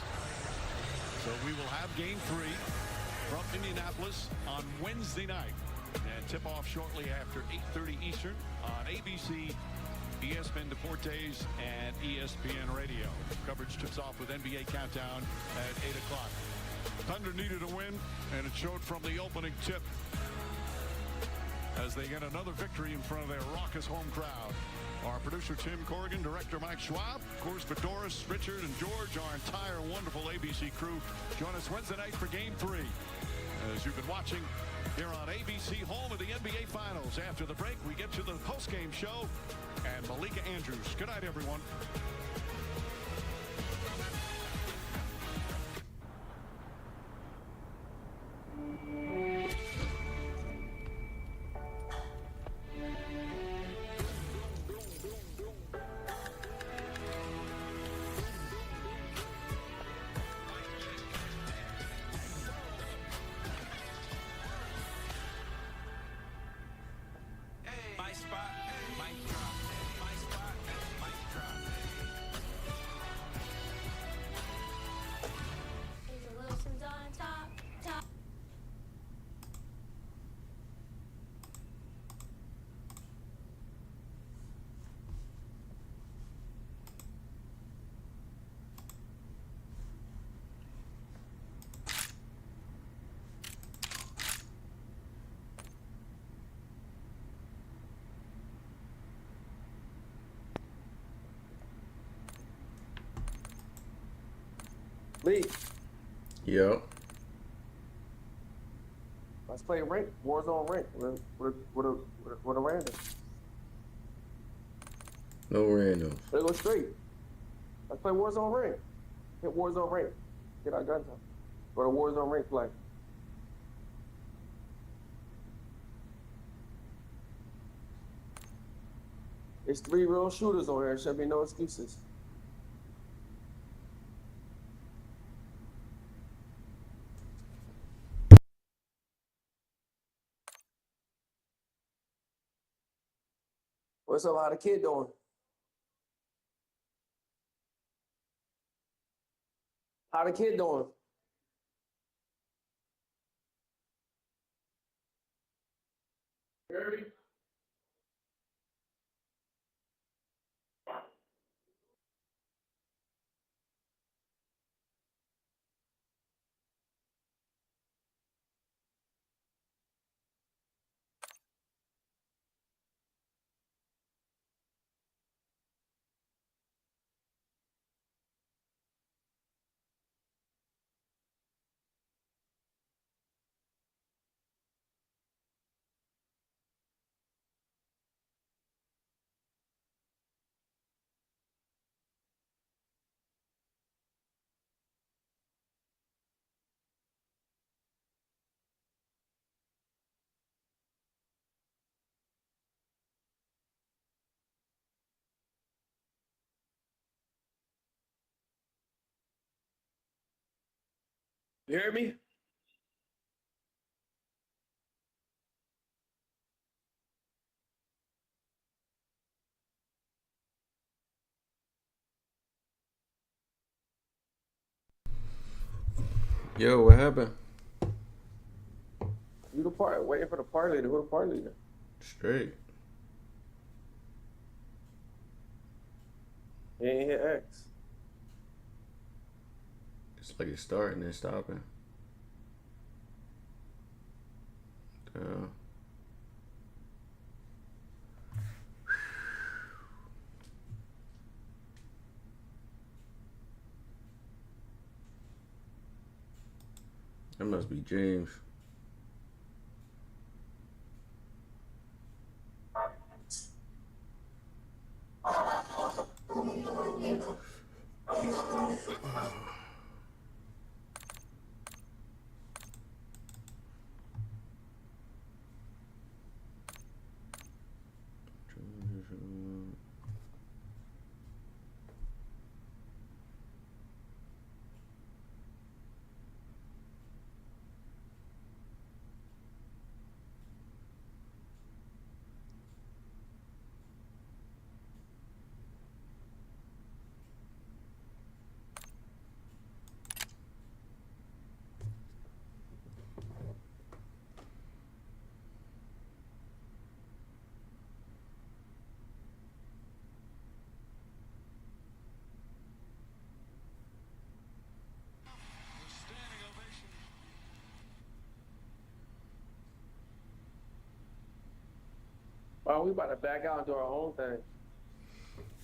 So we will have game 3 from Indianapolis on Wednesday night. And tip-off shortly after 8:30 Eastern on ABC, ESPN Deportes, and ESPN Radio. Coverage tips off with NBA Countdown at 8 o'clock. Thunder needed a win, and it showed from the opening tip as they get another victory in front of their raucous home crowd. Our producer, Tim Corrigan, director, Mike Schwab, of course, for Doris, Richard, and George, our entire wonderful ABC crew. Join us Wednesday night for Game 3. As you've been watching here on ABC, home of the NBA Finals. After the break, we get to the post-game show and Malika Andrews. Good night, everyone. Lee. Yep. Let's play rank, Warzone rank with a random. No randoms. Let's go straight. Let's play Warzone rank. Hit Warzone rank. Get our guns up. Go to Warzone rank play. There's 3 real shooters on here. Should be no excuses. What's up? How the kid doing? How the kid doing? Hear me? You hear me? Yo, what happened? You the part waiting for the party leader. Who the party leader? Straight. He ain't hit X. It's like it's starting and stopping. That must be James. Oh, we about to back out and do our own thing.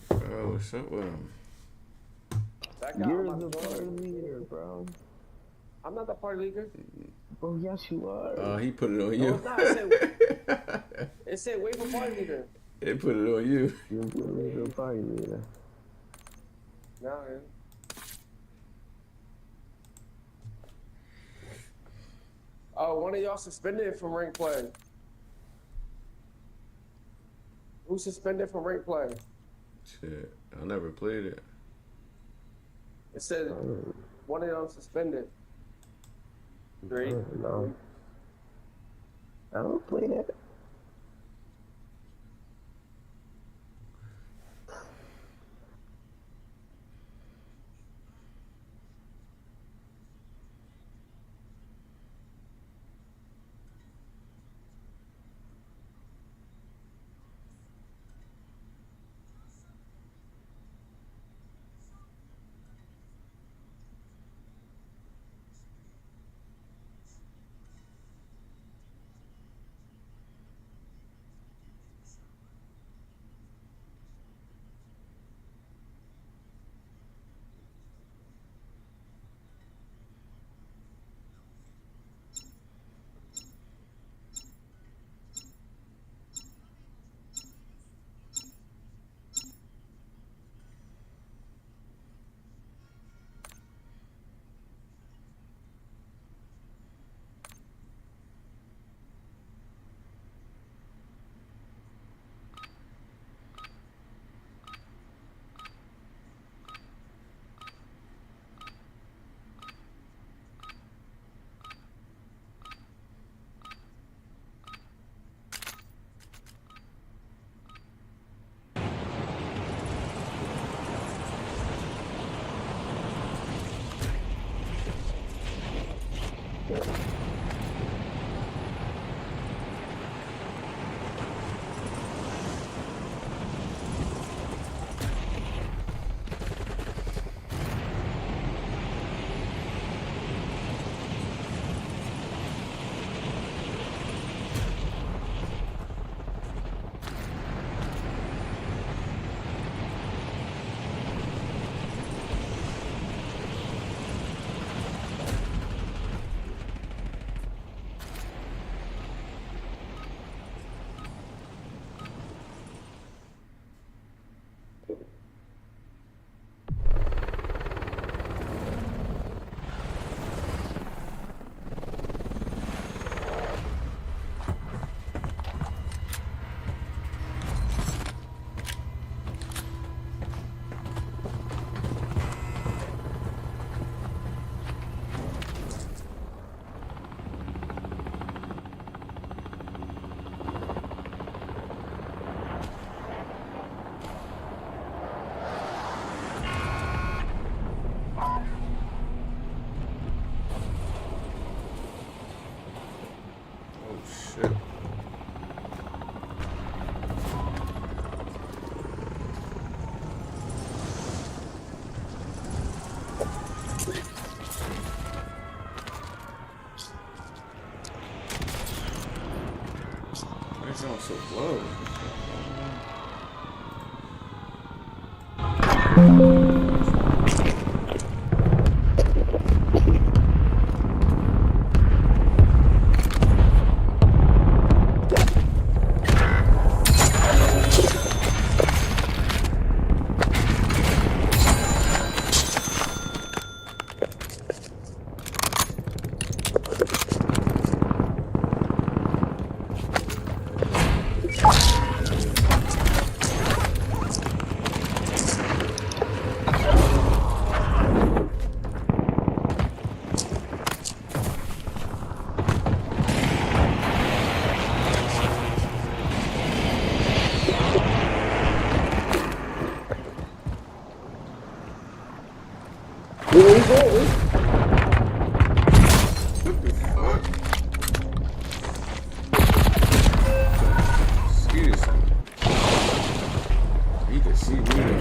Bro, what's up with him? Back out. You're the party leader, bro. I'm not the party leader. Bro, yes you are. He put it on No, you. it's not. It said wait for party leader. They put it on you. You're the party leader. No, man. Oh, one of y'all suspended from rank play. Who suspended from rank play? Shit, I never played it. It said one of them suspended. 3. No. I don't play that. shit. Why is it so low?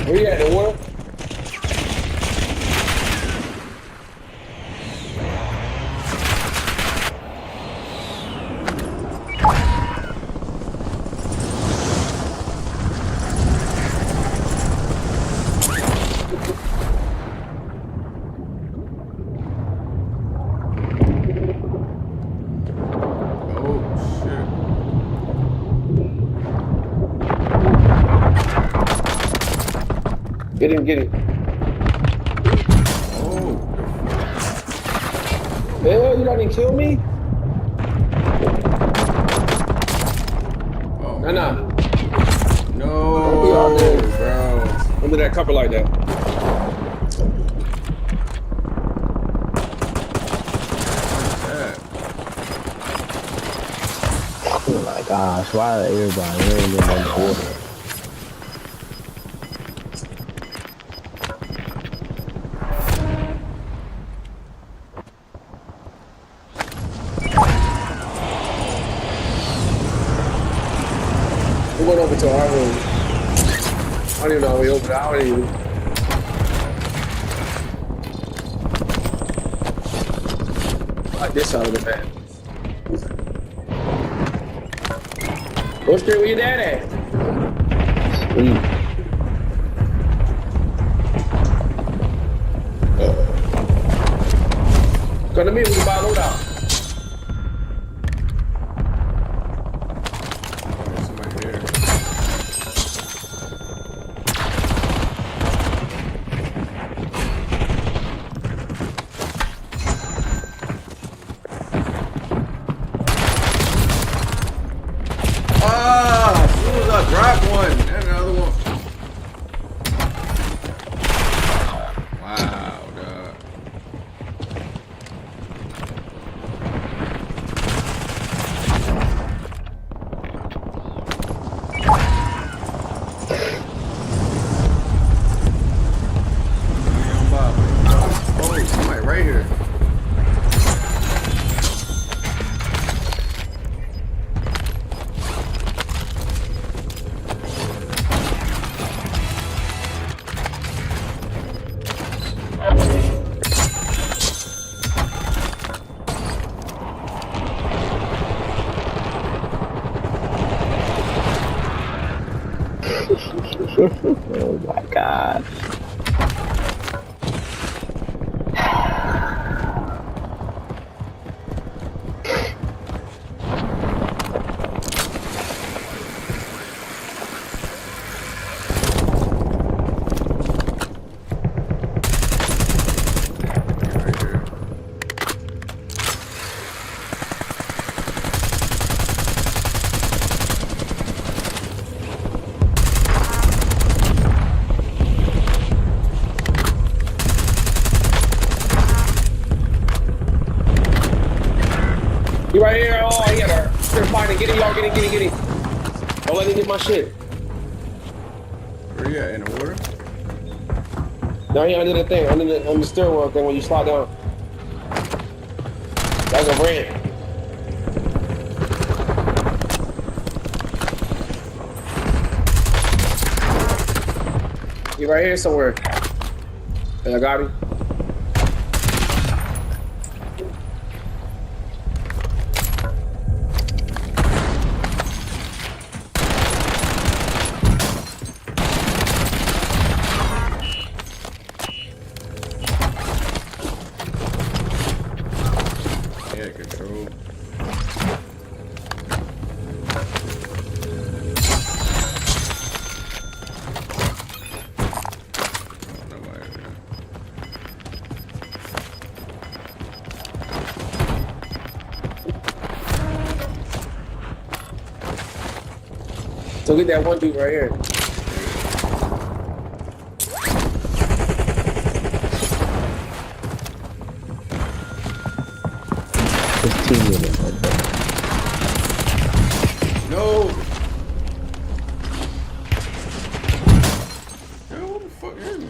Where you at, the water? Get him, get him. Oh. Hell, you didn't kill me? Oh. Nah. No, don't be out there, bro. Under that cover like that. Oh my gosh, why everybody really in the water? We went over to our room. I don't even know how we opened it. I don't even. Like this side of the bed. What's good? Where your dad at? Sweet. Come to me, we can buy a loadout. As soon as I drop one, and another one. Wow, dog. Oh, somebody right here. Oh my God. He right here. Oh, he got her. They're fighting. Get it, y'all. Get it. Don't let him get my shit. Where you at? In the water? Down here under the thing, under the stairwell thing when you slide down. That's a ramp. He right here somewhere. And I got him. Yeah, control. So get that one dude right here. No. Yo, what the fuck is me?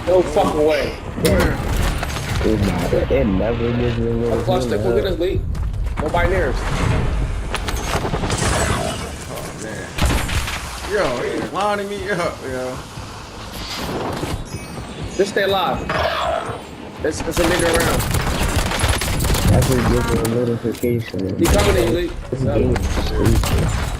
No fucking way. It never gives me a little. Plus, they will get us lead. Nobody near us. Oh man. Yo, he's lining me up, yo. Just stay alive. There's a nigga around. That's what gives me a notification. He coming in, Lee. This game is stupid.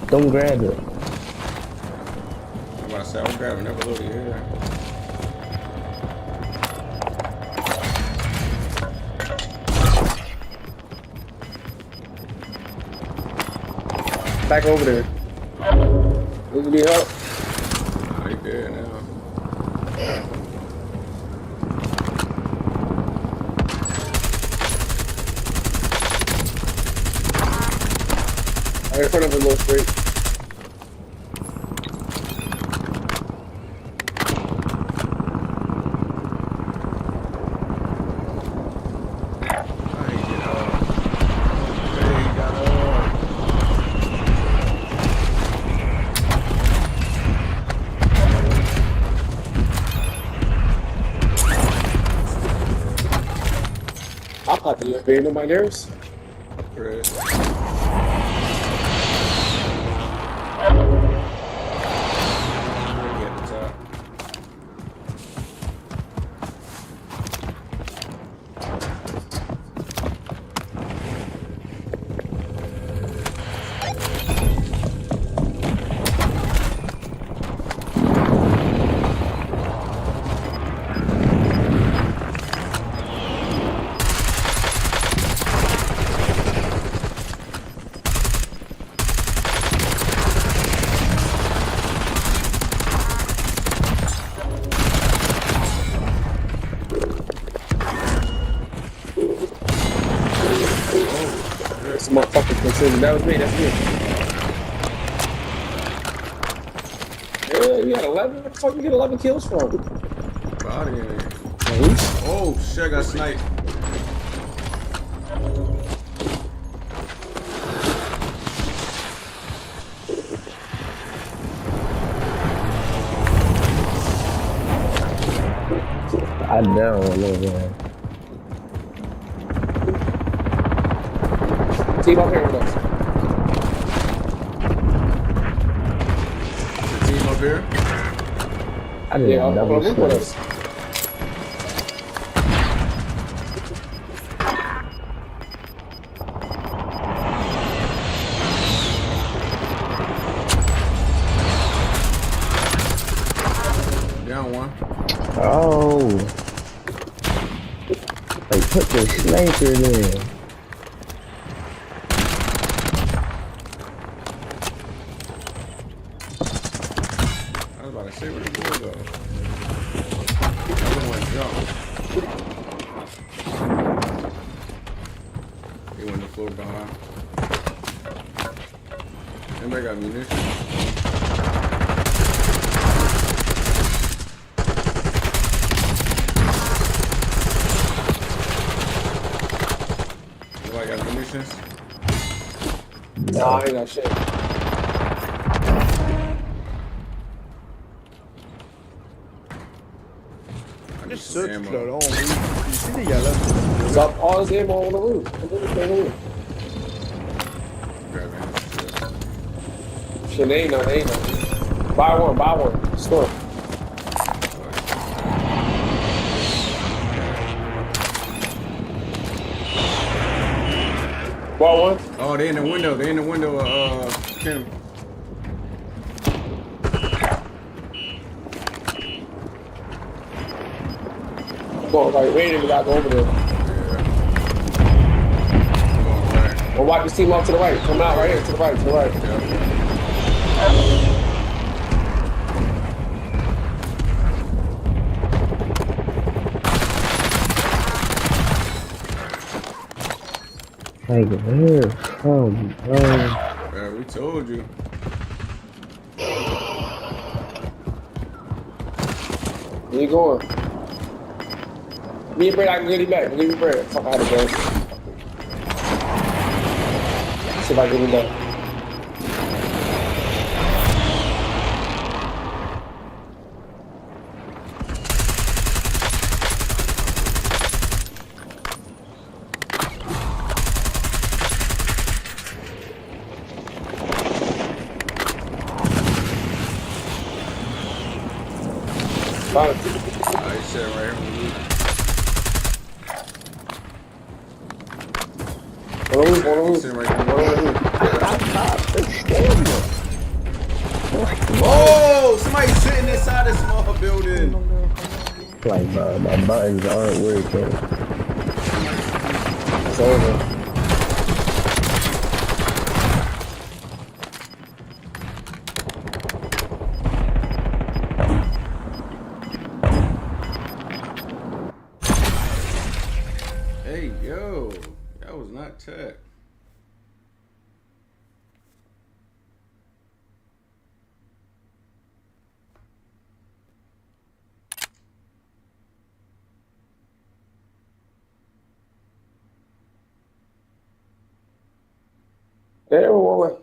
Don't grab it. I'm about to say, I was grabbing that below the air. Back over there. We need help. Right there now. Right in front of him, little straight. I'll pop the UFA, nobody cares. Right. This motherfucker considered that was me, that's me. Yeah, you got 11? Where the fuck you get 11 kills from? Body in there. Police? Oh shit, I got sniped. I down a little bit. Team up here with us. The team up here? I didn't Yeah, double move with us. Down one. Oh. Like, put the sniper there. I was about to say, where the boy go? Another one jumped. He went to the floor behind. Anybody got munitions? Anybody got munitions? Nah, I ain't got shit. Just Search flöt over ici dégueulasse. Stop all this ammo on the roof. Shit, ain't nothing. Buy one. Store. Buy one. Oh, they in the window. Kim. Go right. Wait, we gotta go over there. Or wipe this team off to the right. Come out right here. To the right. Like, where from, bro? Yeah, we told you. Where you going? Give me your bread, I can get it back. Give me your bread. Fuck out of here, bro. See if I can get it back. I said right here. Oh, somebody's sitting inside a small building. Like, my buttons aren't working. It's over. Hey, yo. That was not tech. There, one way.